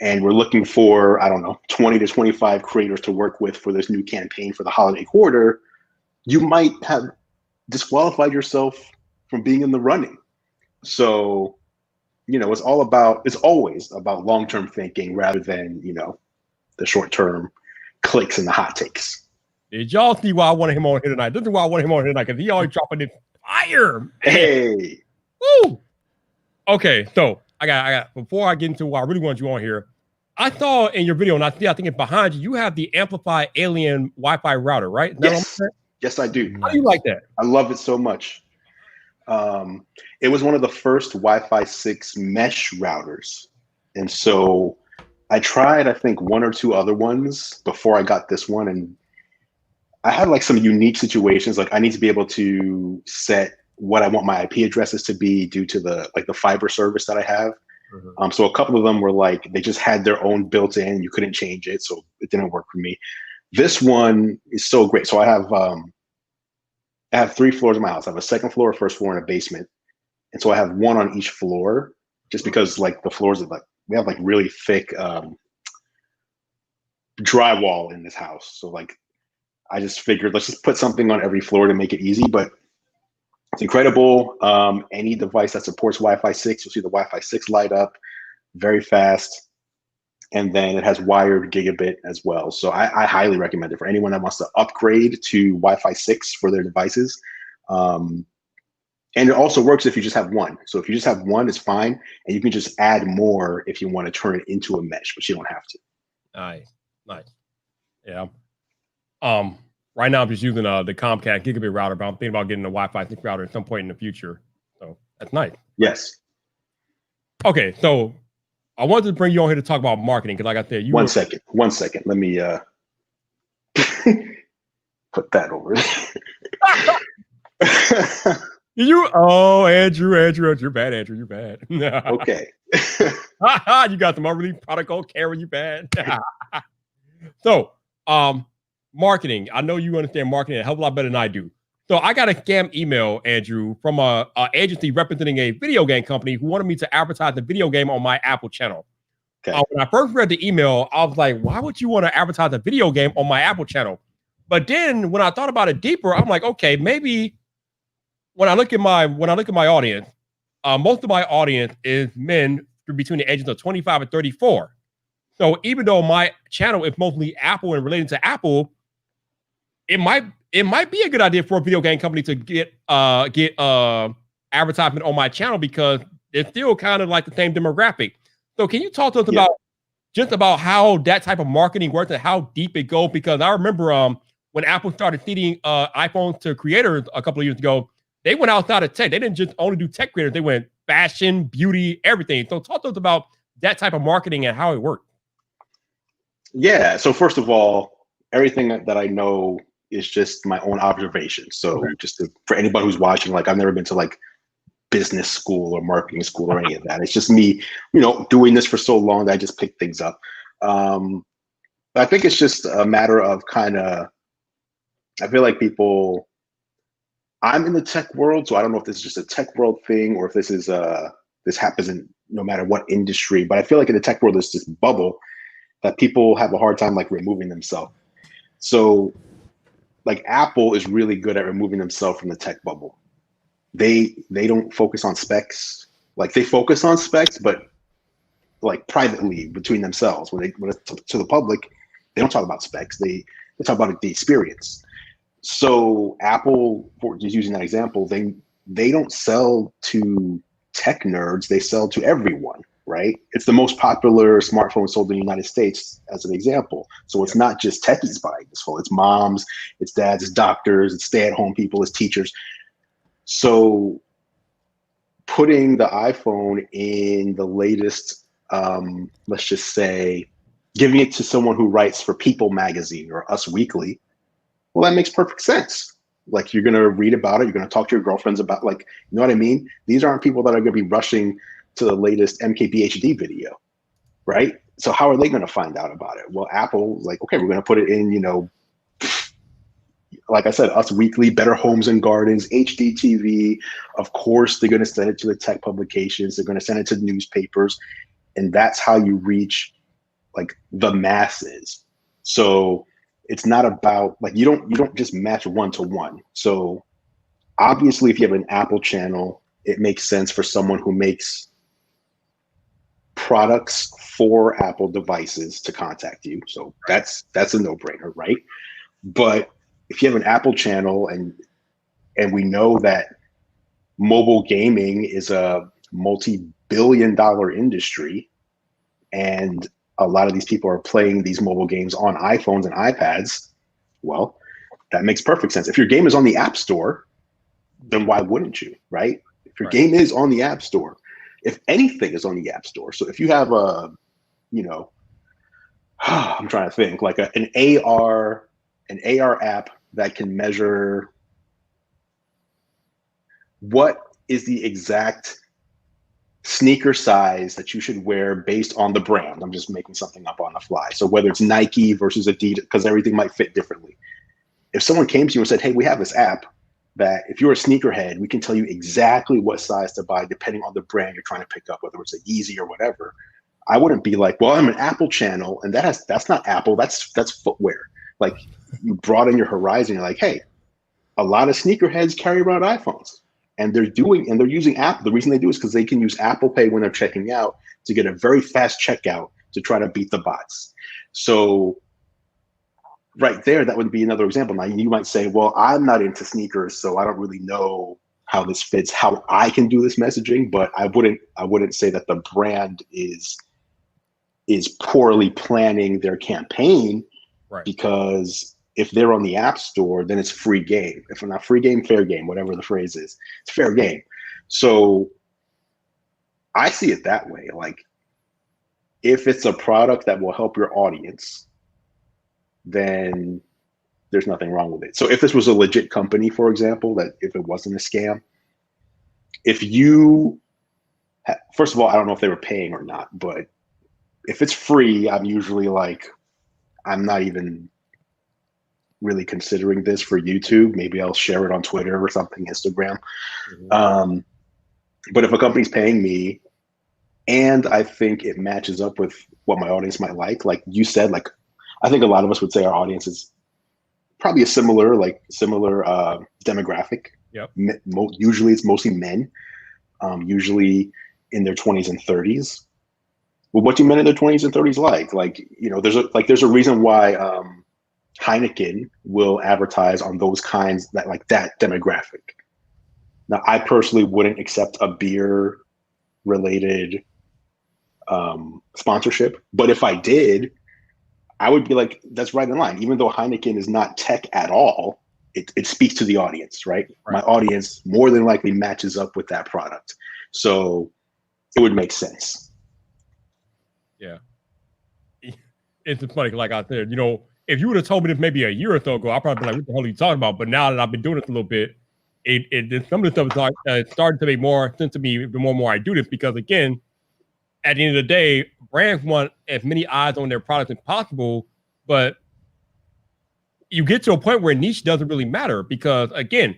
and we're looking for, I don't know, 20 to 25 creators to work with for this new campaign for the holiday quarter, you might have disqualified yourself from being in the running. So, it's always about long-term thinking rather than, the short-term clicks and the hot takes. Did y'all see why I wanted him on here tonight? This is why I wanted him on here tonight, because he always dropping this fire. Man. Hey. Woo! Okay, so I got before I get into why I really want you on here, I saw in your video, and I think it's behind you, you have the Amplify Alien Wi-Fi router, right? Yes, I do. How do you like that? I love it so much. It was one of the first Wi-Fi 6 mesh routers. And so I tried, I think, one or two other ones before I got this one. And I had like some unique situations. Like I need to be able to set what I want my IP addresses to be due to the fiber service that I have. Mm-hmm. So a couple of them were like, they just had their own built in, you couldn't change it. So it didn't work for me. This one is so great. So I have 3 floors in my house. I have a second floor, a first floor, and a basement. And so I have one on each floor, just because like the floors are we have like really thick drywall in this house. So like, I just figured let's just put something on every floor to make it easy, but it's incredible. Any device that supports Wi-Fi 6, you'll see the Wi-Fi 6 light up, very fast. And then it has wired gigabit as well. So I highly recommend it for anyone that wants to upgrade to Wi-Fi 6 for their devices. And it also works if you just have one. So if you just have one, it's fine. And you can just add more if you want to turn it into a mesh, but you don't have to. Nice. Yeah. Right now I'm just using the Comcast gigabit router, but I'm thinking about getting a Wi-Fi 6 router at some point in the future. So that's nice. Yes. Okay, so I wanted to bring you on here to talk about marketing, because like I said, One second. Let me put that over there. Andrew, you're bad, Andrew, you're bad. Okay. You got the really product called Karen, you bad. So, marketing. I know you understand marketing a hell of a lot better than I do. So I got a scam email, Andrew, from a agency representing a video game company who wanted me to advertise the video game on my Apple channel. Okay. When I first read the email, I was like, why would you want to advertise a video game on my Apple channel? But then when I thought about it deeper, I'm like, okay, maybe when I look at my audience, most of my audience is men between the ages of 25 and 34. So even though my channel is mostly Apple and related to Apple, it might be a good idea for a video game company to get advertisement on my channel, because it's still kind of like the same demographic. So can you talk to us about how that type of marketing works and how deep it goes? Because I remember when Apple started feeding iPhones to creators a couple of years ago, they went outside of tech. They didn't just only do tech creators. They went fashion, beauty, everything. So talk to us about that type of marketing and how it works. Yeah. So first of all, everything that I know is just my own observation. So for anybody who's watching, like I've never been to like business school or marketing school or any of that. It's just me, doing this for so long that I just pick things up. I think it's just a matter of I feel like I'm in the tech world, so I don't know if this is just a tech world thing or if this happens in no matter what industry, but I feel like in the tech world, there's this bubble that people have a hard time like removing themselves. So like Apple is really good at removing themselves from the tech bubble. They don't focus on specs. Like they focus on specs, but like privately between themselves. When it's to the public, they don't talk about specs. They talk about the experience. So Apple, for just using that example, they don't sell to tech nerds. They sell to everyone, right? It's the most popular smartphone sold in the United States, as an example. So it's not just techies buying this phone. It's moms, it's dads, it's doctors, it's stay-at-home people, it's teachers. So putting the iPhone in the latest, let's just say, giving it to someone who writes for People Magazine or Us Weekly, well, that makes perfect sense. Like, you're going to read about it. You're going to talk to your girlfriends about, like, you know what I mean? These aren't people that are going to be rushing to the latest MKBHD video, right? So how are they going to find out about it? Well, Apple's like, okay, we're going to put it in, you know, like I said, Us Weekly, Better Homes and Gardens, HDTV. Of course, they're going to send it to the tech publications. They're going to send it to newspapers. And that's how you reach, like, the masses. So it's not about, like, you don't just match one-to-one. So obviously, if you have an Apple channel, it makes sense for someone who makes products for Apple devices to contact you. So that's a no-brainer, right? But if you have an Apple channel and we know that mobile gaming is a multi-billion-dollar industry, and a lot of these people are playing these mobile games on iPhones and iPads, well, that makes perfect sense. If your game is on the App Store, then why wouldn't you, right? If your game is on the App Store, if anything is on the App Store. So if you have a, you know, I'm trying to think, like an AR app that can measure what is the exact sneaker size that you should wear based on the brand. I'm just making something up on the fly. So whether it's Nike versus Adidas, because everything might fit differently. If someone came to you and said, hey, we have this app that if you're a sneakerhead, we can tell you exactly what size to buy depending on the brand you're trying to pick up, whether it's a Yeezy or whatever. I wouldn't be like, well, I'm an Apple channel, and that's not Apple, that's footwear. Like, you broaden your horizon. You're like, hey, a lot of sneakerheads carry around iPhones. And they're using Apple. The reason they do is because they can use Apple Pay when they're checking out to get a very fast checkout to try to beat the bots. So right there, that would be another example. Now, you might say, well, I'm not into sneakers, so I don't really know how this fits, how I can do this messaging. But I wouldn't say that the brand is poorly planning their campaign, right? Because if they're on the App Store, then it's free game. If not free game, fair game, whatever the phrase is, it's fair game. So I see it that way. Like, if it's a product that will help your audience, then there's nothing wrong with it. So if this was a legit company, for example, that if it wasn't a scam, if you, first of all, I don't know if they were paying or not, but if it's free, I'm usually like, I'm not even really considering this for YouTube. Maybe I'll share it on Twitter or something, Instagram. Mm-hmm. But if a company's paying me and I think it matches up with what my audience might like you said, like, I think a lot of us would say our audience is probably a similar demographic. Yep. Usually it's mostly men, usually in their 20s and 30s. Well, what do men in their 20s and 30s like? Like, you know, there's a reason why Heineken will advertise on those kinds, that demographic. Now, I personally wouldn't accept a beer related sponsorship, but if I did, I would be like, that's right in line. Even though Heineken is not tech at all, it speaks to the audience, right? My audience more than likely matches up with that product. So it would make sense. Yeah. It's funny, like I said, you know, if you would have told me this maybe a year or so ago, I'd probably be like, what the hell are you talking about? But now that I've been doing this a little bit, some of the stuff is starting to make more sense to me the more and more I do this, because again, at the end of the day, brands want as many eyes on their products as possible, but you get to a point where niche doesn't really matter, because again,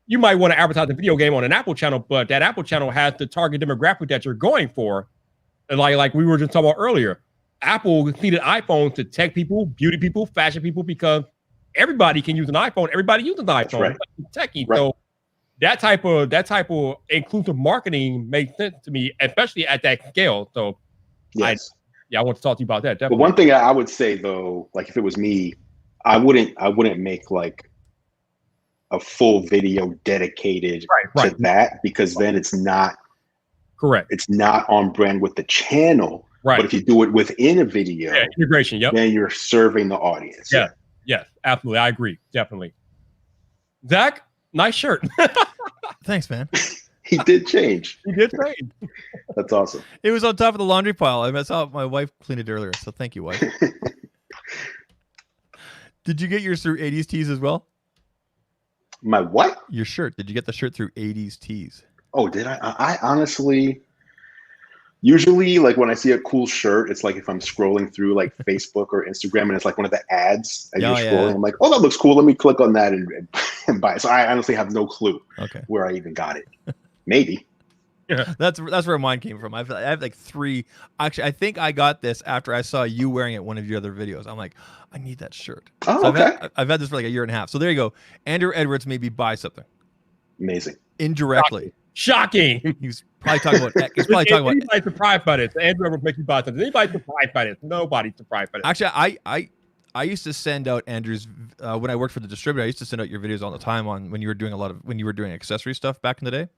you might want to advertise a video game on an Apple channel, but that Apple channel has the target demographic that you're going for. And like we were just talking about earlier, Apple needed iPhones to tech people, beauty people, fashion people, because everybody can use an iPhone. Everybody uses an iPhone. Techie. So that type of inclusive marketing makes sense to me, especially at that scale. So yes. I want to talk to you about that. Definitely. But one thing I would say though, like if it was me, I wouldn't make like a full video dedicated to that, because then it's not correct. It's not on brand with the channel. Right. But if you do it within a video, integration, then you're serving the audience. Yeah. Yes, absolutely. I agree. Definitely. Zach, nice shirt. Thanks, man. He did change. He did change. That's awesome. It was on top of the laundry pile. I saw my wife clean it earlier, so thank you, wife. Did you get yours through 80s Tees as well? My what? Your shirt. Did you get the shirt through 80s Tees? Oh, did I? I honestly, usually, like when I see a cool shirt, it's like if I'm scrolling through like Facebook or Instagram and it's like one of the ads and you're scrolling, I'm like, oh, that looks cool. Let me click on that and buy it. So I honestly have no clue where I even got it. Maybe. Yeah. That's where mine came from. I have like 3. Actually, I think I got this after I saw you wearing it in one of your other videos. I'm like, I need that shirt. Oh, so okay. I've had this for like a year and a half. So there you go. Andrew Edwards made me buy something. Amazing. Indirectly. Shocking. He's probably talking about. He's probably talking about. Anybody's surprised by this. Andrew ever make you buy something? Anybody's surprised by this? Nobody's surprised by this. Actually, I used to send out Andrew's when I worked for the distributor. I used to send out your videos all the time on when you were doing accessory stuff back in the day,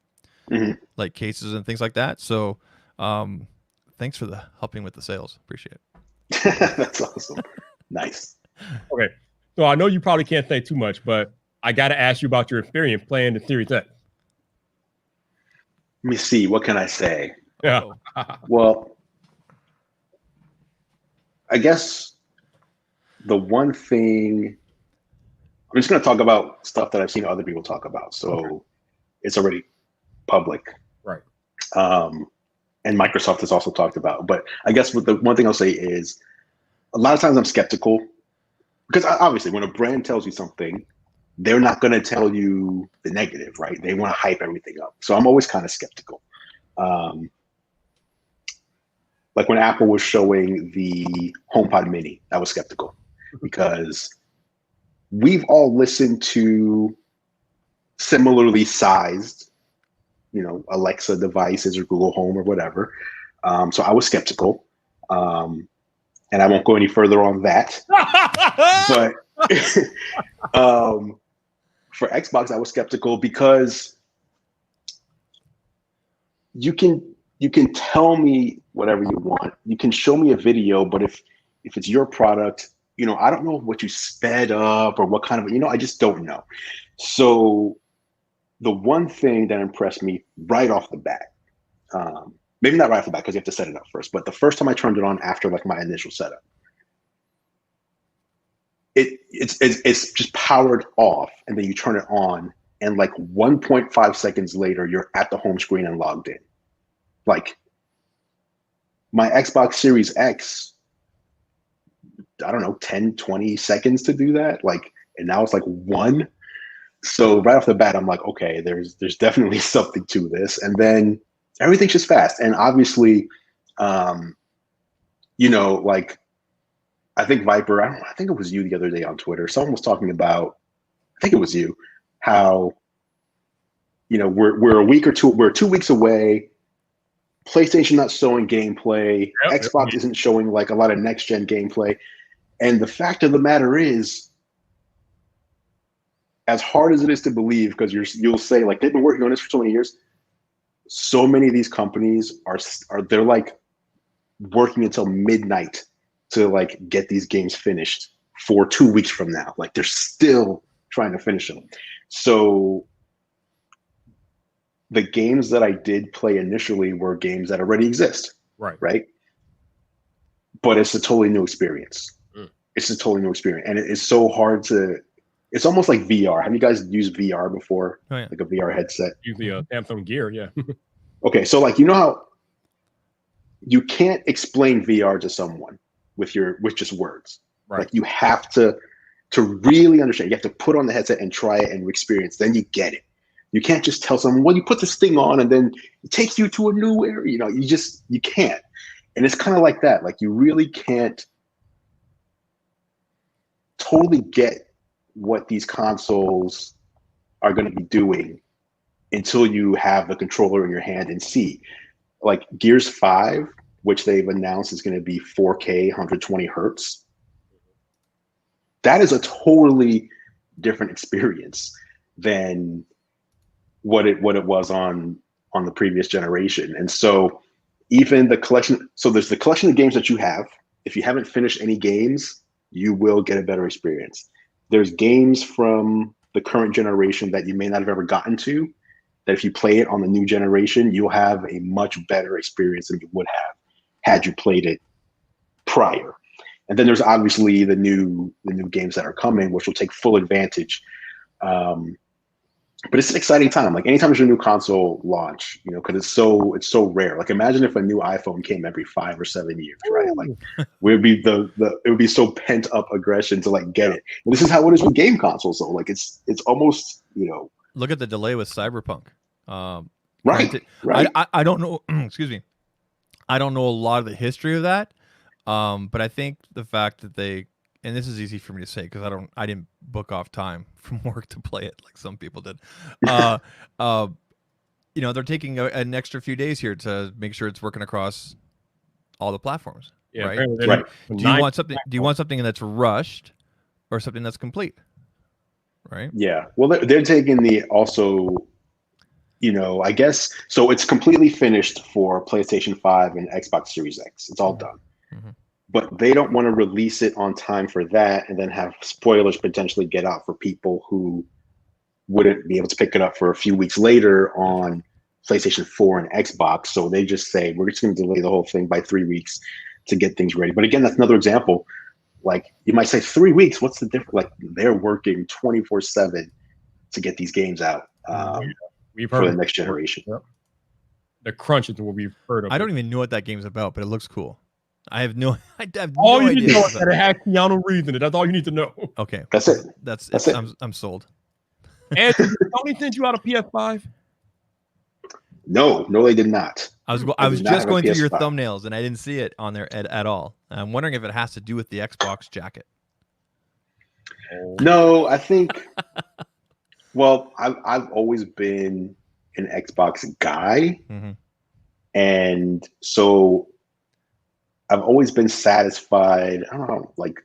like cases and things like that. So, thanks for the helping with the sales. Appreciate it. That's awesome. Nice. Okay, so I know you probably can't say too much, but I got to ask you about your experience playing the Series X. Let me see. What can I say? Yeah. Well, I guess the one thing I'm just going to talk about stuff that I've seen other people talk about. So it's already public. Right. And Microsoft has also talked about. But I guess the one thing I'll say is a lot of times I'm skeptical because obviously when a brand tells you something, they're not going to tell you the negative, right? They want to hype everything up. So I'm always kind of skeptical. Like when Apple was showing the HomePod Mini, I was skeptical because we've all listened to similarly sized, Alexa devices or Google Home or whatever. So I was skeptical. And I won't go any further on that. But for Xbox, I was skeptical because you can tell me whatever you want. You can show me a video, but if it's your product, I don't know what you sped up or what kind of, I just don't know. So the one thing that impressed me right off the bat, maybe not right off the bat because you have to set it up first, but the first time I turned it on after like my initial setup, it's just powered off, and then you turn it on, and like 1.5 seconds later, you're at the home screen and logged in. Like my Xbox Series X, I don't know, 10, 20 seconds to do that. Like, and now it's like 1. So right off the bat, I'm like, okay, there's definitely something to this. And then everything's just fast. And obviously, like I think Viper, I think it was you the other day on Twitter. Someone was talking about, I think it was you, how, we're a week or two, we're 2 weeks away. PlayStation not showing gameplay. Xbox isn't showing like a lot of next gen gameplay. And the fact of the matter is, as hard as it is to believe, because you'll say like they've been working on this for so many years. So many of these companies they're like working until midnight to like get these games finished for 2 weeks from now. Like they're still trying to finish them. So the games that I did play initially were games that already exist. Right. But it's a totally new experience. It's a totally new experience. And it's so hard it's almost like VR. Have you guys used VR before? Oh, yeah. Like a VR headset? Use the Samsung Gear, yeah. Okay, so like how you can't explain VR to someone with just words. Right. Like you have to really understand. You have to put on the headset and try it and experience. Then you get it. You can't just tell someone, well, you put this thing on and then it takes you to a new area. You can't. And it's kind of like that. Like you really can't totally get what these consoles are going to be doing until you have the controller in your hand and see. Like Gears 5, which they've announced is going to be 4K, 120 hertz. That is a totally different experience than what it was on the previous generation. And so even the collection, so there's the collection of games that you have. If you haven't finished any games, you will get a better experience. There's games from the current generation that you may not have ever gotten to, that if you play it on the new generation, you'll have a much better experience than you would have had you played it prior. And then there's obviously the new games that are coming, which will take full advantage. But it's an exciting time. Like anytime there's a new console launch, you know, because it's so rare. Like imagine if a new iPhone came every 5 or 7 years, right? Like it would be so pent up aggression to like get it. And this is how it is with game consoles. So like it's almost, you know. Look at the delay with Cyberpunk. Right. I don't know. Excuse me. I don't know a lot of the history of that. But I think the fact that they, and this is easy for me to say because I didn't book off time from work to play it like some people did. You know, they're taking an extra few days here to make sure it's working across all the platforms. Yeah, right? right. Do you want something? Do you want something that's rushed or something that's complete? Right. Yeah. Well, they're taking the also, you know, I guess so. It's completely finished for PlayStation 5 and Xbox Series X. It's all done. Mm-hmm. But they don't want to release it on time for that and then have spoilers potentially get out for people who wouldn't be able to pick it up for a few weeks later on PlayStation 4 and Xbox. So they just say, we're just going to delay the whole thing by 3 weeks to get things ready. But again, that's another example. Like you might say 3 weeks, what's the difference? Like they're working 24/7 to get these games out we've for heard the next generation. Yep. The crunch is what we've heard of. I don't even know what that game's about, but it looks cool. I have no all no you need idea to know is that it has Keanu Reeves in it. That's all you need to know. Okay. That's it. That's it. I'm sold. And did Sony send you out a PS5? No, they did not. I was did not just have going a through your PS5. thumbnails and I didn't see it on there at all. I'm wondering if it has to do with the Xbox jacket. No, I think. Well, I've always been an Xbox guy, and so I've always been satisfied. I don't know, like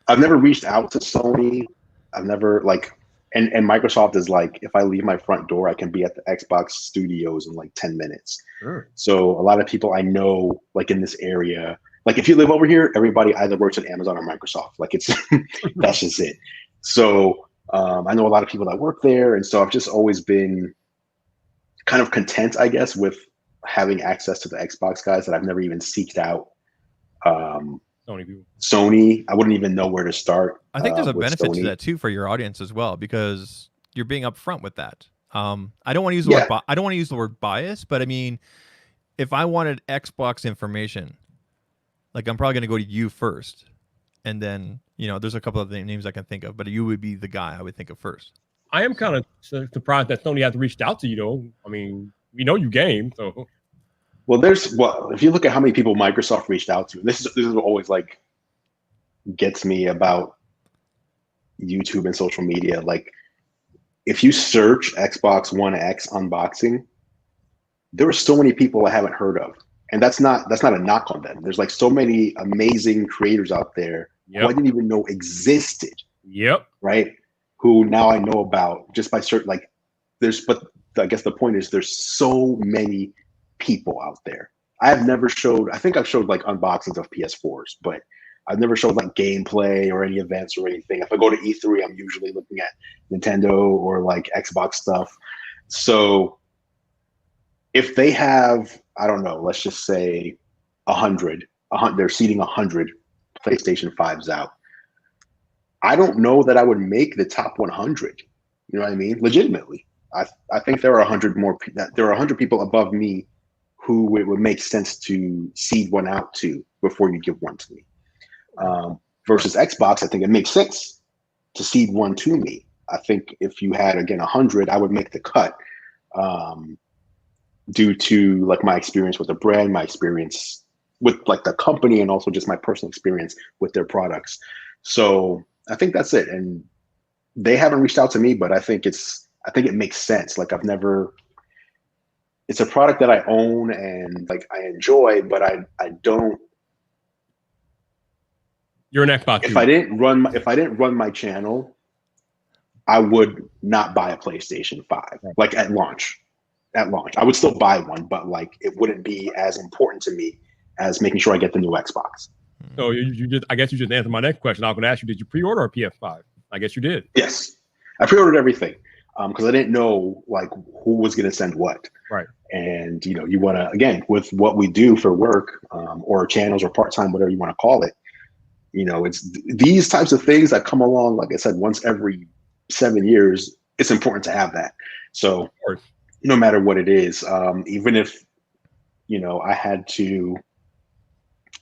I've never reached out to Sony. I've never like, and Microsoft is like, if I leave my front door, I can be at the Xbox studios in like 10 minutes. Sure. So a lot of people I know, like in this area, like if you live over here, everybody either works at Amazon or Microsoft. Like it's, that's just it. So I know a lot of people that work there. And so I've just always been kind of content, I guess, with having access to the Xbox guys that I've never even seeked out. Sony, I wouldn't even know where to start. I think there's a benefit to Sony. that too for your audience as well, because you're being upfront with that. I don't want to use the word I don't want to use the word bias, but I mean, if I wanted Xbox information, like I'm probably going to go to you first, and then there's a couple of names I can think of, but you would be the guy I would think of first. I am kind of surprised that Sony hasn't reached out to you, though. I mean, we know you game, so. Well, if you look at how many people Microsoft reached out to, this is what always like gets me about YouTube and social media. Like, if you search Xbox One X unboxing, there are so many people I haven't heard of, and that's not a knock on them. There's like so many amazing creators out there who I didn't even know existed. Yep. Right. Who now I know about just by certain like but I guess the point is there's so many people out there. I think I've showed like unboxings of PS4s, but I've never showed like gameplay or any events or anything. If I go to E3, I'm usually looking at Nintendo or like Xbox stuff. So if they have, I don't know, let's just say 100, they're seating 100 PlayStation 5s out. I don't know that I would make the top 100. You know what I mean? Legitimately. I think there are 100 more. There are 100 people above me who it would make sense to seed one out to before you give one to me. Versus Xbox, I think it makes sense to seed one to me. I think if you had, again, 100, I would make the cut due to like my experience with the brand, my experience with like the company, and also just my personal experience with their products. So I think that's it. And they haven't reached out to me, but I think it makes sense. Like it's a product that I own and like I enjoy, but I don't. You're an Xbox. If I didn't run my channel, I would not buy a PlayStation 5. Like at launch, I would still buy one, but like it wouldn't be as important to me as making sure I get the new Xbox. So I guess you just answered my next question. I was going to ask you, did you pre-order a PS5? I guess you did. Yes, I pre-ordered everything. because I didn't know like who was going to send what. Right. And you want to, again, with what we do for work, or channels or part-time, whatever you want to call it, it's these types of things that come along, like I said, once every 7 years. It's important to have that. So no matter what it is, even if I had to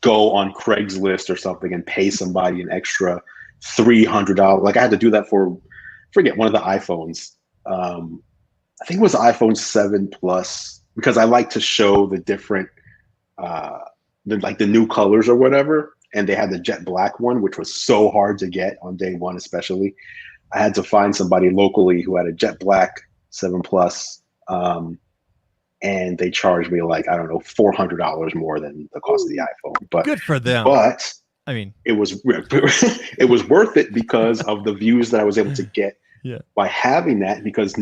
go on Craigslist or something and pay somebody an extra $300, like I had to do that for, forget, one of the iPhones. I think it was the iPhone 7 Plus, because I like to show the different, the new colors or whatever. And they had the jet black one, which was so hard to get on day one, especially. I had to find somebody locally who had a jet black 7 Plus, and they charged me like, I don't know, $400 more than the cost of the iPhone. But good for them. But I mean, it was worth it because of the views that I was able to get by having that, because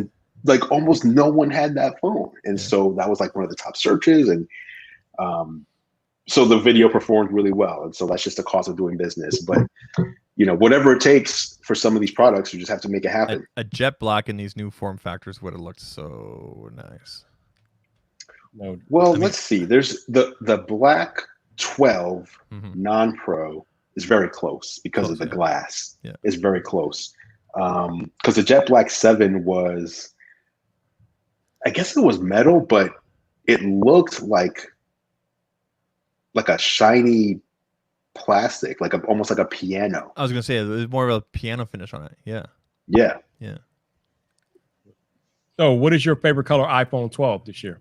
like almost no one had that phone, and so that was like one of the top searches, and so the video performed really well, and so that's just the cost of doing business. But whatever it takes for some of these products, you just have to make it happen. A jet black in these new form factors would have looked so nice. No, well, let's see. There's the black 12 non-pro is very close because of the glass. Yeah. It's very close. Because the jet black 7 was, I guess it was metal, but it looked like a shiny plastic, almost like a piano. I was gonna say there's more of a piano finish on it. Yeah. So what is your favorite color iPhone 12 this year?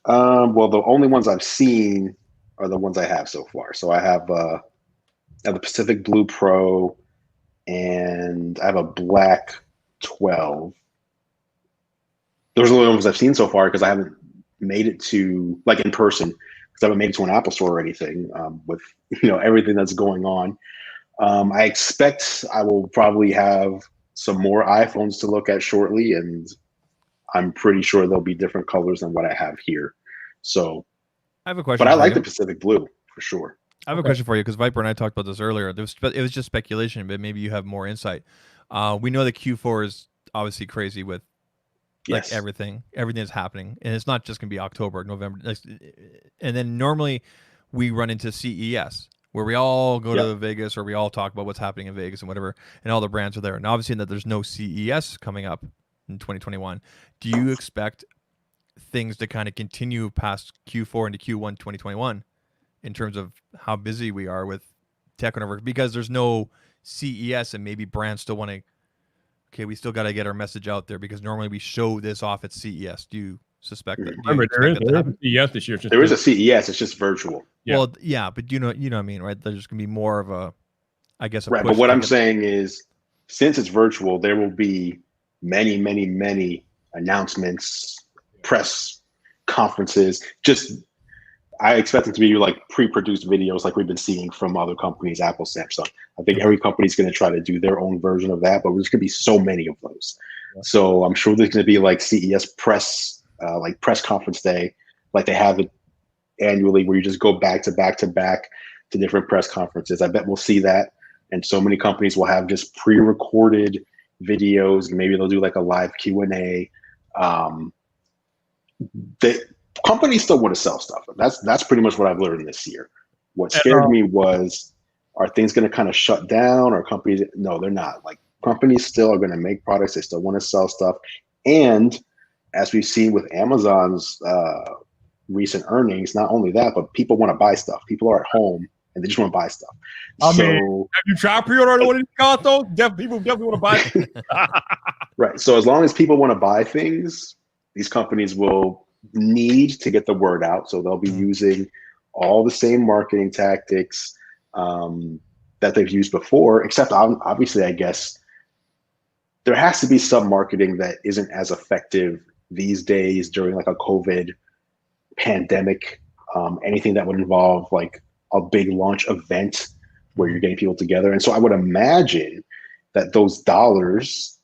Well, the only ones I've seen are the ones I have so far. So I have the Pacific Blue Pro, and I have a black 12. Those are the only ones I've seen so far, because I haven't made it to, like, in person, because I haven't made it to an Apple store or anything, with everything that's going on. I expect I will probably have some more iPhones to look at shortly, and I'm pretty sure there'll be different colors than what I have here. So I have a question. But I like the Pacific Blue for sure. I have a question for you, because Viper and I talked about this earlier. It was just speculation, but maybe you have more insight. We know that Q4 is obviously crazy with everything that's happening, and it's not just gonna be October, November, and then normally we run into CES, where we all go to Vegas, or we all talk about what's happening in Vegas and whatever, and all the brands are there. And obviously that there's no CES coming up in 2021. Do you expect things to kind of continue past Q4 into Q1 2021 in terms of how busy we are with tech and whatever? Because there's no CES, and maybe brands still want to, okay, we still got to get our message out there, because normally we show this off at CES. Do you suspect that? Remember, there is a CES this year. There is a CES. It's just virtual. Yeah. Well, yeah, but you know what I mean, right? There's going to be more of a, I guess, right. But what I'm saying is, since it's virtual, there will be many, many, many announcements, press conferences. I expect them to be like pre-produced videos, like we've been seeing from other companies, Apple, Samsung. I think every company's going to try to do their own version of that, but there's going to be so many of those. Yeah. So I'm sure there's going to be like CES press, like press conference day, like they have it annually, where you just go back to back to back to different press conferences. I bet we'll see that. And so many companies will have just pre-recorded videos. Maybe they'll do like a live Q&A. Companies still want to sell stuff. That's pretty much what I've learned this year. What scared me was, are things going to kind of shut down, or companies? No, they're not. Like, companies still are going to make products. They still want to sell stuff. And as we've seen with Amazon's recent earnings, not only that, but people want to buy stuff. People are at home and they just want to buy stuff. I mean, have you tried pre-ordering one of these consoles? People definitely want to buy it. Right. So as long as people want to buy things, these companies will need to get the word out. So they'll be using all the same marketing tactics that they've used before, except obviously, I guess, there has to be some marketing that isn't as effective these days during like a COVID pandemic, anything that would involve like a big launch event where you're getting people together. And so I would imagine that those dollars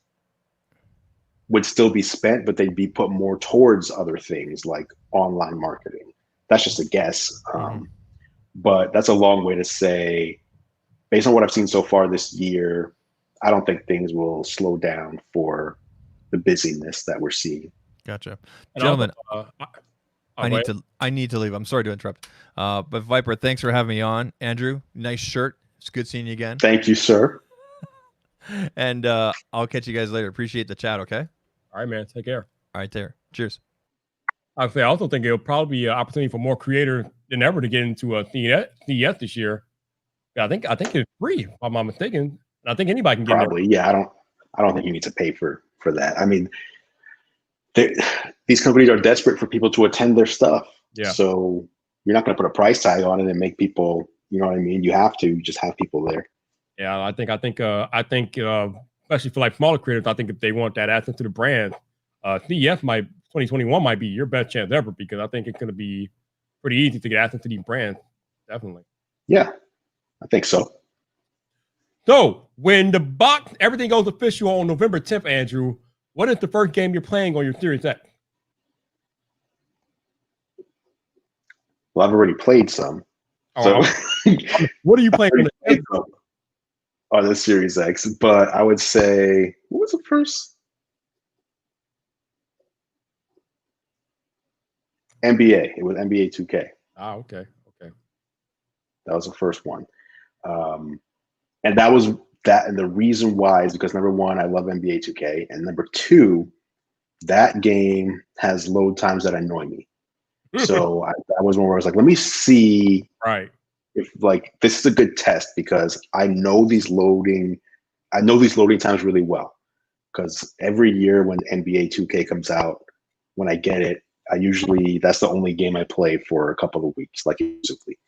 would still be spent, but they'd be put more towards other things like online marketing. That's just a guess. But that's a long way to say, based on what I've seen so far this year, I don't think things will slow down for the busyness that we're seeing. Gotcha, And gentlemen. also, I need to leave. I'm sorry to interrupt. But Viper, thanks for having me on. Andrew, nice shirt. It's good seeing you again. Thank you, sir. And I'll catch you guys later. Appreciate the chat. Okay. all right, man. Take care. All right, there. Cheers. I also think it'll probably be an opportunity for more creators than ever to get into a CES this year. I think it's free, if I'm not mistaken. I think anybody can get Probably, yeah. I don't think you need to pay for that. I mean, these companies are desperate for people to attend their stuff. Yeah. So you're not going to put a price tag on it and make people, you know what I mean? You have to just have people there. Yeah, I think especially for like smaller creators, I think if they want that access to the brand, CES 2021 might be your best chance ever, because I think it's going to be pretty easy to get access to these brands. Definitely. Yeah, I think so. So when everything goes official on November 10th, Andrew, what is the first game you're playing on your Series X? Well, I've already played some. Oh, So what are you playing on the Series X? But I would say, what was the first? NBA. It was NBA 2K. Ah, okay. That was the first one. And that was that. And the reason why is because number one, I love NBA 2K. And number two, that game has load times that annoy me. So that was one where I was like, let me see if like this is a good test, because I know these loading times really well. Because every year when NBA 2K comes out, when I get it, that's the only game I play for a couple of weeks, like exclusively.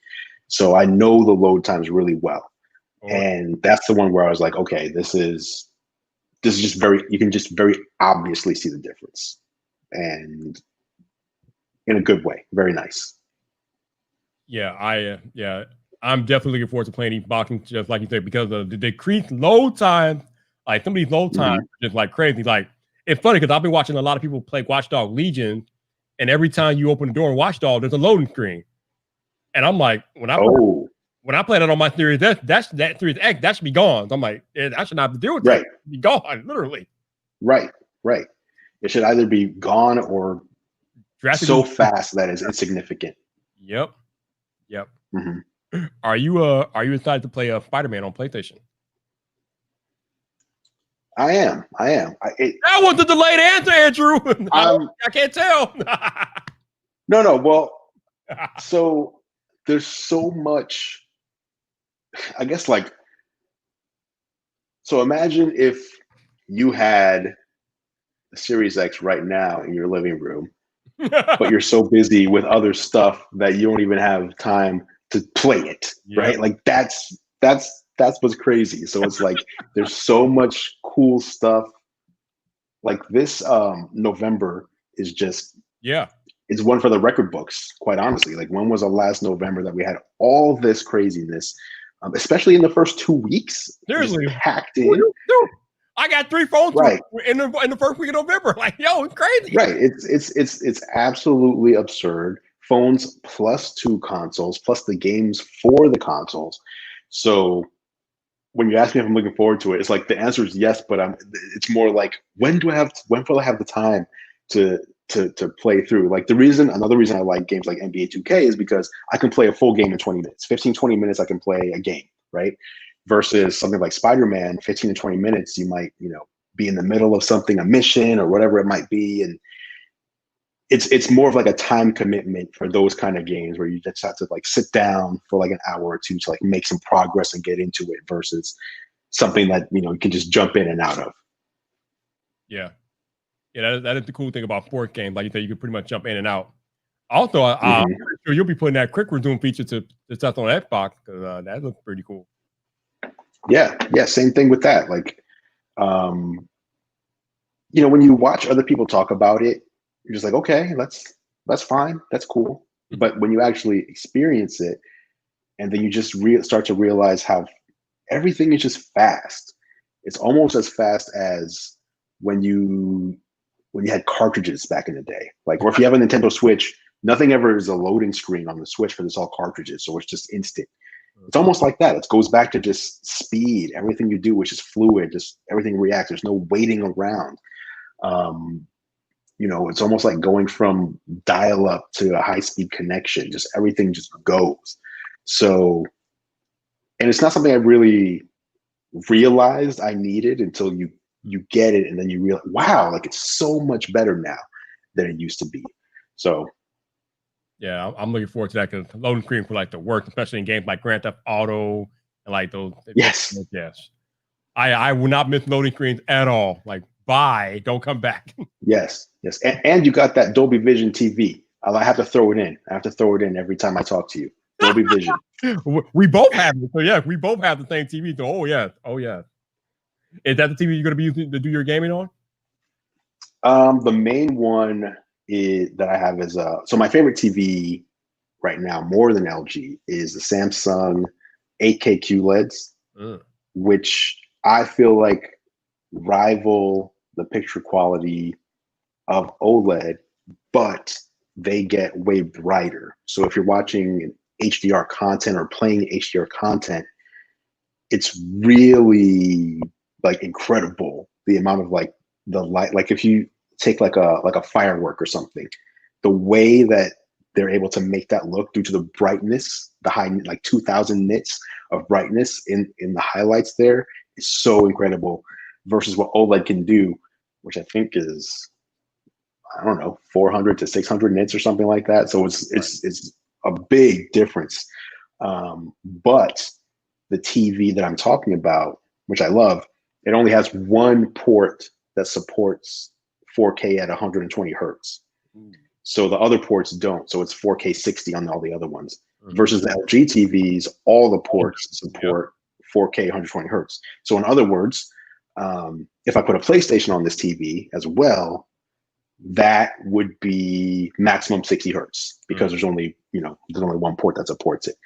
So I know the load times really well. And that's the one where I was like, okay, this is just you can just very obviously see the difference. And in a good way. Very nice. Yeah, I'm definitely looking forward to playing these boxing, just like you said, because of the decreased load time. Like some of these load times are just like crazy. Like, it's funny because I've been watching a lot of people play Watchdog Legion, and every time you open the door in Watchdog, there's a loading screen. And I'm like, when I play that on my Series X, that Series X, that should be gone. So I'm like, I should not have to deal with that. It should be gone, literally. Right. It should either be gone or so fast that is insignificant. Yep. Mm-hmm. Are you excited to play Spider-Man on PlayStation? I am. That was the delayed answer, Andrew. I can't tell. No. Well, so there's so much, I guess, like, so imagine if you had a Series X right now in your living room, but you're so busy with other stuff that you don't even have time to play it, right? Like that's what's crazy. So it's like there's so much cool stuff. Like this November is just it's one for the record books, quite honestly. Like, when was the last November that we had all this craziness, especially in the first 2 weeks? Seriously, packed in. I got 3 phones in the first week of November. Like, yo, it's crazy. Right. It's absolutely absurd. Phones plus 2 consoles plus the games for the consoles. So when you ask me if I'm looking forward to it, it's like the answer is yes, but it's more like, when will I have the time to play through? Like, another reason I like games like NBA 2K is because I can play a full game in 20 minutes. 15-20 minutes I can play a game, right? Versus something like Spider-Man, 15 to 20 minutes, you might, be in the middle of something, a mission or whatever it might be. And it's more of like a time commitment for those kind of games where you just have to like sit down for like an hour or two to like make some progress and get into it, versus something that, you can just jump in and out of. Yeah, that is the cool thing about sports games. Like you said, you can pretty much jump in and out. Also, I'm sure you'll be putting that quick resume feature to stuff on Xbox, because that looks pretty cool. Yeah, same thing with that. Like, when you watch other people talk about it, you're just like, okay, that's fine, that's cool. But when you actually experience it, and then you just start to realize how everything is just fast. It's almost as fast as when you had cartridges back in the day. Like, or if you have a Nintendo Switch, nothing ever is a loading screen on the Switch, because it's all cartridges, so it's just instant. It's almost like that. It goes back to just speed. Everything you do is just fluid. Just everything reacts. There's no waiting around. It's almost like going from dial-up to a high-speed connection. Just everything just goes. So, and it's not something I really realized I needed until you get it, and then you realize, wow, like it's so much better now than it used to be. So yeah, I'm looking forward to that because loading screen for like the work, especially in games like Grand Theft Auto and like those. yes, I will not miss loading screens at all. Like, bye, don't come back. yes, and you got that Dolby Vision TV. I have to throw it in. I have to throw it in every time I talk to you. Dolby Vision. We both have it. So yeah, we both have the same TV. So oh yeah. Is that the TV you're going to be using to do your gaming on? The main one that I have is so my favorite TV right now, more than LG, is the Samsung 8K QLEDs, which I feel like rival the picture quality of OLED, but they get way brighter. So if you're watching HDR content or playing HDR content, it's really like incredible the amount of like the light. Like if you take like a firework or something, the way that they're able to make that look due to the brightness, the high, like 2000 nits of brightness in the highlights there is so incredible versus what OLED can do, which I think is, I don't know, 400 to 600 nits or something like that. So it's a big difference. But the TV that I'm talking about, which I love, it only has one port that supports 4K at 120 hertz. So the other ports don't. So it's 4K 60 on all the other ones. Versus the LG TVs, all the ports support 4K 120 hertz. So in other words, if I put a PlayStation on this TV as well, that would be maximum 60 hertz because there's only one port that supports it.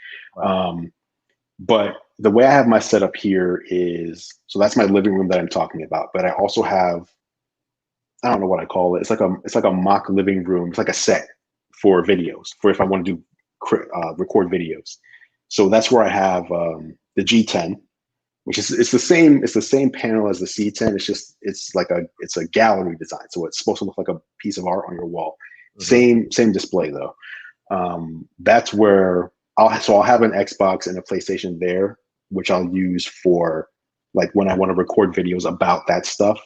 But the way I have my setup here is, so that's my living room that I'm talking about. But I also have, I don't know what I call it. It's like a mock living room. It's like a set for videos, for if I want to do record videos. So that's where I have the G10, which is it's the same panel as the C10. It's a gallery design. So it's supposed to look like a piece of art on your wall. Same display though. That's where I'll have an Xbox and a PlayStation there, which I'll use for like when I want to record videos about that stuff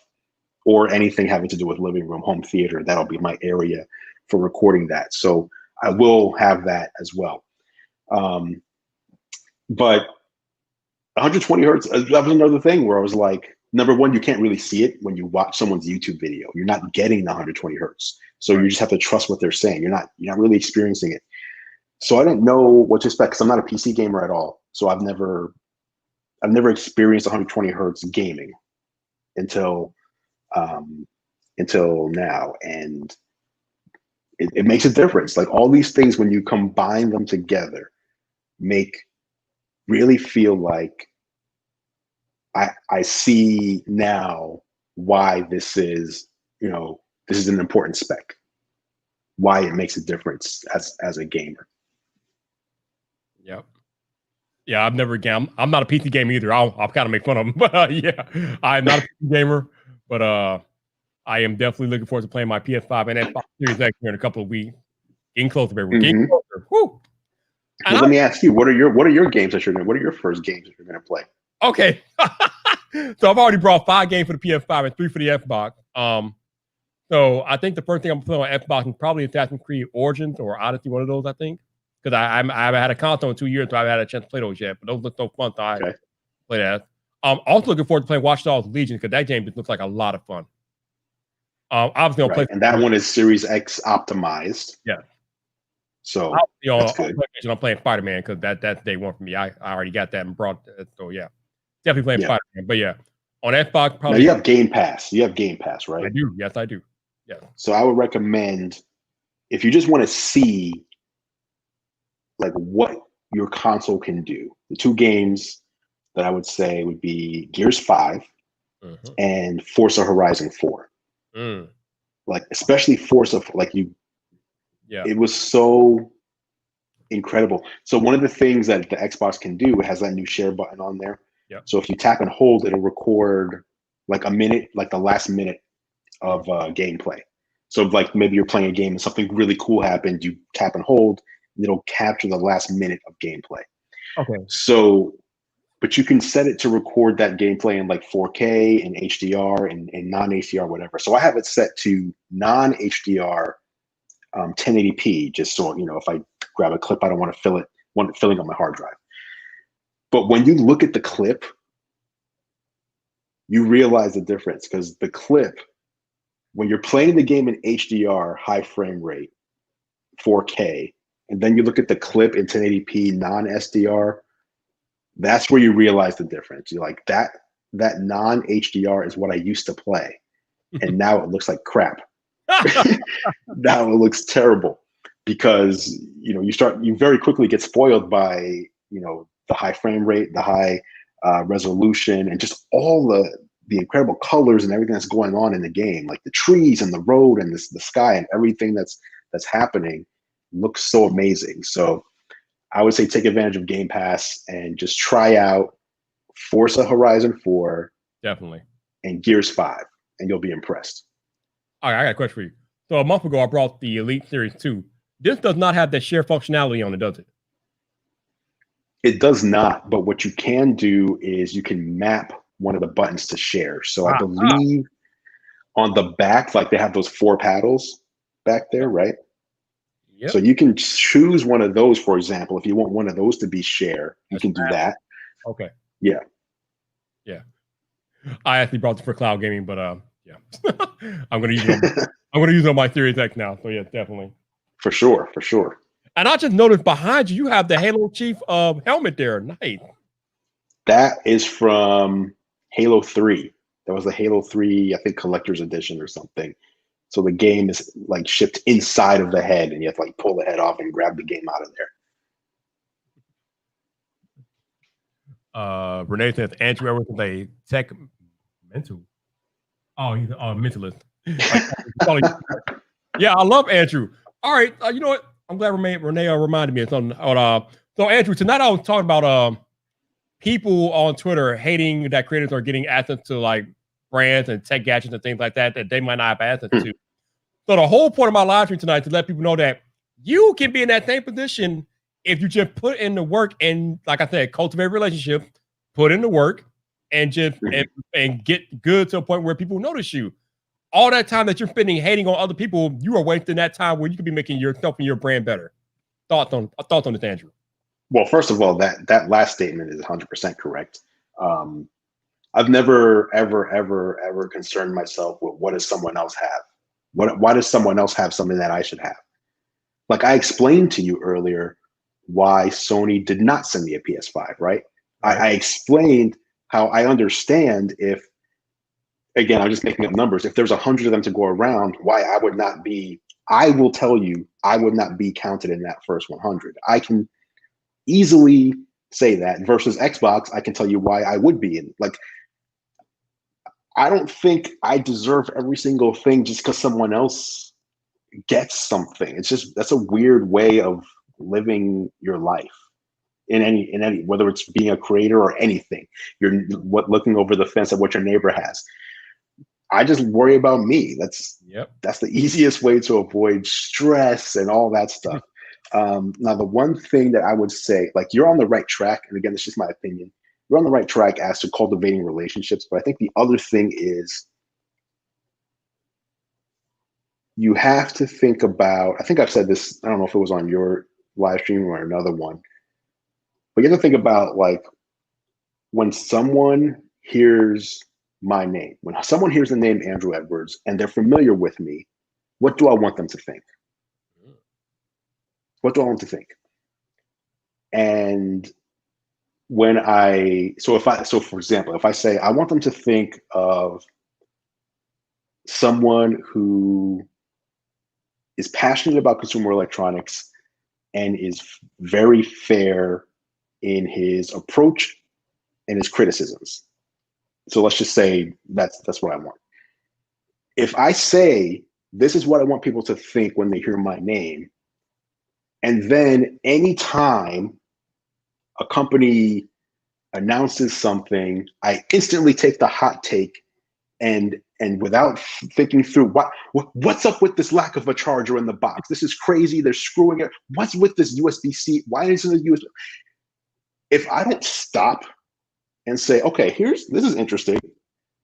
or anything having to do with living room, home theater. That'll be my area for recording that. So I will have that as well. But 120 hertz, that was another thing where I was like, number one, you can't really see it when you watch someone's YouTube video. You're not getting the 120 hertz. So you just have to trust what they're saying. You're not really experiencing it. So I didn't know what to expect because I'm not a PC gamer at all. So I've never experienced 120 hertz gaming until now. And it makes a difference. Like all these things, when you combine them together, really feel like I see now why this is an important spec, why it makes a difference as a gamer. Yep. Yeah, I'm not a PC gamer either. I'll kind of make fun of them, but yeah, I'm not a PC gamer, but I am definitely looking forward to playing my PS5 and Xbox Series X here in a couple of weeks. Getting closer, baby. We're getting closer. Woo. Well, let me ask you, what are your games that what are your first games that you're gonna play? Okay. So I've already brought 5 games for the PS5 and 3 for the Xbox. So I think the first thing I'm playing on Xbox is probably Assassin's Creed Origins or Odyssey, one of those, I think. Because I haven't had a console in 2 years, so I haven't had a chance to play those yet. But those look so fun, so I play that. I'm also looking forward to playing Watch Dogs Legion because that game just looks like a lot of fun. Obviously, I'll play. And that one is Series X optimized. Yeah. So that's good. I'm playing Spider-Man because that's day one for me. I already got that and brought it. So yeah, definitely playing Spider-Man. But yeah, on Xbox probably. Now you have Game Pass. You have Game Pass, right? I do. Yes, I do. Yeah. So I would recommend if you just want to see like what your console can do. The 2 games that I would say would be Gears 5 and Forza Horizon 4. Like especially Forza, like you. Yeah. It was so incredible. So one of the things that the Xbox can do, it has that new share button on there. Yep. So if you tap and hold, it'll record like a minute, like the last minute of gameplay. So like maybe you're playing a game and something really cool happened, you tap and hold, and it'll capture the last minute of gameplay. Okay. So, but you can set it to record that gameplay in like 4K and HDR and non-HDR, whatever. So I have it set to non-HDR 1080p, just so, you know, if I grab a clip, I don't want to want it filling on my hard drive. But when you look at the clip, you realize the difference, because the clip, when you're playing the game in HDR, high frame rate, 4K, and then you look at the clip in 1080p non-SDR, that's where you realize the difference. You're like, that non-HDR is what I used to play, and now it looks like crap. Now it looks terrible, because you very quickly get spoiled by the high frame rate, the high resolution, and just all the incredible colors and everything that's going on in the game, like the trees and the road and the sky and everything that's happening looks so amazing. So I would say take advantage of Game Pass and just try out Forza Horizon 4, definitely, and Gears 5, and you'll be impressed. All right, I got a question for you. So a month ago, I brought the Elite Series 2. This does not have that share functionality on it, does it? It does not, but what you can do is you can map one of the buttons to share. So I believe on the back, like they have those 4 paddles back there, right? Yep. So you can choose one of those, for example. If you want one of those to be share, you can do that. Okay. Yeah. Yeah. I actually brought this for cloud gaming, but yeah. I'm gonna use it on my Series X now. So yeah, definitely. For sure, for sure. And I just noticed behind you have the Halo Chief helmet there. Nice. That is from Halo 3. That was the Halo 3, I think, collector's edition or something. So the game is like shipped inside of the head, and you have to like pull the head off and grab the game out of there. Renee says Andrew Edwards is a tech mental. Oh, he's a mentalist. Yeah, I love Andrew. All right, you know what? I'm glad Renee reminded me of something. So Andrew, tonight I was talking about people on Twitter hating that creators are getting access to like brands and tech gadgets and things like that they might not have access to. So the whole point of my live stream tonight is to let people know that you can be in that same position if you just put in the work and, like I said, cultivate a relationship, put in the work, and just and get good to a point where people notice you. All that time that you're spending hating on other people, you are wasting that time where you could be making yourself and your brand better. Thoughts on this, Andrew? Well, first of all, that last statement is 100% correct. I've never, ever concerned myself with what does someone else have? Why does someone else have something that I should have? Like I explained to you earlier why Sony did not send me a PS5, right? I explained how I understand if, again, I'm just making up numbers. If there's 100 of them to go around, why I would not be, I will tell you, I would not be counted in that first 100. I can easily say that versus Xbox. I can tell you why I would be in. Like, I don't think I deserve every single thing just because someone else gets something. It's just, that's a weird way of living your life in any, whether it's being a creator or anything. You're looking over the fence at what your neighbor has. I just worry about me. That's the easiest way to avoid stress and all that stuff. Now, the one thing that I would say, like, you're on the right track, and again, it's just my opinion, you're on the right track as to cultivating relationships. But I think the other thing is you have to think about, I think I've said this, I don't know if it was on your live stream or another one, but you have to think about, like, when someone hears my name, when someone hears the name Andrew Edwards and they're familiar with me, what do I want them to think? What do I want to think? And when so for example, if I say, I want them to think of someone who is passionate about consumer electronics and is very fair in his approach and his criticisms. So let's just say that's what I want. If I say, this is what I want people to think when they hear my name, And then anytime a company announces something, I instantly take the hot take and without thinking through what's up with this lack of a charger in the box. This is crazy. They're screwing it. What's with this USB-C? Why isn't it USB? If I don't stop and say, okay, this is interesting.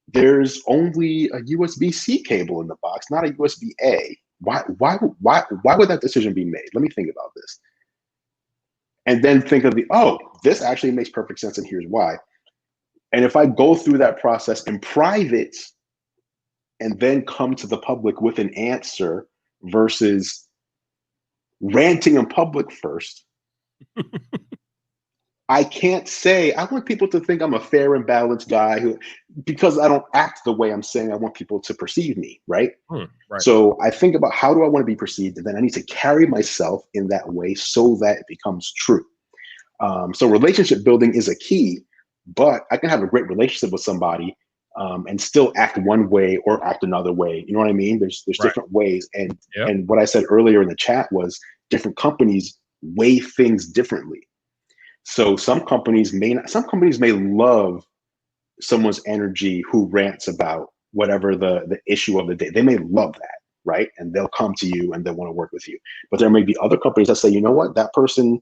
There's only a USB-C cable in the box, not a USB-A. Why would that decision be made? Let me think about this. And then think of this actually makes perfect sense, and here's why. And if I go through that process in private and then come to the public with an answer versus ranting in public first, I can't say, I want people to think I'm a fair and balanced guy because I don't act the way I'm saying I want people to perceive me, right? Right. So I think about how do I want to be perceived, and then I need to carry myself in that way so that it becomes true. So relationship building is a key, but I can have a great relationship with somebody and still act one way or act another way. You know what I mean? There's Right. different ways. And what I said earlier in the chat was different companies weigh things differently. So some companies may love someone's energy who rants about whatever the issue of the day. They may love that, right? And they'll come to you and they'll want to work with you. But there may be other companies that say, you know what, that person,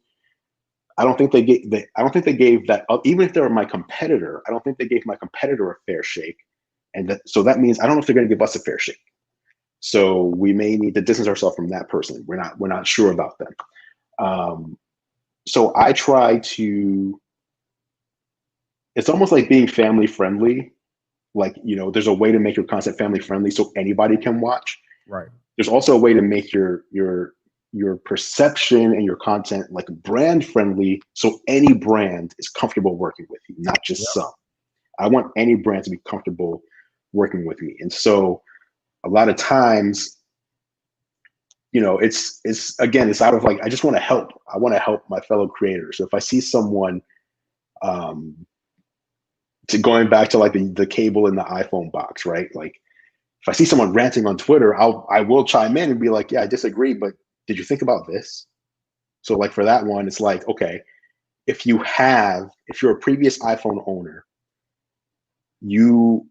I don't think they gave that up. Even if they're my competitor, I don't think they gave my competitor a fair shake. And so that means I don't know if they're going to give us a fair shake. So we may need to distance ourselves from that person. We're not sure about them. So I try to, it's almost like being family friendly. Like, there's a way to make your content family friendly so anybody can watch. Right. There's also a way to make your perception and your content like brand friendly so any brand is comfortable working with you, not just some. I want any brand to be comfortable working with me. And so a lot of times, it's out of like, I just want to help. I want to help my fellow creators. So if I see someone, going back to like the cable in the iPhone box, right? Like if I see someone ranting on Twitter, I will chime in and be like, yeah, I disagree, but did you think about this? So like for that one, it's like, okay, if you're a previous iPhone owner, you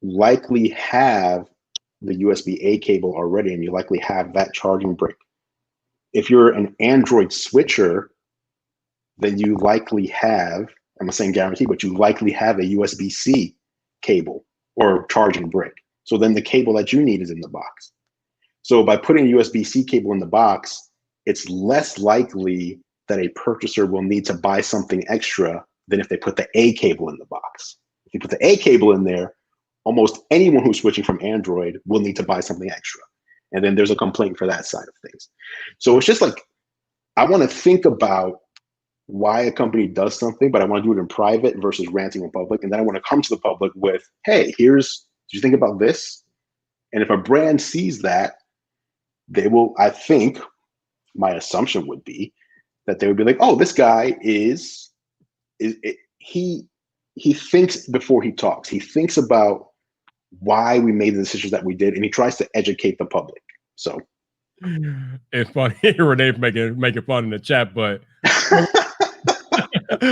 likely have the USB-A cable already, and you likely have that charging brick. If you're an Android switcher, then you likely have, I'm not saying guarantee, but you likely have a USB-C cable or charging brick. So then the cable that you need is in the box. So by putting a USB-C cable in the box, it's less likely that a purchaser will need to buy something extra than if they put the A cable in the box. If you put the A cable in there, almost anyone who's switching from Android will need to buy something extra. And then there's a complaint for that side of things. So it's just like, I want to think about why a company does something, but I want to do it in private versus ranting in public. And then I want to come to the public with, hey, did you think about this? And if a brand sees that, they will, I think, my assumption would be that they would be like, oh, this guy he thinks before he talks. He thinks about why we made the decisions that we did, and he tries to educate the public. So it's funny. Renee making fun in the chat, but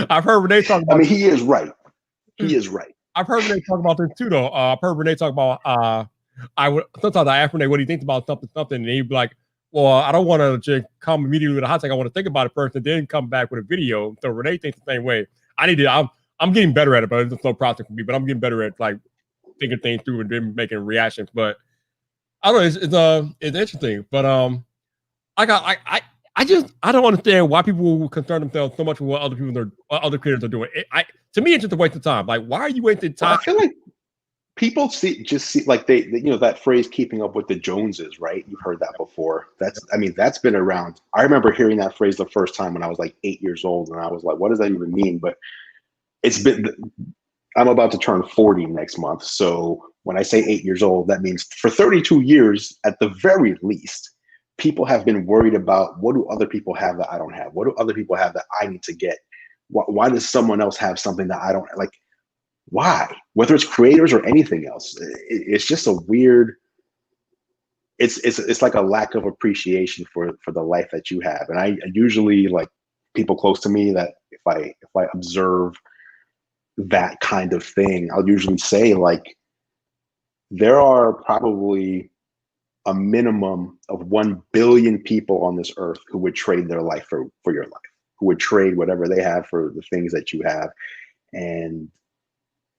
I've heard Renee talk about. I mean, he is right. He is right. I've heard Renee talk about this too, though. I've heard Renee talk about. Sometimes I ask Renee what he thinks about something, and he'd be like, "Well, I don't want to just come immediately with a hot take. I want to think about it first, and then come back with a video." So Renee thinks the same way. I'm getting better at it, but it's a slow process for me. But I'm getting better at like thinking things through and then making reactions. But I don't know. It's interesting. But I don't understand why people concern themselves so much with what other creators are doing. To me, it's just a waste of time. Like, why are you wasting time? Well, I feel like people see like they that phrase "keeping up with the Joneses," right? You've heard that before. That's been around. I remember hearing that phrase the first time when I was like 8 years old, and I was like, what does that even mean? But I'm about to turn 40 next month. So when I say 8 years old, that means for 32 years, at the very least, people have been worried about, what do other people have that I don't have? What do other people have that I need to get? Why does someone else have something that I don't like? Why? Whether it's creators or anything else, it's just a weird it's like a lack of appreciation for the life that you have. And I usually, like, people close to me, that if I observe that kind of thing, I'll usually say, like, there are probably a minimum of 1 billion people on this earth who would trade their life for your life, who would trade whatever they have for the things that you have. And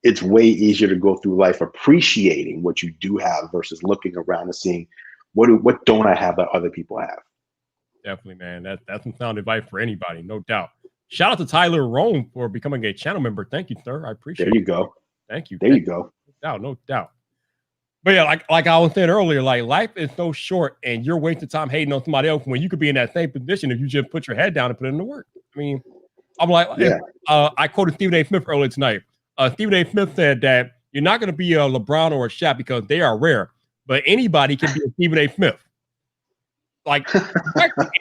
it's way easier to go through life appreciating what you do have versus looking around and seeing what don't I have that other people have. Definitely, man. That's some sound advice for anybody, no doubt. Shout out to Tyler Rome for becoming a channel member. Thank you, sir. I appreciate it. There you go. Thank you. There you go. No doubt. But yeah, like I was saying earlier, like, life is so short, and you're wasting time hating on somebody else when you could be in that same position if you just put your head down and put it in the work. I mean, I'm like, Yeah. I quoted Stephen A. Smith earlier tonight. Stephen A. Smith said that you're not going to be a LeBron or a Shaq because they are rare, but anybody can be a Stephen A. Smith. Like,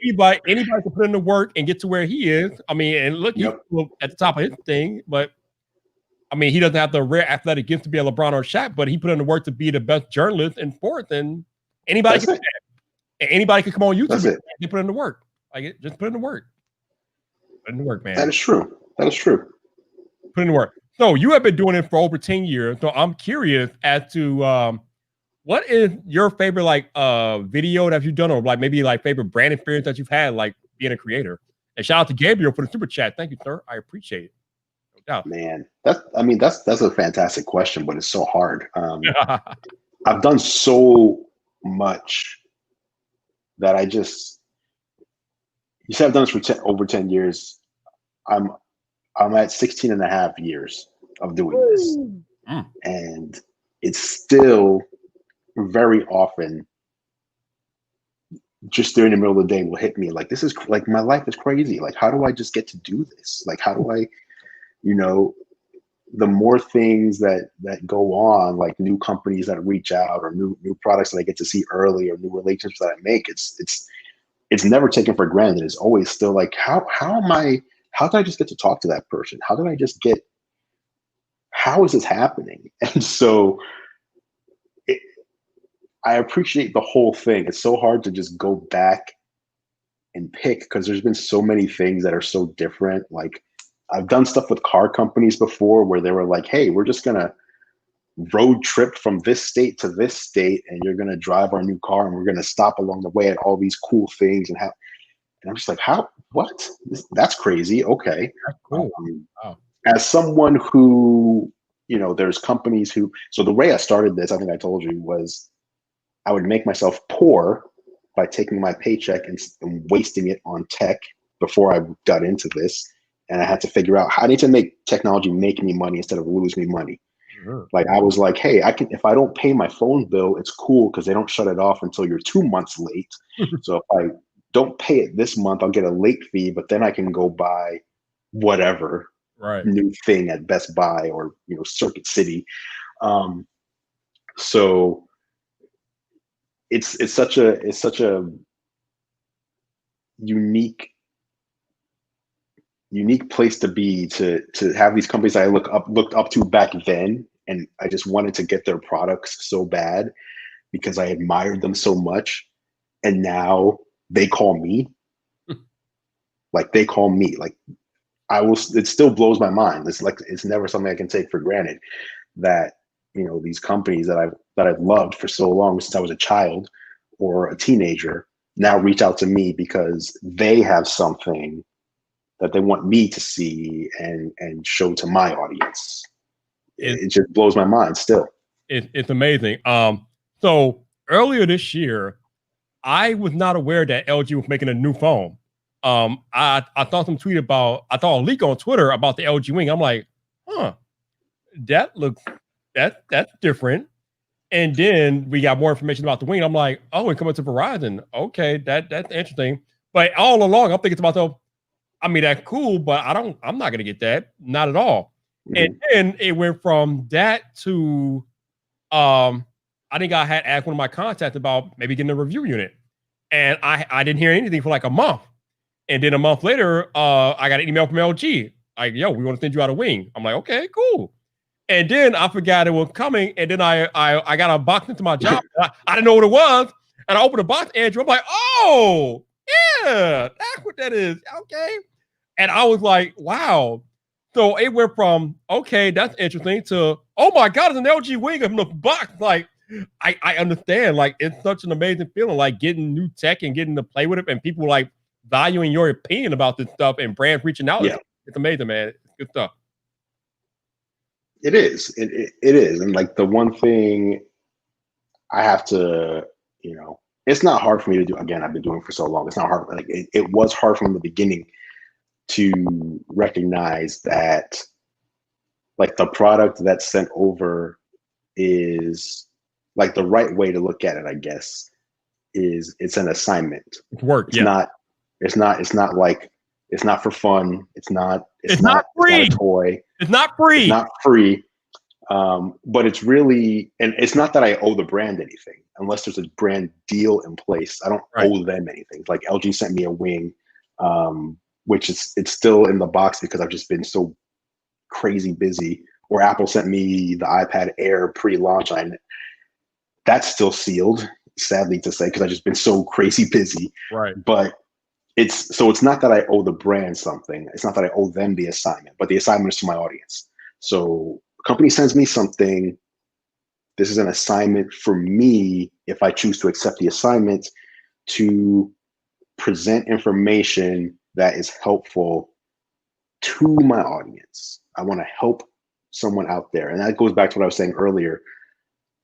anybody can put in the work and get to where he is. I mean, and look, he's at the top of his thing, but I mean, he doesn't have the rare athletic gifts to be a LeBron or a Shaq, but he put in the work to be the best journalist in sports, and anybody can do that. And anybody can come on YouTube and put in the work. Like, just put in the work. Put in the work, man. That is true. That is true. Put in the work. So you have been doing it for over 10 years. So I'm curious as to what is your favorite, like, video that you've done, or like maybe like favorite brand experience that you've had, like being a creator? And shout out to Gabriel for the super chat. Thank you, sir. I appreciate it. No doubt. Man, that's a fantastic question, but it's so hard. I've done so much that you said I've done this for over 10 years. I'm at 16 and a half years of doing this. And it's still very often just during the middle of the day will hit me like, this is like, my life is crazy. Like, how do I just get to do this? Like, how do I, the more things that go on, like new companies that reach out, or new products that I get to see early, or new relationships that I make, it's never taken for granted. It's always still like, how did I just get to talk to that person? How is this happening? And so I appreciate the whole thing. It's so hard to just go back and pick, because there's been so many things that are so different. Like, I've done stuff with car companies before where they were like, hey, we're just going to road trip from this state to this state, and you're going to drive our new car, and we're going to stop along the way at all these cool things. And I'm just like, what? That's crazy. Okay. That's cool. Wow. As someone who, there's companies who, so the way I started this, I think I told you, was I would make myself poor by taking my paycheck and wasting it on tech before I got into this. And I had to figure out, I need to make technology make me money instead of lose me money. Sure. Like, I was like, hey, if I don't pay my phone bill, it's cool, because they don't shut it off until you're 2 months late. So if I don't pay it this month, I'll get a late fee, but then I can go buy whatever new thing at Best Buy or Circuit City. So it's such a unique place to be, to have these companies I looked up to back then, and I just wanted to get their products so bad because I admired them so much, and now they call me. Like, they call me. Like, it still blows my mind. It's like, it's never something I can take for granted that these companies that I've loved for so long, since I was a child or a teenager, now reach out to me because they have something that they want me to see and show to my audience. It just blows my mind still. It's amazing. So earlier this year, I was not aware that LG was making a new phone. I saw some tweet I saw a leak on Twitter about the LG Wing. I'm like, that's different. And then we got more information about the Wing. I'm like, oh, it coming to Verizon. Okay, that's interesting. But all along, I'm thinking to myself, I mean, that's cool, but I'm not gonna get that. Not at all. Mm-hmm. And then it went from that to I think I had asked one of my contacts about maybe getting a review unit. And I didn't hear anything for like a month. And then a month later, I got an email from LG. Like, yo, we want to send you out a Wing. I'm like, okay, cool. And then I forgot it was coming. And then I got a box into my job. I didn't know what it was. And I opened the box, Andrew. I'm like, oh, yeah, that's what that is. Okay. And I was like, wow. So it went from, okay, that's interesting, to, oh my God, it's an LG Wing in the box. Like, I understand. Like, it's such an amazing feeling, like getting new tech and getting to play with it, and people like valuing your opinion about this stuff and brands reaching out. Yeah. It's amazing, man. It's good stuff. It is. It is. And like the one thing I have to, it's not hard for me to do. Again, I've been doing it for so long. It's not hard. Like it was hard from the beginning to recognize that like the product that's sent over is like the right way to look at it, I guess, is it's an assignment. It's work. It's not like, it's not for fun. It's not free. It's not a toy. It's not free. It's not free. But it's really, and it's not that I owe the brand anything unless there's a brand deal in place. I don't owe them anything. Like LG sent me a wing, which it's still in the box because I've just been so crazy busy. Or Apple sent me the iPad Air pre-launch. That's still sealed, sadly to say, because I've just been so crazy busy. Right. But it's not that I owe the brand something. It's not that I owe them the assignment, but the assignment is to my audience. So company sends me something. This is an assignment for me, if I choose to accept the assignment, to present information that is helpful to my audience. I want to help someone out there. And that goes back to what I was saying earlier.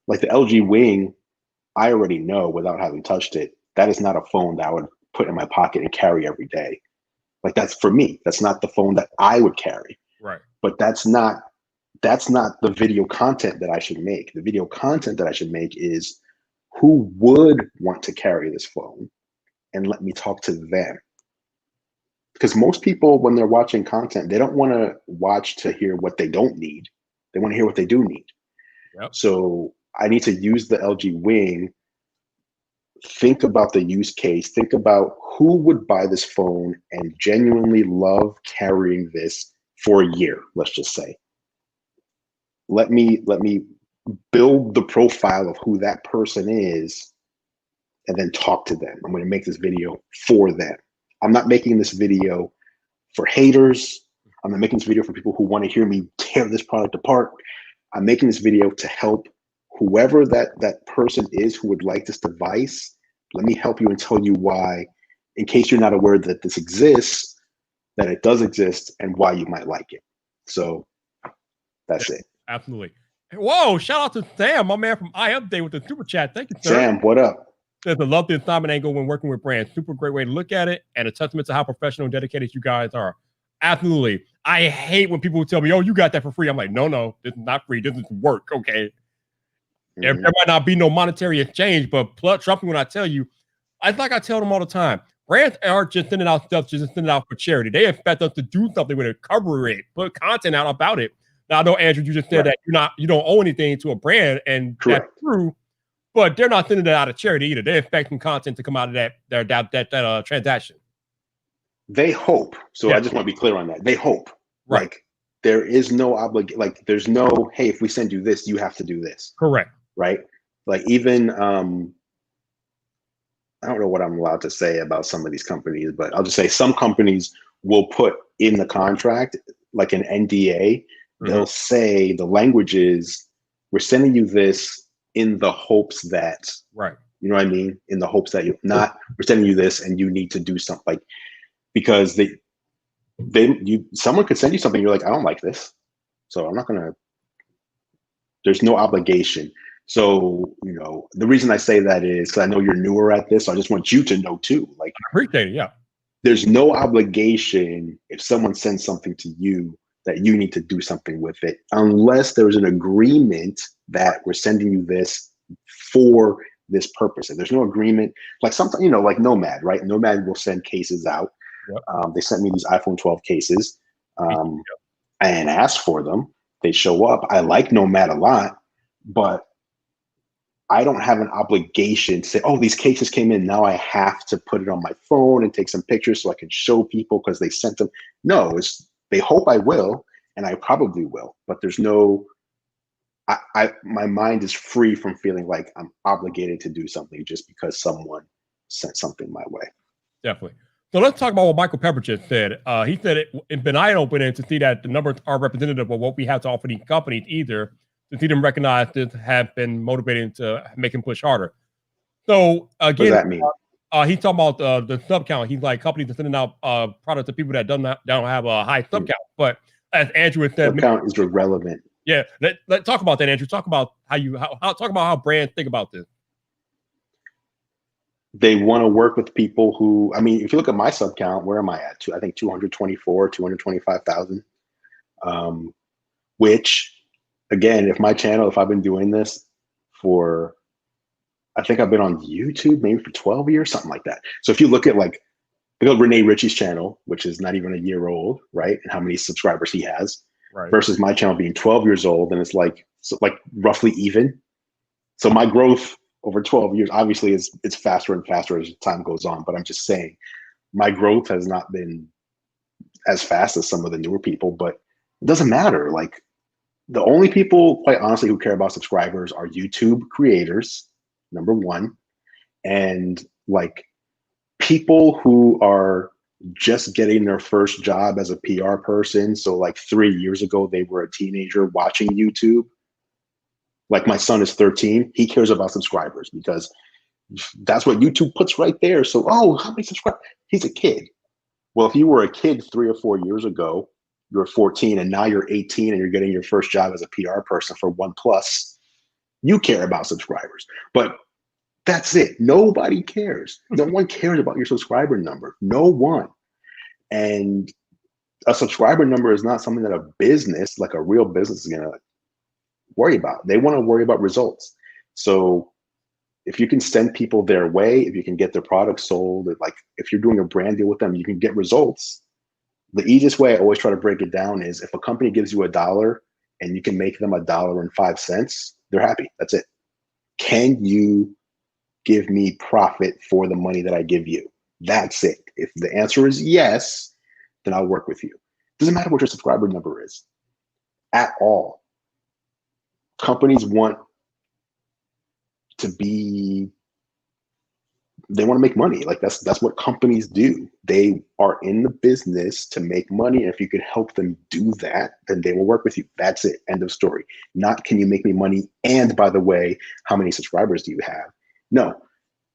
Like the LG Wing, I already know without having touched it, that is not a phone that I would put in my pocket and carry every day. Like that's for me. That's not the phone that I would carry. Right. But that's not the video content that I should make. The video content that I should make is who would want to carry this phone, and let me talk to them. Because most people, when they're watching content, they don't want to watch to hear what they don't need. They want to hear what they do need. Yep. So I need to use the LG Wing, think about the use case, think about who would buy this phone and genuinely love carrying this for a year, let's just say. Let me build the profile of who that person is and then talk to them. I'm going to make this video for them. I'm not making this video for haters. I'm not making this video for people who want to hear me tear this product apart. I'm making this video to help whoever that person is who would like this device. Let me help you and tell you why, in case you're not aware that this exists, that it does exist, and why you might like it. So that's it. Absolutely. Whoa, shout out to Sam, my man from iUpdate with the super chat. Thank you, sir. Sam, what up? There's a love the assignment angle when working with brands. Super great way to look at it, and a testament to how professional and dedicated you guys are. Absolutely. I hate when people tell me, oh, you got that for free. I'm like, no, this is not free. This is work, okay? There might not be no monetary exchange, but trust me when I tell you, it's like I tell them all the time. Brands aren't just sending out stuff, just sending it out for charity. They expect us to do something with it, cover it, put content out about it. Now, I know, Andrew, you just said that you don't owe anything to a brand, and that's true. But they're not sending it out of charity either. They're expecting content to come out of that transaction. They hope. So I just want to be clear on that. They hope. Right. Like there is no obligation. Like there's no, hey, if we send you this, you have to do this. Correct. Right. Like even I don't know what I'm allowed to say about some of these companies, but I'll just say some companies will put in the contract like an NDA. They'll say the language is, we're sending you this in the hopes that, you know what I mean? In the hopes that we're sending you this and you need to do something, like, because someone could send you something, you're like, I don't like this, so I'm not gonna, there's no obligation. So, the reason I say that is because I know you're newer at this, so I just want you to know too. Like, I appreciate it, yeah. There's no obligation if someone sends something to you that you need to do something with it, unless there's an agreement that we're sending you this for this purpose. And there's no agreement, like something, like Nomad, right? Nomad will send cases out. Yep. They sent me these iPhone 12 cases and asked for them. They show up. I like Nomad a lot, but I don't have an obligation to say, oh, these cases came in. Now I have to put it on my phone and take some pictures so I can show people because they sent them. No, they hope I will, and I probably will, but my mind is free from feeling like I'm obligated to do something just because someone sent something my way. Definitely. So let's talk about what Michael Pepper just said. He said it's been eye-opening to see that the numbers are representative of what we have to offer these companies, either to see them recognize this have been motivating to make them push harder. So What does again, that mean? he's talking about the sub count. He's like, companies are sending out products to people that don't have a high sub count. But as Andrew had said, Sub count is irrelevant. Yeah, let's talk about that, Andrew. Talk about talk about how brands think about this. They want to work with people who, I mean, if you look at my sub count, where am I at? I think 224, 225,000. Which, again, if I've been doing this for, I think I've been on YouTube maybe for 12 years, something like that. So if you look at Renee Ritchie's channel, which is not even a year old, right? And how many subscribers he has, right, versus my channel being 12 years old, and it's like roughly even. So my growth over 12 years, obviously it's faster and faster as time goes on, but I'm just saying my growth has not been as fast as some of the newer people, but it doesn't matter. Like, the only people, quite honestly, who care about subscribers are YouTube creators, number one, and like people who are just getting their first job as a PR person. So like 3 years ago, they were a teenager watching YouTube. Like, my son is 13. He cares about subscribers because that's what YouTube puts right there. So, oh, how many subscribers? He's a kid. Well, if you were a kid 3 or 4 years ago, you're 14 and now you're 18 and you're getting your first job as a PR person for OnePlus, you care about subscribers. But that's it. Nobody cares. No one cares about your subscriber number. No one. And a subscriber number is not something that a business, like a real business, is going to worry about. They want to worry about results. So if you can send people their way, if you can get their products sold, like if you're doing a brand deal with them, you can get results. The easiest way I always try to break it down is if a company gives you $1 and you can make them $1.05, they're happy. That's it. Can you give me profit for the money that I give you? That's it. If the answer is yes, then I'll work with you. Doesn't matter what your subscriber number is at all. Companies want to they want to make money. Like, that's what companies do. They are in the business to make money. And if you can help them do that, then they will work with you. That's it. End of story. Not, can you make me money? And by the way, how many subscribers do you have? No.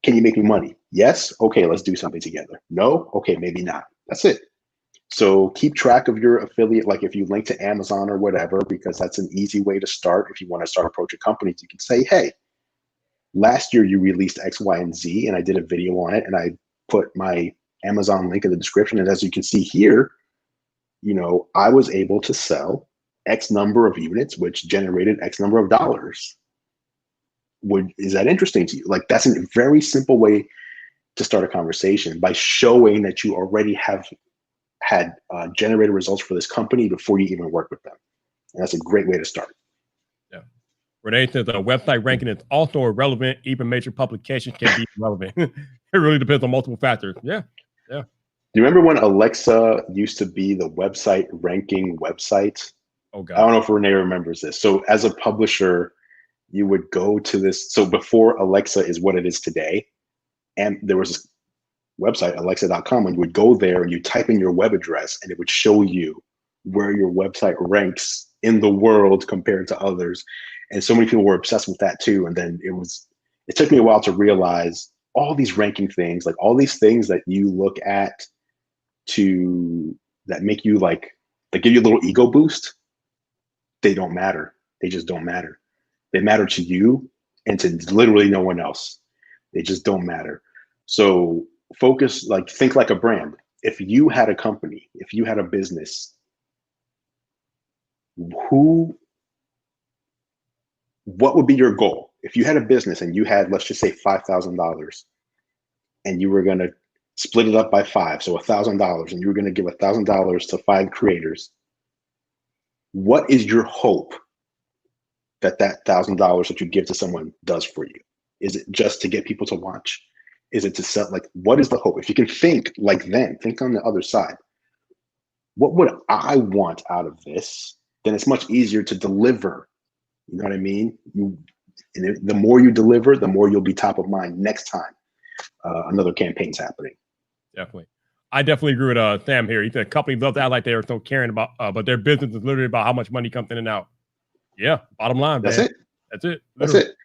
Can you make me money? Yes. Okay, let's do something together. No. Okay, maybe not. That's it. So keep track of your affiliate. Like, if you link to Amazon or whatever, because that's an easy way to start. If you want to start approaching companies, you can say, hey, last year you released X, Y, and Z, and I did a video on it, and I put my Amazon link in the description. And as you can see here, I was able to sell X number of units, which generated X number of dollars. Is that interesting to you? Like, that's a very simple way to start a conversation, by showing that you already have had generated results for this company before you even work with them. And that's a great way to start. Renee says website ranking is also irrelevant. Even major publications can be irrelevant. It really depends on multiple factors. Yeah. Do you remember when Alexa used to be the website ranking website? Oh, God. I don't know if Renee remembers this. So as a publisher, you would go to this. So before Alexa is what it is today, and there was this website, alexa.com, and you would go there and you type in your web address and it would show you where your website ranks in the world compared to others. And so many people were obsessed with that too. And then it took me a while to realize all these ranking things, like all these things that you look at that make you like, that give you a little ego boost. They don't matter. They just don't matter. They matter to you and to literally no one else. They just don't matter. So focus, like, think like a brand. If you had a company, if you had a business, what would be your goal? If you had a business and you had, let's just say, $5,000, and you were going to split it up by 5, so $1,000, and you were going to give $1,000 to 5 creators, what is your hope that $1,000 that you give to someone does for you? Is it just to get people to watch? Is it to sell? Like, what is the hope? If you can think like them, think on the other side. What would I want out of this? Then it's much easier to deliver You know what I mean? The more you deliver, the more you'll be top of mind next time another campaign's happening. Definitely. I definitely agree with Sam here. He said companies love to act like they're so caring about, but their business is literally about how much money comes in and out. Yeah, bottom line, That's man. it. That's it. That's Literally. it.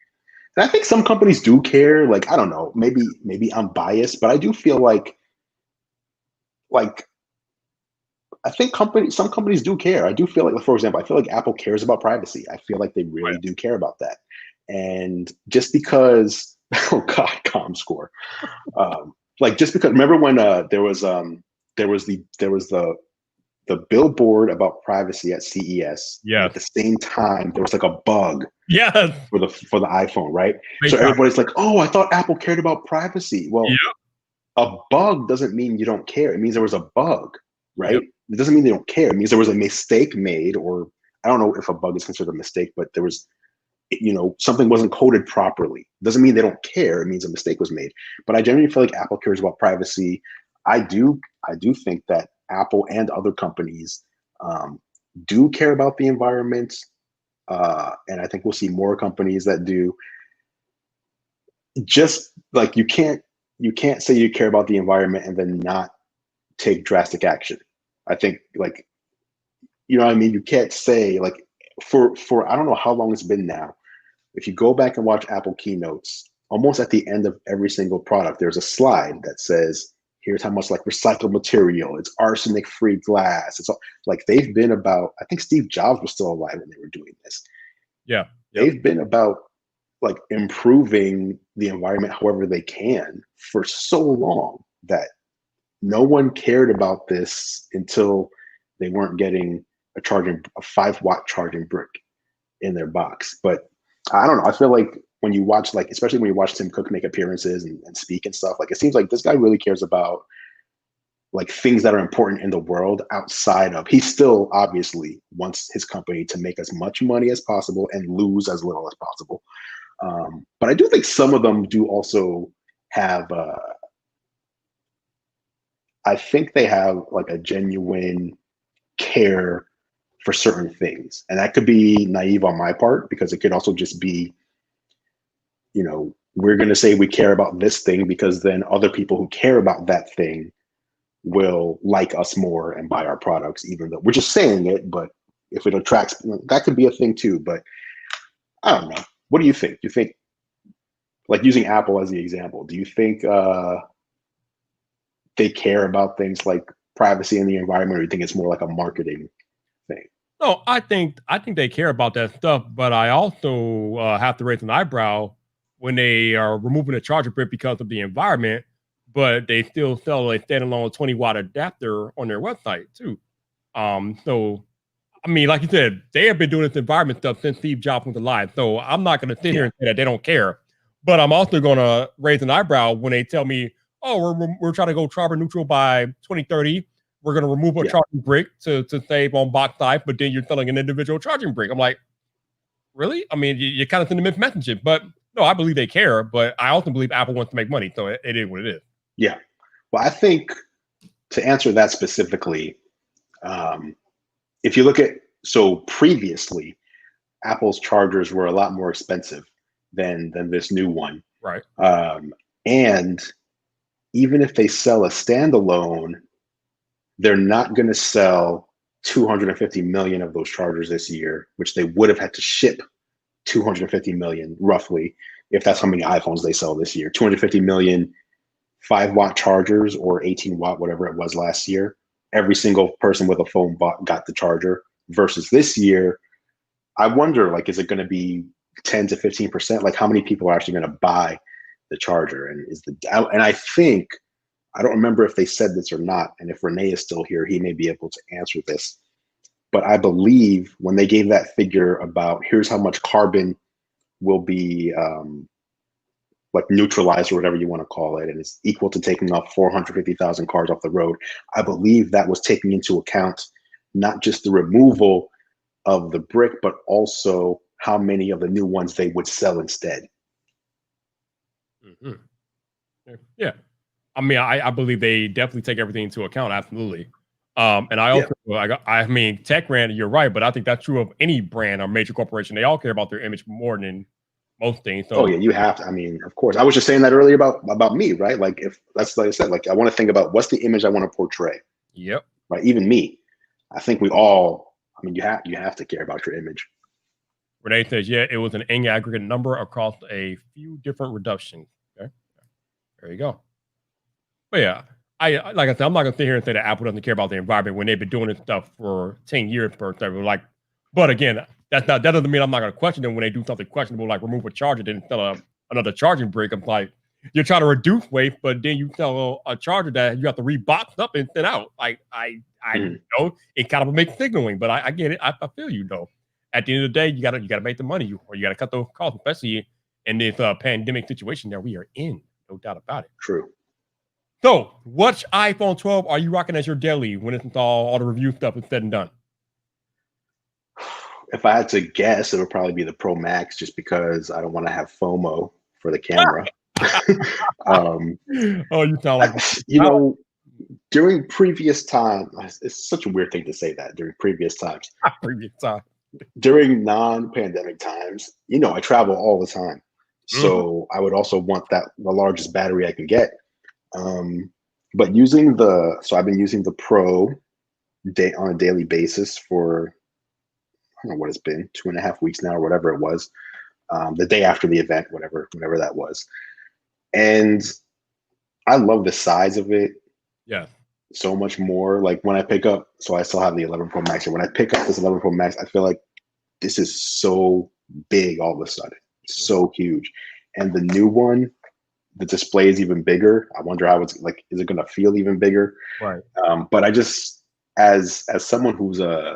And I think some companies do care. Like, I don't know, maybe I'm biased, but I do feel like I think some companies do care. I do feel like, for example, I feel like Apple cares about privacy. I feel like they really do care about that. And just because, oh God, ComScore. Like just because, remember when there was the billboard about privacy at CES. Yeah. At the same time, there was like a bug Yes. for the iPhone, right? Great So job. everybody's like, "Oh, I thought Apple cared about privacy." Well, Yep. a bug doesn't mean you don't care. It means there was a bug, right? Yep. It doesn't mean they don't care. It means there was a mistake made, or I don't know if a bug is considered a mistake, but there was, something wasn't coded properly. It doesn't mean they don't care. It means a mistake was made. But I generally feel like Apple cares about privacy. I do think that Apple and other companies do care about the environment, and I think we'll see more companies that do. Just like you can't say you care about the environment and then not take drastic action. I think, like, you know what I mean? You can't say, like, for I don't know how long it's been now. If you go back and watch Apple keynotes, almost at the end of every single product, there's a slide that says, here's how much like recycled material, it's arsenic-free glass. It's all, like, they've been about, I think Steve Jobs was still alive when they were doing this. Yeah. Yep. They've been about like improving the environment however they can for so long that no one cared about this until they weren't getting a 5-watt charging brick in their box. But I don't know. I feel like when you watch, like, especially when you watch Tim Cook make appearances and speak and stuff, like, it seems like this guy really cares about like things that are important in the world outside of, he still obviously wants his company to make as much money as possible and lose as little as possible. But I do think some of them do also have, I think they have like a genuine care for certain things. And that could be naive on my part, because it could also just be, we're going to say we care about this thing because then other people who care about that thing will like us more and buy our products, even though we're just saying it. But if it attracts, that could be a thing too. But I don't know. What do you think? Do you think, like, using Apple as the example, do you think they care about things like privacy and the environment, or do you think it's more like a marketing thing? No, I think they care about that stuff, but I also have to raise an eyebrow when they are removing the charger brick because of the environment, but they still sell a standalone 20-watt adapter on their website too. So I mean, like you said, they have been doing this environment stuff since Steve Jobs was alive. So I'm not going to sit here and say that they don't care, but I'm also going to raise an eyebrow when they tell me, "Oh, we're trying to go carbon neutral by 2030. We're going to remove a charging brick to save on box life, but then you're selling an individual charging brick." I'm like, really? I mean, you're kind of sending mixed messaging. But no, I believe they care, but I also believe Apple wants to make money, so it is what it is. Yeah. Well, I think to answer that specifically, if you look at, so previously, Apple's chargers were a lot more expensive than this new one. Right. And even if they sell a standalone, they're not going to sell 250 million of those chargers this year, which they would have had to ship 250 million roughly, if that's how many iPhones they sell this year. 250 million 5-watt chargers, or 18-watt, whatever it was last year. Every single person with a phone got the charger, versus this year, I wonder, like, is it going to be 10 to 15%? Like, how many people are actually going to buy the charger? And I think, I don't remember if they said this or not, and if Renee is still here, he may be able to answer this. But I believe when they gave that figure about here's how much carbon will be like neutralized, or whatever you want to call it, and it's equal to taking off 450,000 cars off the road, I believe that was taking into account not just the removal of the brick, but also how many of the new ones they would sell instead. Mm-hmm. Yeah. I mean, I believe they definitely take everything into account. Absolutely. And I also, I mean, tech brand, you're right, but I think that's true of any brand or major corporation. They all care about their image more than most things. So, oh yeah, you have to. I mean, of course. I was just saying that earlier about me, right? Like if that's like I said, like I want to think about what's the image I want to portray. yep. Right. Even me, I think we all. I mean, you have to care about your image. Renee says, yeah, it was an in aggregate number across a few different reductions. Okay, there you go. But yeah, I like I said, I'm not gonna sit here and say that Apple doesn't care about the environment when they've been doing this stuff for 10 years per se. Like, but again, that doesn't mean I'm not gonna question them when they do something questionable, like remove a charger, then sell another charging brick. I'm like, you're trying to reduce waste, but then you sell a charger that you have to rebox up and send out. Like I know it kind of makes signaling, but I get it. I feel you though. At the end of the day, you gotta make the money, or you gotta cut those costs, especially in this pandemic situation that we are in. No doubt about it. True. So, which iPhone 12 are you rocking as your daily when it's all the review stuff is said and done? If I had to guess, it would probably be the Pro Max, just because I don't want to have FOMO for the camera. Oh, you sound like during previous time, it's such a weird thing to say that during previous times. During non-pandemic times, I travel all the time, so I would also want the largest battery I can get. But I've been using the Pro on a daily basis for, I don't know what it's been, 2.5 weeks now or whatever it was. The day after the event, whatever that was. And I love the size of it. Yeah. So much more. Like when I pick up, so I still have the 11 Pro Max, and when I pick up this 11 Pro Max, I feel like this is so big all of a sudden. So huge. And the new one, the display is even bigger. I wonder how it's like, is it going to feel even bigger? Right. But I just, as someone who's this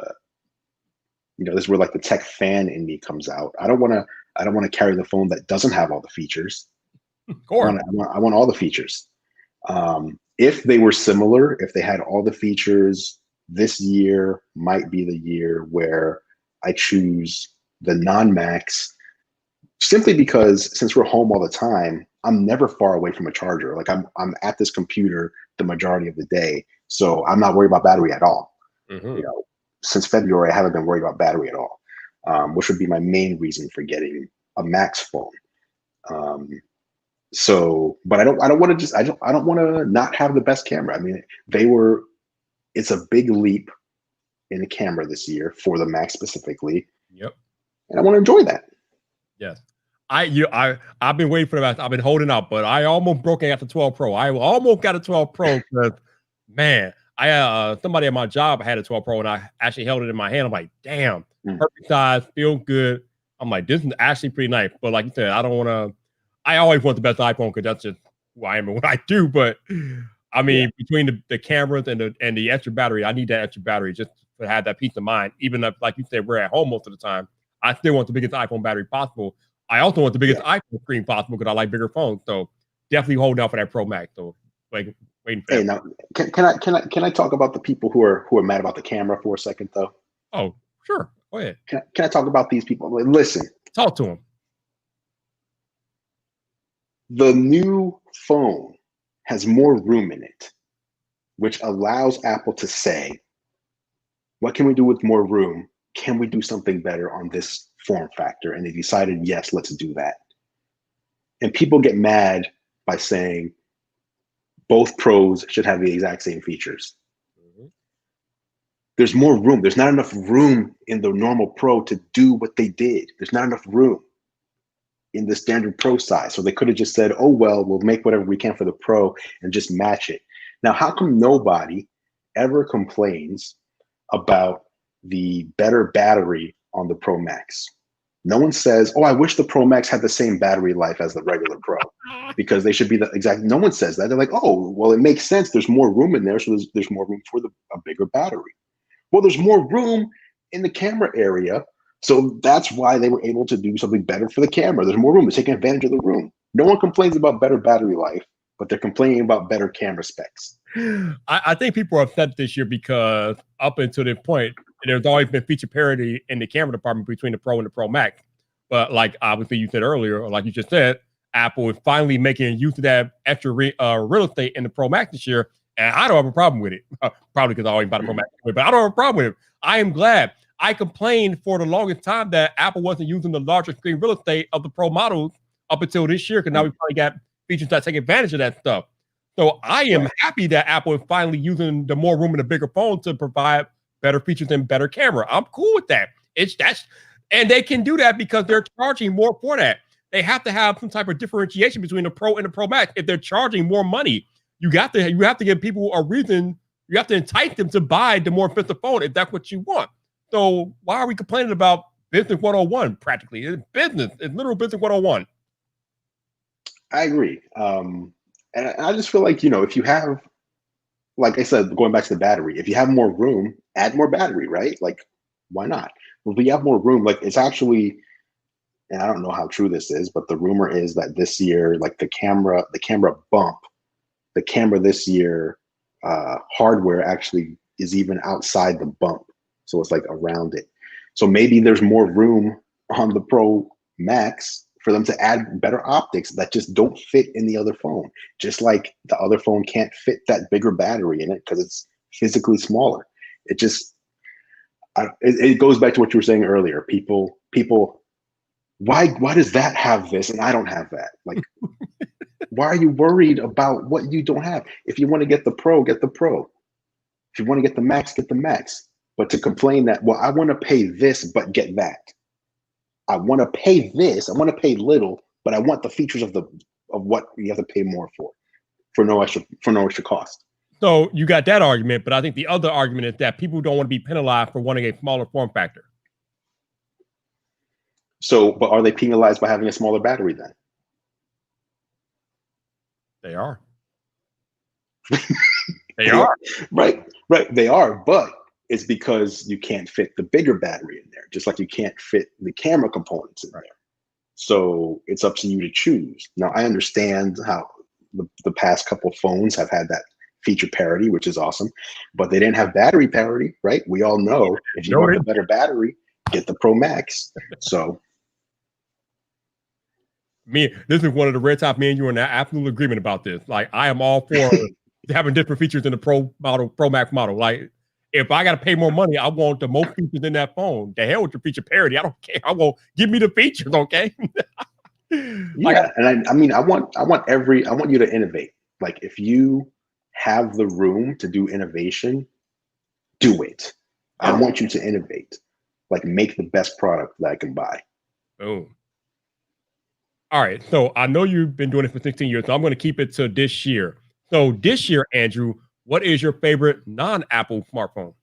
is where like the tech fan in me comes out. I don't want to carry the phone that doesn't have all the features. Of course. I want all the features. If they were similar, if they had all the features, this year might be the year where I choose the non-Max, simply because since we're home all the time, I'm never far away from a charger. Like I'm at this computer the majority of the day, so I'm not worried about battery at all. Since February, I haven't been worried about battery at all, which would be my main reason for getting a Max phone. But I don't want to not have the best camera. I mean, it's a big leap in the camera this year for the Max specifically. Yep. And I want to enjoy that. Yes. I've been waiting for that. I've been holding out, but I almost broke it at the 12 Pro. I almost got a 12 Pro because, man, somebody at my job had a 12 Pro and I actually held it in my hand. I'm like, damn, perfect size, feel good. I'm like, this is actually pretty nice. But like you said, I always want the best iPhone because that's just who I am and what I do. But I mean, between the cameras and the extra battery, I need that extra battery just to have that peace of mind. Even if, like you said, we're at home most of the time, I still want the biggest iPhone battery possible. I also want the biggest iPhone screen possible because I like bigger phones. So definitely holding out for that Pro Max. So waiting for Hey, now can I talk about the people who are mad about the camera for a second though? Oh, sure. Go ahead. Can I talk about these people? Listen. Talk to them. The new phone has more room in it, which allows Apple to say, what can we do with more room? Can we do something better on this form factor? And they decided, yes, let's do that. And people get mad by saying both Pros should have the exact same features. There's more room. There's not enough room in the normal Pro to do what they did. There's not enough room in the standard Pro size. So they could have just said, oh, well, we'll make whatever we can for the Pro and just match it. Now, how come nobody ever complains about the better battery on the Pro Max? No one says, oh, I wish the Pro Max had the same battery life as the regular Pro, because they should be the exact. No one says that. They're like, oh, well, it makes sense. There's more room in there, so there's more room for a bigger battery. Well, there's more room in the camera area, so that's why they were able to do something better for the camera. There's more room. They're taking advantage of the room. No one complains about better battery life, but they're complaining about better camera specs. I think people are upset this year because up until this point, there's always been feature parity in the camera department between the Pro and the Pro Max. But like obviously you said earlier, or like you just said, Apple is finally making use of that extra real estate in the Pro Max this year And I don't have a problem with it. Probably because I always bought a Pro Max, but I don't have a problem with it. I am glad. I complained for the longest time that Apple wasn't using the larger screen real estate of the Pro models up until this year, because now we finally got features that take advantage of that stuff. So I am happy that Apple is finally using the more room in the bigger phone to provide better features and better camera. I'm cool with that. And they can do that because they're charging more for that. They have to have some type of differentiation between the Pro and the Pro Max. If they're charging more money, you have to give people a reason. You have to entice them to buy the more expensive phone if that's what you want. So why are we complaining about business 101? Practically, it's business. It's literal business 101. I agree. And I just feel like, if you have, like I said, going back to the battery, if you have more room, add more battery, right? Like, why not? If we have more room, like it's actually, and I don't know how true this is, but the rumor is that this year, like the camera this year, hardware actually is even outside the bump. So it's like around it. So maybe there's more room on the Pro Max for them to add better optics that just don't fit in the other phone. Just like the other phone can't fit that bigger battery in it because it's physically smaller. It goes back to what you were saying earlier. People, why does that have this and I don't have that? Like, why are you worried about what you don't have? If you want to get the Pro, get the Pro. If you want to get the Max, get the Max. But to complain that, well, I want to pay this, but get that. I want to pay this. I want to pay little, but I want the features of what you have to pay more for no extra cost. So you got that argument, but I think the other argument is that people don't want to be penalized for wanting a smaller form factor. So, but are they penalized by having a smaller battery then? They are. They are. Right. They are, but it's because you can't fit the bigger battery in there, just like you can't fit the camera components in there. So it's up to you to choose. Now, I understand how the past couple of phones have had that feature parity, which is awesome, but they didn't have battery parity, right? We all know if you want a better battery, get the Pro Max. So this is one of the rare times me and you are in absolute agreement about this. Like, I am all for having different features in the Pro Max model. Like, if I got to pay more money, I want the most features in that phone. The hell with your feature parity. I don't care. I want give me the features, okay? Yeah, and I want you to innovate. Like, if you have the room to do innovation, do it. I want you to innovate. Like, make the best product that I can buy. Boom. All right. So I know you've been doing it for 16 years, so I'm going to keep it to this year. So this year, Andrew, what is your favorite non-Apple smartphone?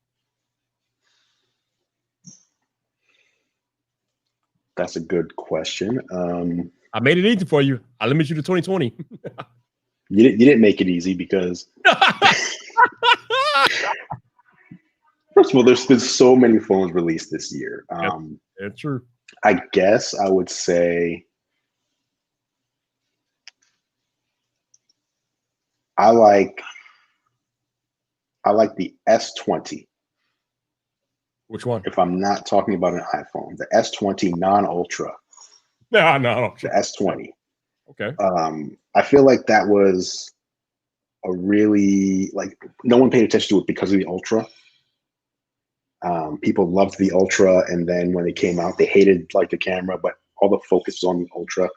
That's a good question. I made it easy for you. I limit you to 2020. You didn't make it easy because first of all, there's been so many phones released this year. That's true. I guess I would say I like the S20. Which one? If I'm not talking about an iPhone, the S20 non-Ultra. No. The S20. Okay. I feel like that was a really, like, no one paid attention to it because of the Ultra. People loved the Ultra, and then when it came out, they hated like the camera, but all the focus was on the Ultra.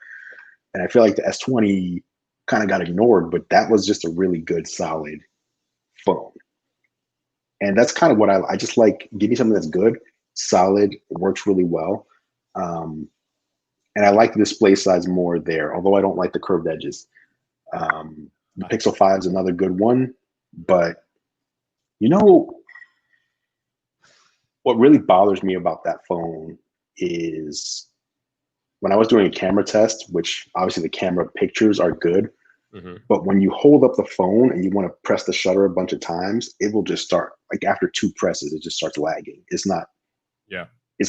And I feel like the S20 kind of got ignored, but that was just a really good, solid phone. And that's kind of what I just like. Give me something that's good, solid, works really well. And I like the display size more there, although I don't like the curved edges. The Pixel 5 is another good one, but what really bothers me about that phone is when I was doing a camera test, which obviously the camera pictures are good, but when you hold up the phone and you want to press the shutter a bunch of times, it will just start, like after 2 presses, it just starts lagging. It's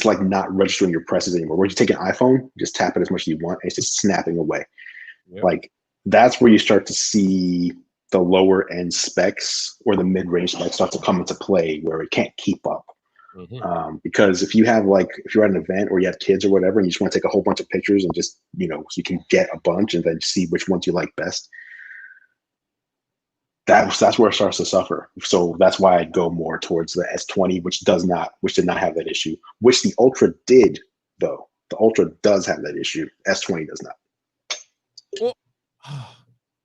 like not registering your presses anymore. When you take an iPhone, just tap it as much as you want, and it's just snapping away. Yep. Like, that's where you start to see the lower end specs or the mid-range specs start to come into play, where it can't keep up. Because if you're at an event or you have kids or whatever, and you just want to take a whole bunch of pictures and just, so you can get a bunch and then see which ones you like best. that's where it starts to suffer. So that's why I'd go more towards the S20, which did not have that issue, which the Ultra did, though. The Ultra does have that issue. S20 does not. Well,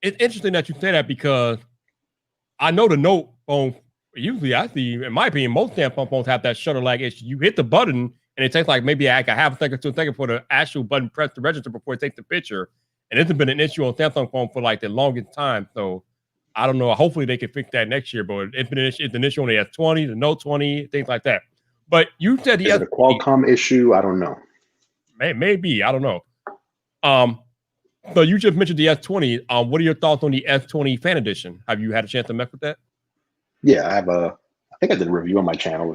it's interesting that you say that, because I know the Note phone, usually I see, in my opinion, most Samsung phones have that shutter lag issue. You hit the button and it takes like maybe like a half a second to a second for the actual button press to register before it takes the picture. And it's been an issue on Samsung phone for like the longest time. So I don't know. Hopefully they can fix that next year, but it's been an issue. It's an issue on the S20, the Note 20, things like that. But you said the Is it a Qualcomm issue? I don't know. Maybe. I don't know. So you just mentioned the S20. What are your thoughts on the S20 Fan Edition? Have you had a chance to mess with that? Yeah, I think I did a review on my channel or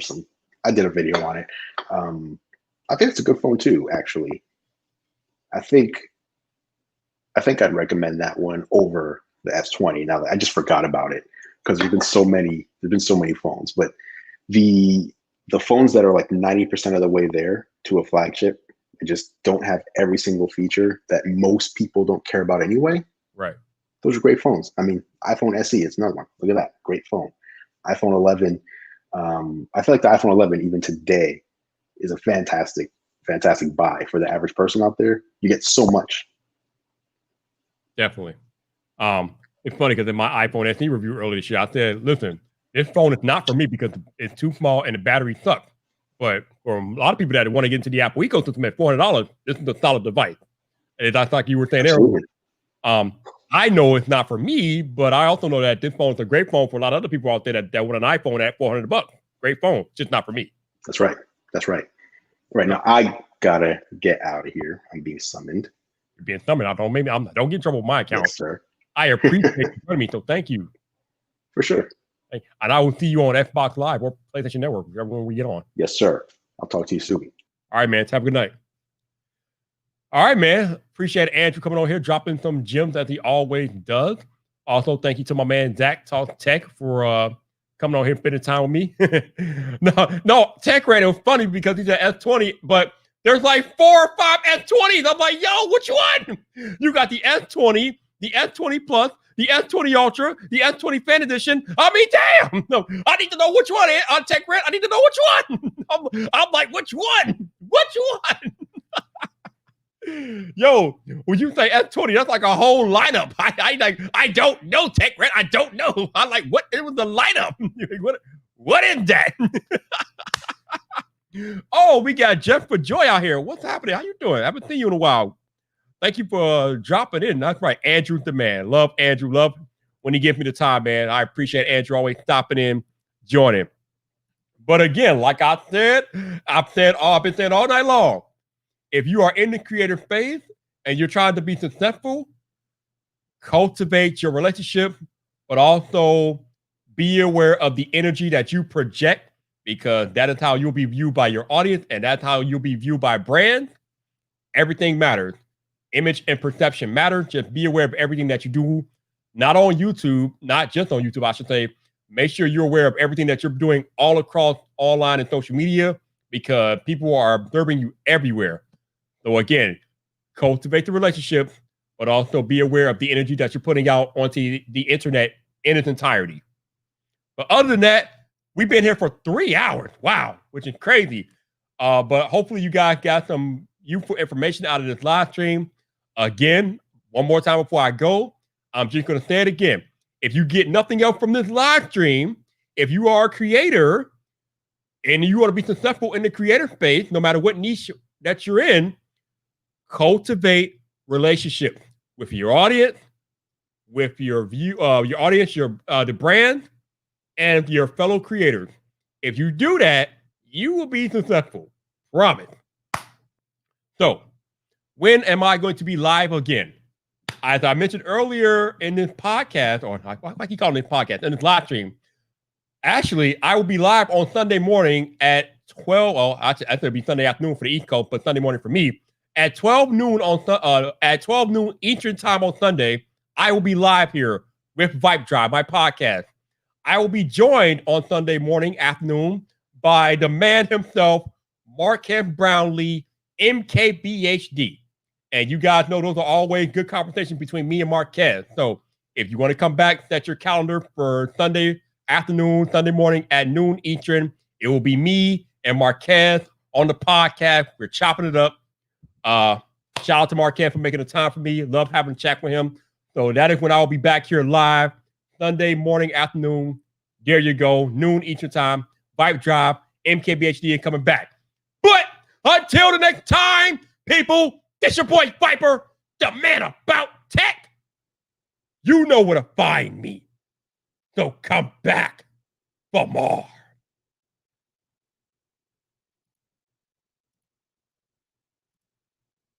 I did a video on it. I think it's a good phone too, actually. I think I'd recommend that one over the S20. Now that I just forgot about it, because there's been so many phones, but the phones that are like 90% of the way there to a flagship and just don't have every single feature that most people don't care about anyway. Right. Those are great phones. I mean, iPhone SE is another one. Look at that. Great phone. iPhone 11. I feel like the iPhone 11 even today is a fantastic buy for the average person out there. You get so much. Definitely. It's funny because in my iPhone SE review earlier this year, I said, listen, this phone is not for me because it's too small and the battery sucks. But for a lot of people that want to get into the Apple ecosystem at $400, this is a solid device. And that's like you were saying earlier. I know it's not for me, but I also know that this phone is a great phone for a lot of other people out there that want an iPhone at $400. Great phone, just not for me. That's right. Right now, I gotta get out of here. I'm being summoned. You're being summoned. Don't get in trouble with my account. Yes, sir. I appreciate you joining me, so thank you. For sure. And I will see you on Xbox Live or PlayStation Network, whichever one we get on. Yes, sir. I'll talk to you soon. All right, man. Have a good night. All right, man. Appreciate Andrew coming on here, dropping some gems as he always does. Also, thank you to my man Zach Talk Tech for coming on here, spending time with me. no, Tech Ran, it was funny because he's at S20, but there's like 4 or 5 S20s. I'm like, yo, which one? You got the S20, the S20 Plus, the S20 Ultra, the S20 Fan Edition. I mean, damn. No, I need to know which one. On Tech Ran, I need to know which one. I'm like, which one? Which one? Yo, when you say S20, that's like a whole lineup. I don't know, Tech Red. I don't know. I'm like, what? It was the lineup. What is that? Oh, we got Jeff for Joy out here. What's happening? How you doing? I haven't seen you in a while. Thank you for dropping in. That's right. Andrew's the man. Love Andrew. Love when he gives me the time, man. I appreciate Andrew always stopping in, joining. But again, like I've been saying all night long, if you are in the creative space and you're trying to be successful, cultivate your relationship, but also be aware of the energy that you project, because that is how you'll be viewed by your audience, and that's how you'll be viewed by brands. Everything matters. Image and perception matter. Just be aware of everything that you do, not on YouTube, not just on YouTube, I should say. Make sure you're aware of everything that you're doing all across online and social media, because people are observing you everywhere. So again, cultivate the relationship, but also be aware of the energy that you're putting out onto the internet in its entirety. But other than that, we've been here for 3 hours. Wow, which is crazy. But hopefully you guys got some useful information out of this live stream. Again, one more time before I go, I'm just going to say it again. If you get nothing else from this live stream, if you are a creator and you want to be successful in the creator space, no matter what niche that you're in, cultivate relationships with your audience, with your your audience, the brand, and your fellow creators. If you do that, you will be successful. Promise. So, when am I going to be live again? As I mentioned earlier in this podcast, or I keep calling this podcast, in this live stream, actually, I will be live on Sunday morning at 12. Well, actually, it'll be Sunday afternoon for the East Coast, but Sunday morning for me. At 12 noon at 12 noon Eastern time on Sunday, I will be live here with Vibe Drive, my podcast. I will be joined on Sunday morning, afternoon, by the man himself, Marquez Brownlee, MKBHD. And you guys know those are always good conversations between me and Marquez. So If you want to come back, set your calendar for Sunday afternoon, Sunday morning at noon Eastern. It will be me and Marquez on the podcast. We're chopping it up. Shout out to Marquez for making the time for me. Love having a chat with him. So that is when I will be back here live Sunday morning, afternoon. There you go. Noon Eastern time. Vibe Drive. MKBHD is coming back. But until the next time, people, this your boy Viper, the man about tech. You know where to find me. So come back for more.